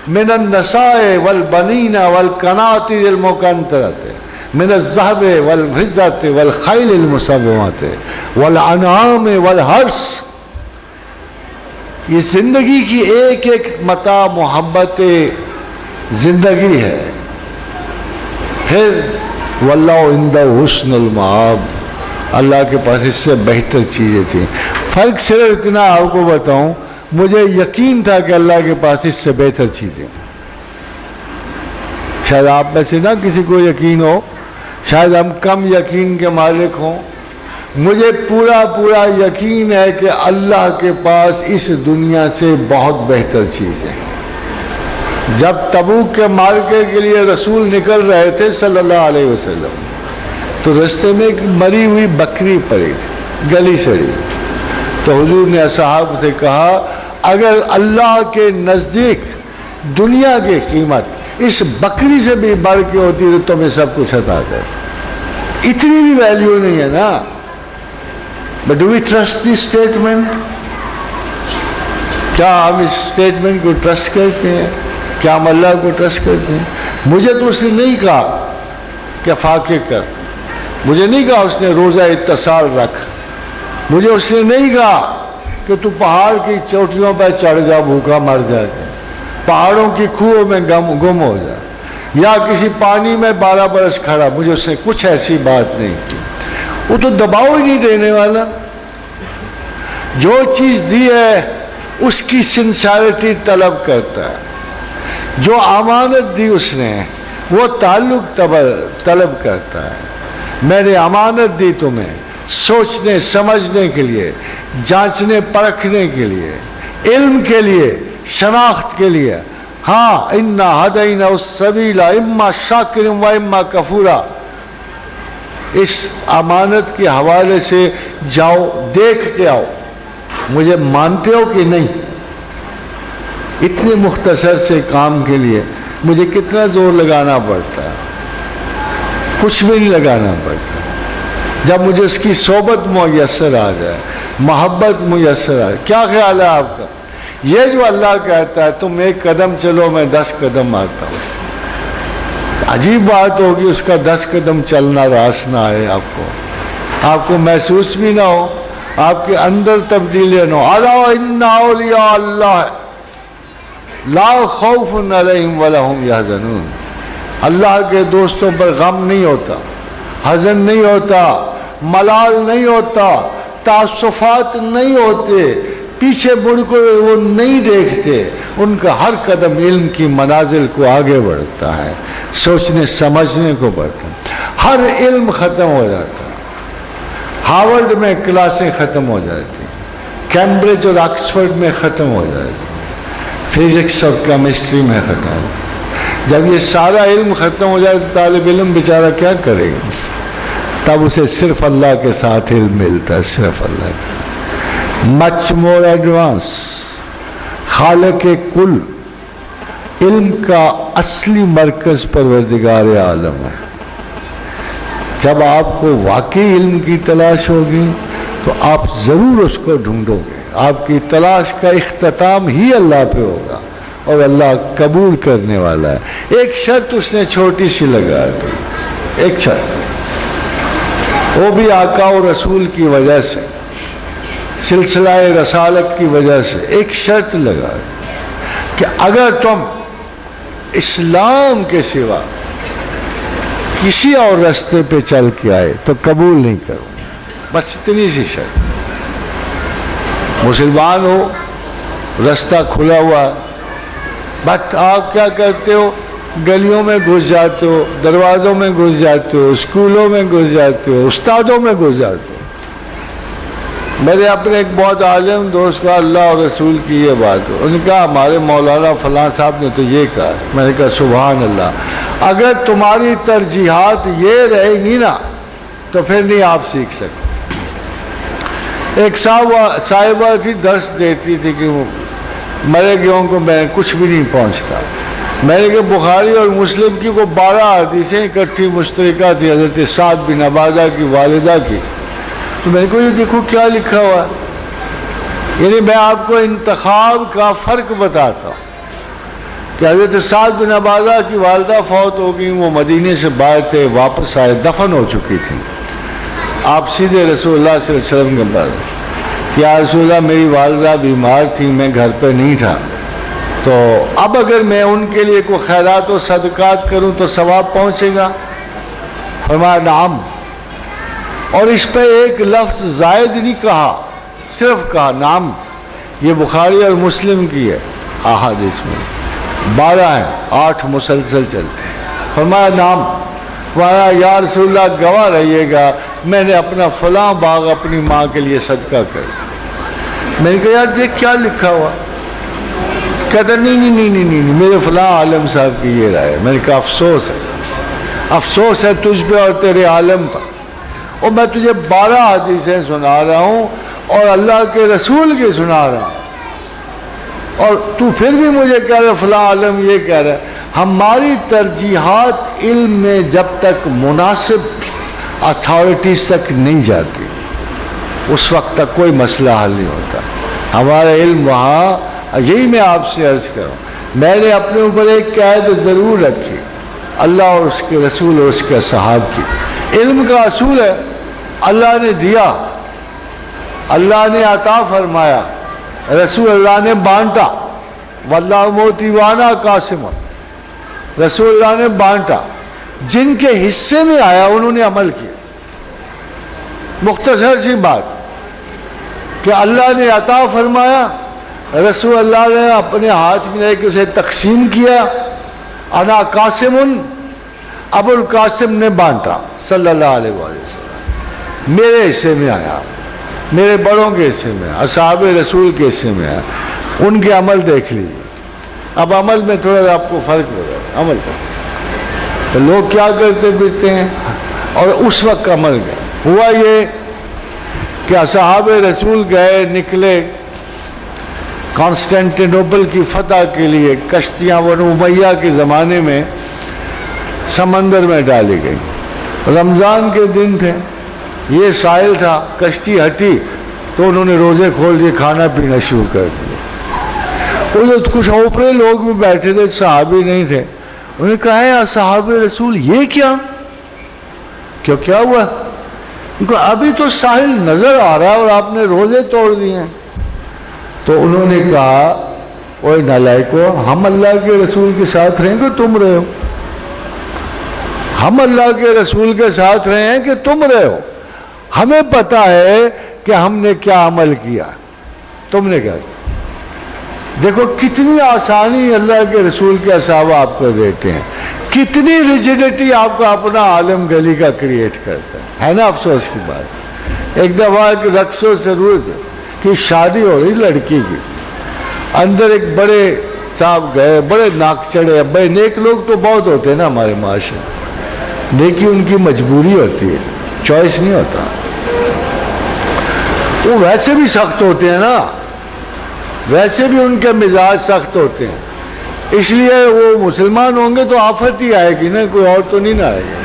من النساء والبنین والقناطر المقنطرة من الذهب والفضة والخیل المسومة والانعام والحرث. یہ زندگی کی ایک ایک متاع محبت زندگی ہے. پھر واللہ عندہ حسن المآب، اللہ کے پاس اس سے بہتر چیزیں تھیں. فرق صرف اتنا آپ کو بتاؤں، مجھے یقین تھا کہ اللہ کے پاس اس سے بہتر چیزیں. شاید آپ میں سے نہ کسی کو یقین ہو، شاید ہم کم یقین کے مالک ہوں. مجھے پورا پورا یقین ہے کہ اللہ کے پاس اس دنیا سے بہت بہتر چیزیں. جب تبوک کے معرکے کے لیے رسول نکل رہے تھے صلی اللہ علیہ وسلم، تو رستے میں ایک مری ہوئی بکری پڑی تھی، گلی سڑی. تو حضور نے اصحاب سے کہا اگر اللہ کے نزدیک دنیا کی قیمت اس بکری سے بھی بڑھ کے ہوتی تو تمہیں سب کچھ عطا کر. اتنی بھی ویلیو نہیں ہے نا. But do we trust this statement? کیا ہم اس اسٹیٹمنٹ کو ٹرسٹ کرتے ہیں؟ کیا ہم اللہ کو ٹرسٹ کرتے ہیں؟ مجھے تو اس نے نہیں کہا کہ فاقے کر، مجھے نہیں کہا اس نے روزہ اتصال رکھ، مجھے اس نے نہیں کہا کہ تو پہاڑ کی چوٹیوں پہ چڑھ جا بھوکا مر جائے، پہاڑوں کی کھوؤں میں گم ہو جا، یا کسی پانی میں 12 برس کھڑا. مجھے اس نے کچھ ایسی بات نہیں کی. وہ تو دباؤ ہی نہیں دینے والا. جو چیز دی ہے اس کی سنسیریٹی طلب کرتا ہے. جو امانت دی اس نے وہ تعلق طلب کرتا ہے. میں نے امانت دی تمہیں سوچنے سمجھنے کے لیے، جانچنے پرکھنے کے لیے، علم کے لیے، شناخت کے لیے. ہاں انا ہدینا السبیل اما شاکرا و اما کفورا. اس امانت کے حوالے سے جاؤ، دیکھ کے آؤ مجھے مانتے ہو کہ نہیں. اتنے مختصر سے کام کے لیے مجھے کتنا زور لگانا پڑتا ہے؟ کچھ بھی نہیں لگانا پڑتا. جب مجھے اس کی صحبت میسر آ جائے، محبت میسر آ جائے. کیا خیال ہے آپ کا؟ یہ جو اللہ کہتا ہے تم 1 قدم چلو میں 10 قدم آتا ہوں، عجیب بات ہوگی اس کا 10 قدم چلنا راس نہ آئے آپ کو محسوس بھی نہ ہو، آپ کے اندر تبدیلی نہ ہو. الا ان اولیاء اللہ لا خوف علیہم ولا هم یحزنون. اللہ کے دوستوں پر غم نہیں ہوتا، حزن نہیں ہوتا، ملال نہیں ہوتا، تعصفات نہیں ہوتے، پیچھے مڑ کر وہ نہیں دیکھتے. ان کا ہر قدم علم کی منازل کو آگے بڑھتا ہے، سوچنے سمجھنے کو بڑھتا ہے. ہر علم ختم ہو جاتا ہے. ہارورڈ میں کلاسیں ختم ہو جاتی، کیمبرج اور آکسفورڈ میں ختم ہو جاتی، فزکس اور کیمسٹری میں ختم ہو. جب یہ سارا علم ختم ہو جائے تو طالب علم بیچارہ کیا کرے گا؟ تب اسے صرف اللہ کے ساتھ علم ملتا ہے، صرف اللہ کا. مچ مور ایڈوانس. خالق کل علم کا اصلی مرکز پروردگار عالم ہے. جب آپ کو واقعی علم کی تلاش ہوگی تو آپ ضرور اس کو ڈھونڈو گے. آپ کی تلاش کا اختتام ہی اللہ پہ ہوگا اور اللہ قبول کرنے والا ہے. ایک شرط اس نے چھوٹی سی لگا دی، ایک شرط، وہ بھی آقا و رسول کی وجہ سے، سلسلہ رسالت کی وجہ سے ایک شرط لگا کہ اگر تم اسلام کے سوا کسی اور راستے پہ چل کے آئے تو قبول نہیں کرو. بس اتنی سی شرط. مسلمان ہو، راستہ کھلا ہوا، بٹ آپ کیا کرتے ہو؟ گلیوں میں گھس جاتے ہو، دروازوں میں گھس جاتے ہو، اسکولوں میں گھس جاتے ہو، استادوں میں گھس جاتے ہو۔ میں نے اپنے ایک بہت عالم دوست کا اللہ اور رسول کی یہ بات، انہوں نے کہا ہمارے مولانا فلاں صاحب نے تو یہ کہا۔ میں نے کہا سبحان اللہ، اگر تمہاری ترجیحات یہ رہیں گی نا تو پھر نہیں آپ سیکھ سکتے۔ ایک صاحبہ تھی، درس دیتی تھی کہ مرے گئوں کو میں کچھ بھی نہیں پہنچتا۔ میں نے کہا بخاری اور مسلم کی کو 12 حدیثیں اکٹھی مشترکہ تھی حضرت سعد بن عبادہ کی والدہ کی، تو میں نے کہا یہ دیکھو کیا لکھا ہوا ہے۔ یعنی میں آپ کو انتخاب کا فرق بتاتا ہوں کہ حضرت سعد بن عبادہ کی والدہ فوت ہو گئی، وہ مدینے سے باہر تھے، واپس آئے، دفن ہو چکی تھی۔ آپ سیدھے رسول اللہ صلی اللہ علیہ وسلم کے پاس کہ یا رسول اللہ میری والدہ بیمار تھی، میں گھر پہ نہیں تھا، تو اب اگر میں ان کے لیے کوئی خیرات و صدقات کروں تو ثواب پہنچے گا؟ فرمایا نعم، اور اس پہ ایک لفظ زائد نہیں کہا، صرف کہا نعم۔ یہ بخاری اور مسلم کی ہے احادیث میں 12 ہیں، 8 مسلسل چلتے ہیں۔ فرمایا نعم، فرمایا یا رسول اللہ گواہ رہیے گا میں نے اپنا فلاں باغ اپنی ماں کے لیے صدقہ کر۔ میں نے کہا یار دیکھ کیا لکھا ہوا، کہتا نہیں میرے فلاں عالم صاحب کی یہ رائے ہے۔ میں نے کہا افسوس ہے تجھ پہ اور تیرے عالم پر، اور میں تجھے 12 حدیثیں سنا رہا ہوں اور اللہ کے رسول کی سنا رہا ہوں، اور تو پھر بھی مجھے کہہ رہا فلاں عالم یہ کہہ رہا ہے۔ ہماری ترجیحات علم میں جب تک مناسب اتھارٹیز تک نہیں جاتی اس وقت تک کوئی مسئلہ حل نہیں ہوتا۔ ہمارا علم وہاں، یہی میں آپ سے عرض کروں، میں نے اپنے اوپر ایک قید ضرور رکھی، اللہ اور اس کے رسول اور اس کے صحاب کی۔ علم کا اصول ہے اللہ نے دیا، اللہ نے عطا فرمایا، رسول اللہ نے بانٹا، واللہ موتی وانا قاسم، رسول اللہ نے بانٹا، جن کے حصے میں آیا انہوں نے عمل کیا۔ مختصر سی بات کہ اللہ نے عطا فرمایا، رسول اللہ نے اپنے ہاتھ میں لے کے اسے تقسیم کیا، انا قاسم، ابو القاسم نے بانٹا صلی اللہ علیہ وسلم، میرے حصے میں آیا، میرے بڑوں کے حصے میں، اصحاب رسول کے حصے میں آیا، ان کے عمل دیکھ لیجیے۔ اب عمل میں تھوڑا آپ کو فرق ہو گیا، عمل کا تو لوگ کیا کرتے پھرتے ہیں، اور اس وقت عمل گیا۔ ہوا یہ کہ اصحاب رسول گئے، نکلے کانسٹینٹینوپل کی فتح کے لیے، کشتیاں بنو امیہ کے زمانے میں سمندر میں ڈالی گئی، رمضان کے دن تھے، یہ ساحل تھا، کشتی ہٹی تو انہوں نے روزے کھول دیے، کھانا پینا شروع کر دیا۔ کچھ اوپرے لوگ بھی بیٹھے تھے، صحابی نہیں تھے، انہوں نے کہا ہے صحابہ رسول یہ کیا ہوا؟ ابھی تو ساحل نظر آ رہا ہے اور آپ نے روزے توڑ دیے ہیں۔ تو انہوں نے کہا اوے نالائکو، ہم اللہ کے رسول کے ساتھ رہیں کہ تم رہے ہو؟ ہم اللہ کے رسول کے ساتھ رہے ہیں کہ تم رہے ہو؟ ہمیں پتا ہے کہ ہم نے کیا عمل کیا، تم نے کیا کیا۔ دیکھو کتنی آسانی اللہ کے رسول کے اصحاب آپ کو دیتے ہیں، کتنی ریجیڈیٹی آپ کو اپنا عالم گلی کا کریٹ کرتا ہے نا؟ افسوس کی بات، ایک دفعہ ایک رقص و سرود کی شادی ہو رہی لڑکی کی، اندر ایک بڑے صاحب گئے، بڑے ناک چڑھے، بڑے نیک لوگ تو بہت ہوتے ہیں نا ہمارے معاشرے، نیکی ان کی مجبوری ہوتی ہے، چوائس نہیں ہوتا۔ وہ ویسے بھی سخت ہوتے ہیں نا، ویسے بھی ان کے مزاج سخت ہوتے ہیں، اس لیے وہ مسلمان ہوں گے تو آفت ہی آئے گی نا، کوئی اور تو نہیں نہ آئے گی۔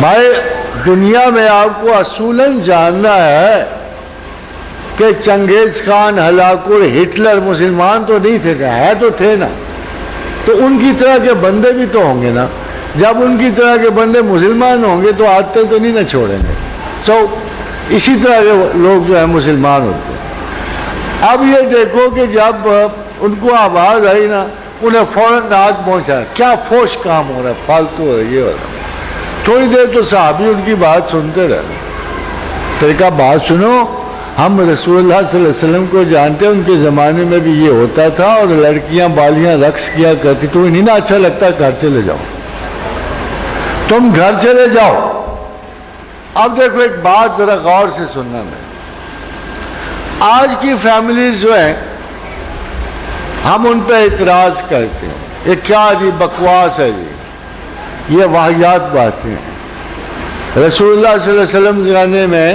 بھائی دنیا میں آپ کو اصولاً جاننا ہے کہ چنگیز خان، ہلاکو، ہٹلر مسلمان تو نہیں تھے، ہے تو تھے نا، تو ان کی طرح کے بندے بھی تو ہوں گے نا۔ جب ان کی طرح کے بندے مسلمان ہوں گے تو عادتیں تو نہیں نہ چھوڑیں گے، اسی طرح کے لوگ جو ہیں مسلمان ہوتے ہیں۔ اب یہ دیکھو کہ جب ان کو آواز آئی نا، انہیں فوراً آگ پہنچا، کیا فوش کام ہو رہا ہے، فالتو ہو رہا ہے، یہ ہو رہا ہے۔ تھوڑی دیر تو صحابی ان کی بات سنتے رہے، پھر کہا بات سنو، ہم رسول اللہ صلی اللہ علیہ وسلم کو جانتے ہیں، ان کے زمانے میں بھی یہ ہوتا تھا، اور لڑکیاں بالیاں رقص کیا کرتی. تمہیں نہیں نا اچھا لگتا؟ گھر چلے جاؤ، تم گھر چلے جاؤ. اب دیکھو ایک بات ذرا غور سے سننا. میں آج کی فیملیز جو ہیں ہم ان پہ اعتراض کرتے ہیں، یہ کیا جی بکواس ہے جی، یہ واہیات باتیں ہیں. رسول اللہ صلی اللہ علیہ وسلم زمانے میں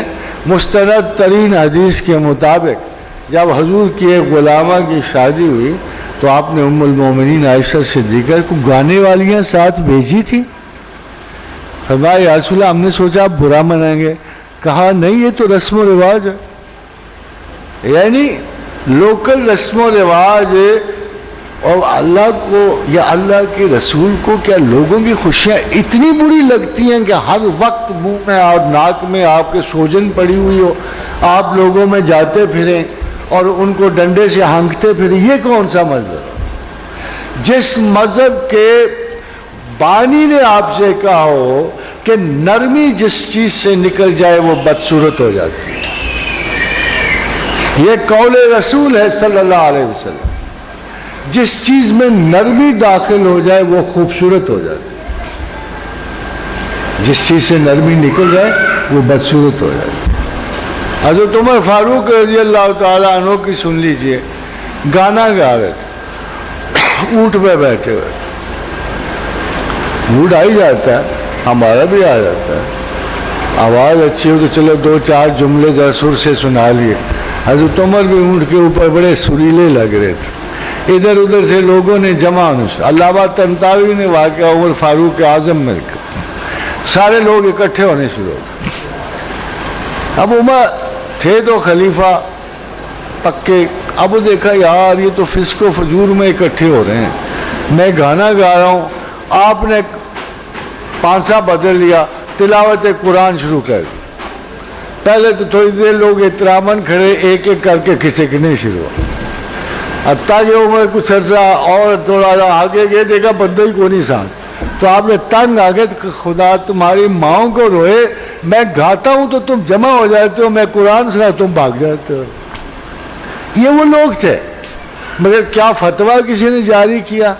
مستند ترین حدیث کے مطابق جب حضور کی ایک غلامہ کی شادی ہوئی تو آپ نے ام المومنین عائشہ صدیقہ کو گانے والیاں ساتھ بھیجی تھی. فرمایا یا رسول اللہ، ہم نے سوچا آپ برا منائیں گے. کہا نہیں، یہ تو رسم و رواج ہے. یعنی لوکل رسم و رواج، اور اللہ کو یا اللہ کے رسول کو کیا لوگوں کی خوشیاں اتنی بری لگتی ہیں کہ ہر وقت منہ میں اور ناک میں آپ کے سوجن پڑی ہوئی ہو، آپ لوگوں میں جاتے پھریں اور ان کو ڈنڈے سے ہانکتے پھریں؟ یہ کون سا مذہب؟ جس مذہب کے بانی نے آپ سے کہا ہو کہ نرمی جس چیز سے نکل جائے وہ بدصورت ہو جاتی ہے. یہ قول رسول ہے صلی اللہ علیہ وسلم. جس چیز میں نرمی داخل ہو جائے وہ خوبصورت ہو جاتی ہے، جس چیز سے نرمی نکل جائے وہ بدصورت ہو جاتی ہے. حضرت عمر فاروق رضی اللہ تعالیٰ عنہ کی سن لیجئے، گانا گا رہے تھے اونٹ پہ بیٹھے ہوئے. موڈ آ ہی جاتا ہے، ہمارا بھی آ جاتا ہے. آواز اچھی ہو تو چلو دو چار جملے ذرا سر سے سنا لیے. حضرت عمر بھی اونٹ کے اوپر بڑے سریلے لگ رہے تھے. ادھر ادھر سے لوگوں نے جمع ہونے سے، علامہ طنطاوی نے واقعہ عمر فاروق اعظم میں لکھا، سارے لوگ اکٹھے ہونے شروع ہو گئے. اب عمر تھے تو خلیفہ پکے. اب دیکھا یار یہ تو فسق و فجور میں اکٹھے ہو رہے ہیں، میں گانا گا رہا ہوں، آپ نے پانسا بدل لیا، تلاوت قرآن شروع کر دی. پہلے تو تھوڑی دیر لوگ احتراماً کھڑے، ایک ایک کر کے کھسکنے شروع ہو. حتیٰ کہ عمر کچھ عرصہ اور تھوڑا سا آگے گئے، دیکھا بندہ ہی کو نہیں ساتھ، تو آپ نے تنگ آگے خدا تمہاری ماؤں کو روئے، میں گاتا ہوں تو تم جمع ہو جاتے ہو، میں قرآن سنا تم بھاگ جاتے ہو. یہ وہ لوگ تھے. مگر کیا فتویٰ کسی نے جاری کیا؟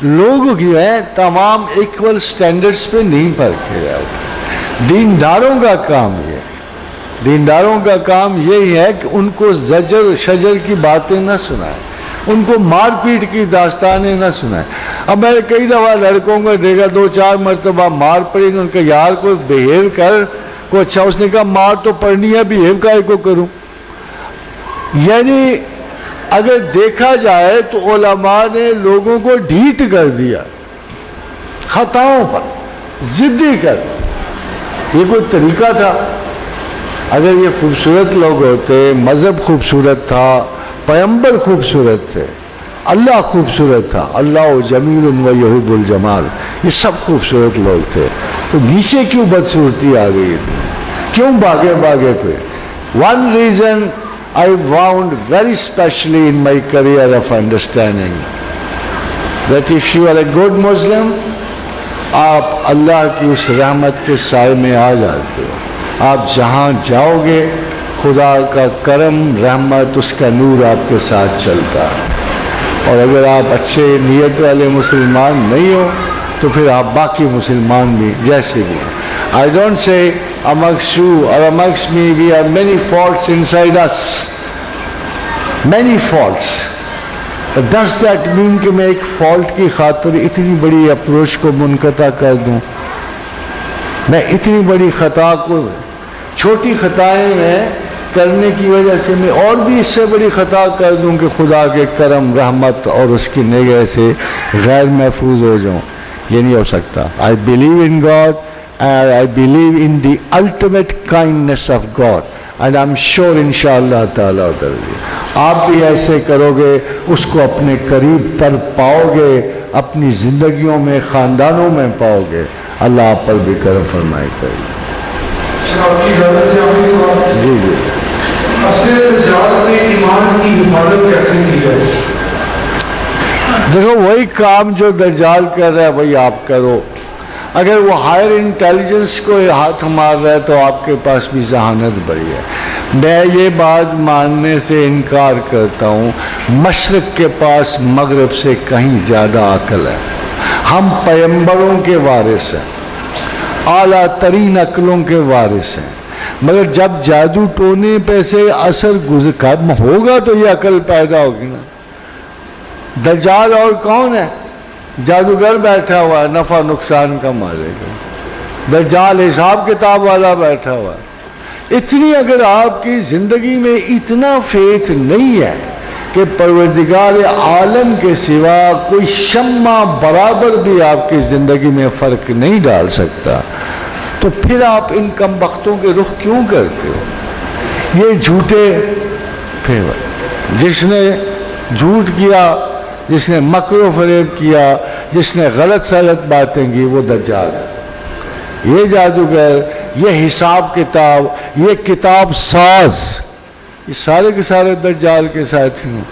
لوگ جو ہیں تمام ایکول سٹینڈرڈز پہ نہیں پرکھے جاتے. دینداروں کا کام یہ ہے، دینداروں کا کام یہی ہے کہ ان کو زجر شجر کی باتیں نہ سنائیں، ان کو مار پیٹ کی داستانیں نہ سنائیں. اب میں نے کئی دفعہ لڑکوں کو دیکھا، دو چار مرتبہ مار پڑی، ان کا یار کوئی بیہیو کر کو. اچھا اس نے کہا مار تو پڑنی ہے، بیہیو کائے کو کروں؟ یعنی اگر دیکھا جائے تو علماء نے لوگوں کو ڈھیٹ کر دیا، خطاؤں پر ضدی کر دیا. یہ کوئی طریقہ تھا؟ اگر یہ خوبصورت لوگ ہوتے، مذہب خوبصورت تھا، پیغمبر خوبصورت تھے، اللہ خوبصورت تھا، اللہ جمیل و یحب الجمال، یہ سب خوبصورت لوگ تھے، تو نیچے کیوں بدصورتی آ گئی تھی؟ کیوں بھاگے بھاگے پہ؟ One reason I found very specially in my career of understanding that if you are a good Muslim, آپ اللہ کی اس رحمت کے سائے میں آ جاتے ہو. آپ جہاں جاؤ گے خدا کا کرم رحمت اس کا نور آپ کے ساتھ چلتا ہے. اور اگر آپ اچھے نیت والے مسلمان نہیں ہو تو پھر آپ باقی مسلمان بھی جیسے بھی. I don't say amongst you or amongst me we have many faults inside us, many faults. But does that mean کہ میں ایک فالٹ کی خاطر اتنی بڑی اپروچ کو منقطع کر دوں؟ میں اتنی بڑی خطا کو، چھوٹی خطائیں میں کرنے کی وجہ سے میں اور بھی اس سے بڑی خطا کر دوں کہ خدا کے کرم رحمت اور اس کی نگہ سے غیر محفوظ ہو جاؤں؟ یہ نہیں ہو سکتا. I believe in God and I believe in the ultimate kindness of God and I'm sure inshallah ta'ala آپ بھی ایسے کرو گے، اس کو اپنے قریب تر پاؤ گے، اپنی زندگیوں میں خاندانوں میں پاؤ گے. اللہ آپ پر بھی کرم فرمائے کرے. جی جی. دیکھو وہی کام جو دجال کر رہا ہے وہی آپ کرو. اگر وہ ہائر انٹیلیجنس کو ہاتھ مار رہا ہے تو آپ کے پاس بھی ذہانت بڑی ہے. میں یہ بات ماننے سے انکار کرتا ہوں، مشرق کے پاس مغرب سے کہیں زیادہ عقل ہے۔ ہم پیغمبروں کے وارث ہیں، اعلیٰ ترین عقلوں کے وارث ہیں، مگر جب جادو ٹونے پہ سے اثر کم ہوگا تو یہ عقل پیدا ہوگی نا۔ دجال اور کون ہے؟ جادوگر بیٹھا ہوا ہے، نفع نقصان کا مالک ہے۔ دجال حساب کتاب والا بیٹھا ہوا ہے۔ اتنی اگر آپ کی زندگی میں اتنا فیتھ نہیں ہے کہ پروردگار عالم کے سوا کوئی شمع برابر بھی آپ کی زندگی میں فرق نہیں ڈال سکتا، تو پھر آپ ان کم بختوں کے رخ کیوں کرتے ہو؟ یہ جھوٹے جس نے جھوٹ کیا، جس نے مکر و فریب کیا، جس نے غلط سلط باتیں کی، وہ دجال ہے۔ یہ جادوگر، یہ حساب کتاب، یہ کتاب ساز، یہ سارے کے سارے دجال کے ساتھی ہیں۔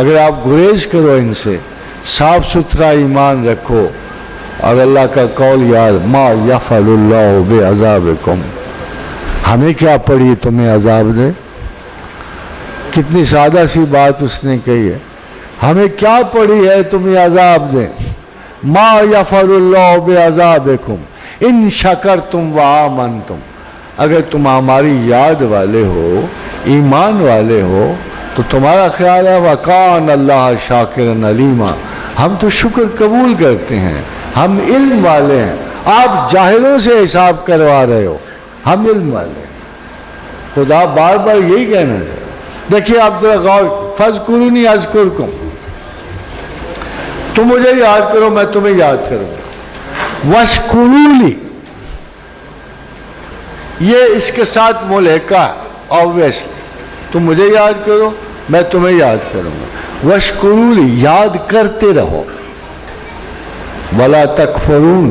اگر آپ گریز کرو ان سے، صاف ستھرا ایمان رکھو، اور اللہ کا قول یاد، ما یفعل اللہ بعذابکم، ہمیں کیا پڑی تمہیں عذاب دے؟ کتنی سادہ سی بات اس نے کہی ہے، ہمیں کیا پڑی ہے تمہیں عذاب دے؟ ما یفعل اللہ بعذابکم ان شکرتم وآمنتم، اگر تم ہماری یاد والے ہو، ایمان والے ہو، تو تمہارا خیال ہے وَقَانَ اللَّهَ شَاكِرًا عَلِيمًا، ہم تو شکر قبول کرتے ہیں، ہم علم والے ہیں۔ آپ جاہلوں سے حساب کروا رہے ہو، ہم علم والے ہیں۔ خدا بار بار یہی کہنا ہے۔ دیکھیے آپ ذرا غور، فَاذْكُرُونِي أَذْكُرْكُمْ، تم مجھے یاد کرو میں تمہیں یاد کروں گا۔ وَاشْكُرُوا لِي، یہ اس کے ساتھ ملحقہ ہے، obviously، تم مجھے یاد کرو میں تمہیں یاد کروں گا۔ وَاشْكُرُوا لِي، یاد کرتے رہو۔ وَلَا تَكْفُرُونَ،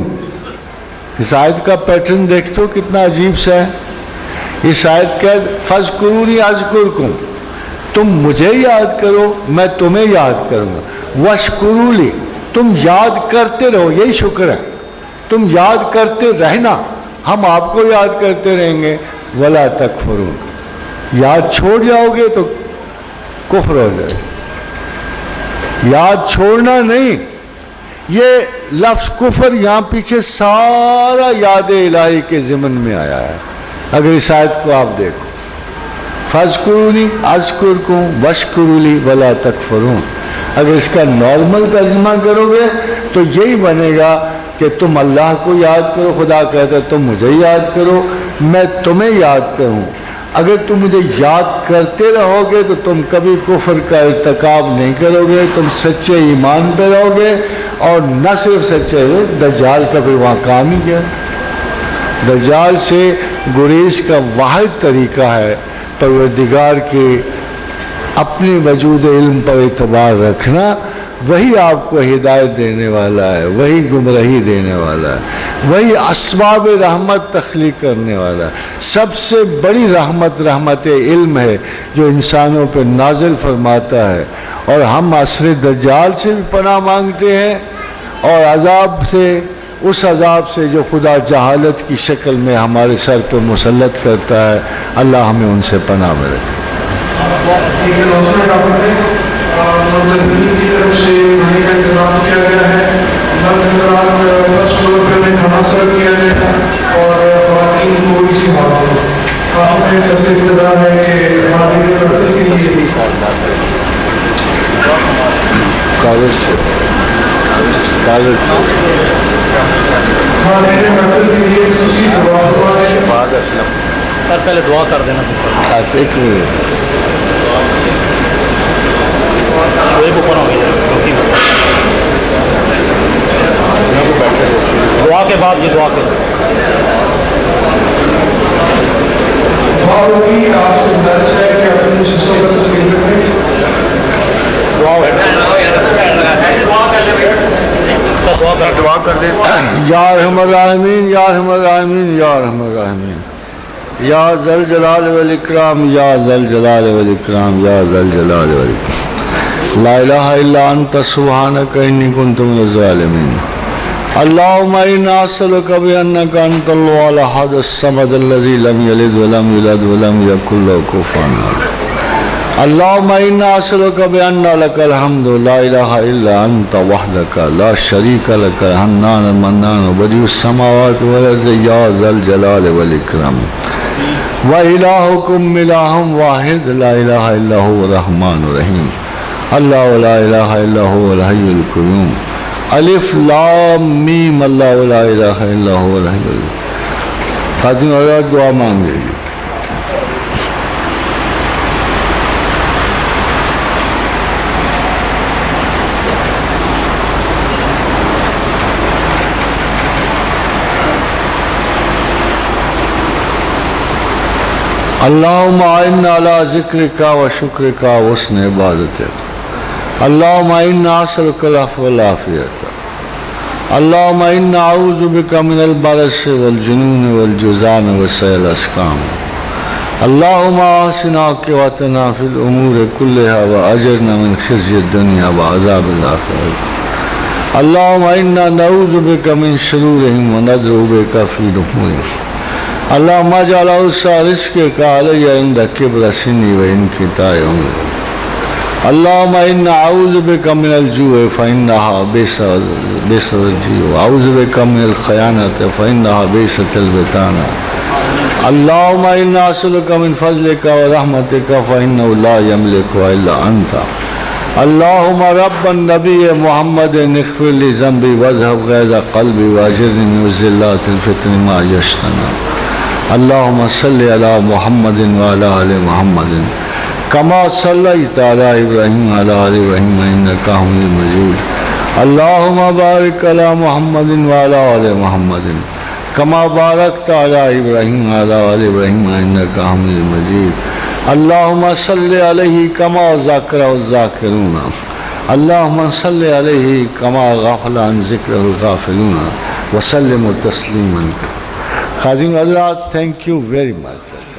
اس آیت کا پیٹرن دیکھتے ہو کتنا عجیب سا ہے۔ اس آیت کا فَاذْكُرُونِي أَذْكُرْكُمْ، تم مجھے یاد کرو میں تمہیں یاد کروں گا۔ وَاشْكُرُوا لِي، تم یاد کرتے رہو، یہی شکر ہے، تم یاد کرتے رہنا، ہم آپ کو یاد کرتے رہیں گے۔ وَلَا تَكْفُرُونَ، یاد چھوڑ جاؤ گے تو کفر ہو جائے۔ یاد چھوڑنا نہیں، یہ لفظ کفر یہاں پیچھے سارا یاد الہی کے ضمن میں آیا ہے۔ اگر اس آیت کو آپ دیکھو، فَاذْكُرُونِي أَذْكُرْكُمْ وَاشْكُرُوا لِي وَلَا تَكْفُرُونَ، اگر اس کا نارمل ترجمہ کرو گے تو یہی بنے گا کہ تم اللہ کو یاد کرو، خدا کہتا ہے تم مجھے یاد کرو میں تمہیں یاد کروں۔ اگر تم مجھے یاد کرتے رہو گے تو تم کبھی کفر کا ارتکاب نہیں کرو گے، تم سچے ایمان پہ رہو گے، اور نہ صرف سچے ہوئے، دجال کا پھر وہاں کام ہی کیا۔ دجال سے گریز کا واحد طریقہ ہے پروردگار کے اپنے وجود علم پر اعتبار رکھنا، وہی آپ کو ہدایت دینے والا ہے، وہی گمراہی دینے والا ہے، وہی اسباب رحمت تخلیق کرنے والا ہے۔ سب سے بڑی رحمت رحمت علم ہے جو انسانوں پہ نازل فرماتا ہے، اور ہم عصر دجال سے بھی پناہ مانگتے ہیں، اور عذاب سے، اس عذاب سے جو خدا جہالت کی شکل میں ہمارے سر پہ مسلط کرتا ہے، اللہ ہمیں ان سے پناہ میں رکھے۔ ایک اناؤنسمنٹ آپ نے منتظمین کی طرف سے کھانے کا انتظام کیا گیا ہے، فرسٹ فلور پہ میں کھانا سرو کیا گیا ہے، اور خواتین تھوڑی سی بات ہو آپ میں سب سے ابتدا ہے کہ ہماری طرف کے لیے کاغذ ہمارے محفل کے لیے خصوصی دعا ہے۔ سر پہلے دعا کر دینا، ایک منٹ، شعیب اوپر ہو گئی دعا کے بعد یہ دعا کریں۔ دعا ہوگی، آپ سے گزارش ہے کہ اپنی سسٹم کا تصویر رکھیں۔ دعا کر دیں۔ یا ارحم الراحمین، یا ارحم الراحمین، یا ارحم الراحمین، یا ذل جلال والاکرام، یا ذل جلال والاکرام، یا ذل جلال والاکرام، لا الہ الا انت سبحانک انی کنت من الظالمین۔ اللهم إنا نسألك بأنك أنت الله الأحد الصمد الذي لم يلد ولم يولد ولم يكن له كفوا أحد. اللهم إنا نسألك بأن لك الحمد لا إله إلا أنت وحدك لا شريك لك الحنان المنان بديع السماوات والأرض يا ذا الجلال والإكرام. وإلهكم إله واحد لا إله إلا هو الرحمن الرحيم. الله لا إله إلا هو الحي القيوم. الف لام میم اللہ لا الہ الا هو الحی القیوم. خاتون حضرات دعا مانگے گی. اللہم اعنا علی ذکرک و شکرک و حسن عبادتک. اللہم انا نسألک العفو والعافیۃ. اللہم انا نعوذ بک من البرص والجنون والجذام وسوء الاسقام. اللہم احسن عاقبتنا فی الامور کلها واجرنا من خزي الدنیا وعذاب الآخرة. اللہم انا نعوذ بک من شرورهم وندعو بک فی نحورهم. اللہم اجعل اوسع رزقک علی عند کبر سنی وانقطاع عمری. اللہم انا اعوذ بک من الجوع فانہا بئس الجوع واعوذ بک من الخیانۃ فانہا بئست البطانہ. اللہم انا نسألک من فضلک ورحمتک فانہ لا یملک الا انت. اللہم رب النبی محمد اغفر لی ذنبی واذهب غیظ قلبی واجرنی من ذلات الفتن ما یشتنا. اللہم صلی علی محمد وعلی آل محمد کما صلیت علی ابراہیم وعلی آل ابراہیم انک حمید مجید. اللہم بارک علی محمد وعلی آل محمد کما بارکت علی ابراہیم وعلی آل ابراہیم انک حمید مجید. اللہم صلی علیہ کما ذکرہ الذاکرون. اللہم صلی علیہ کما غفل عن ذکرہ الغافلون وسلم تسلیما. خادم حضرات، تھینک یو ویری مچ.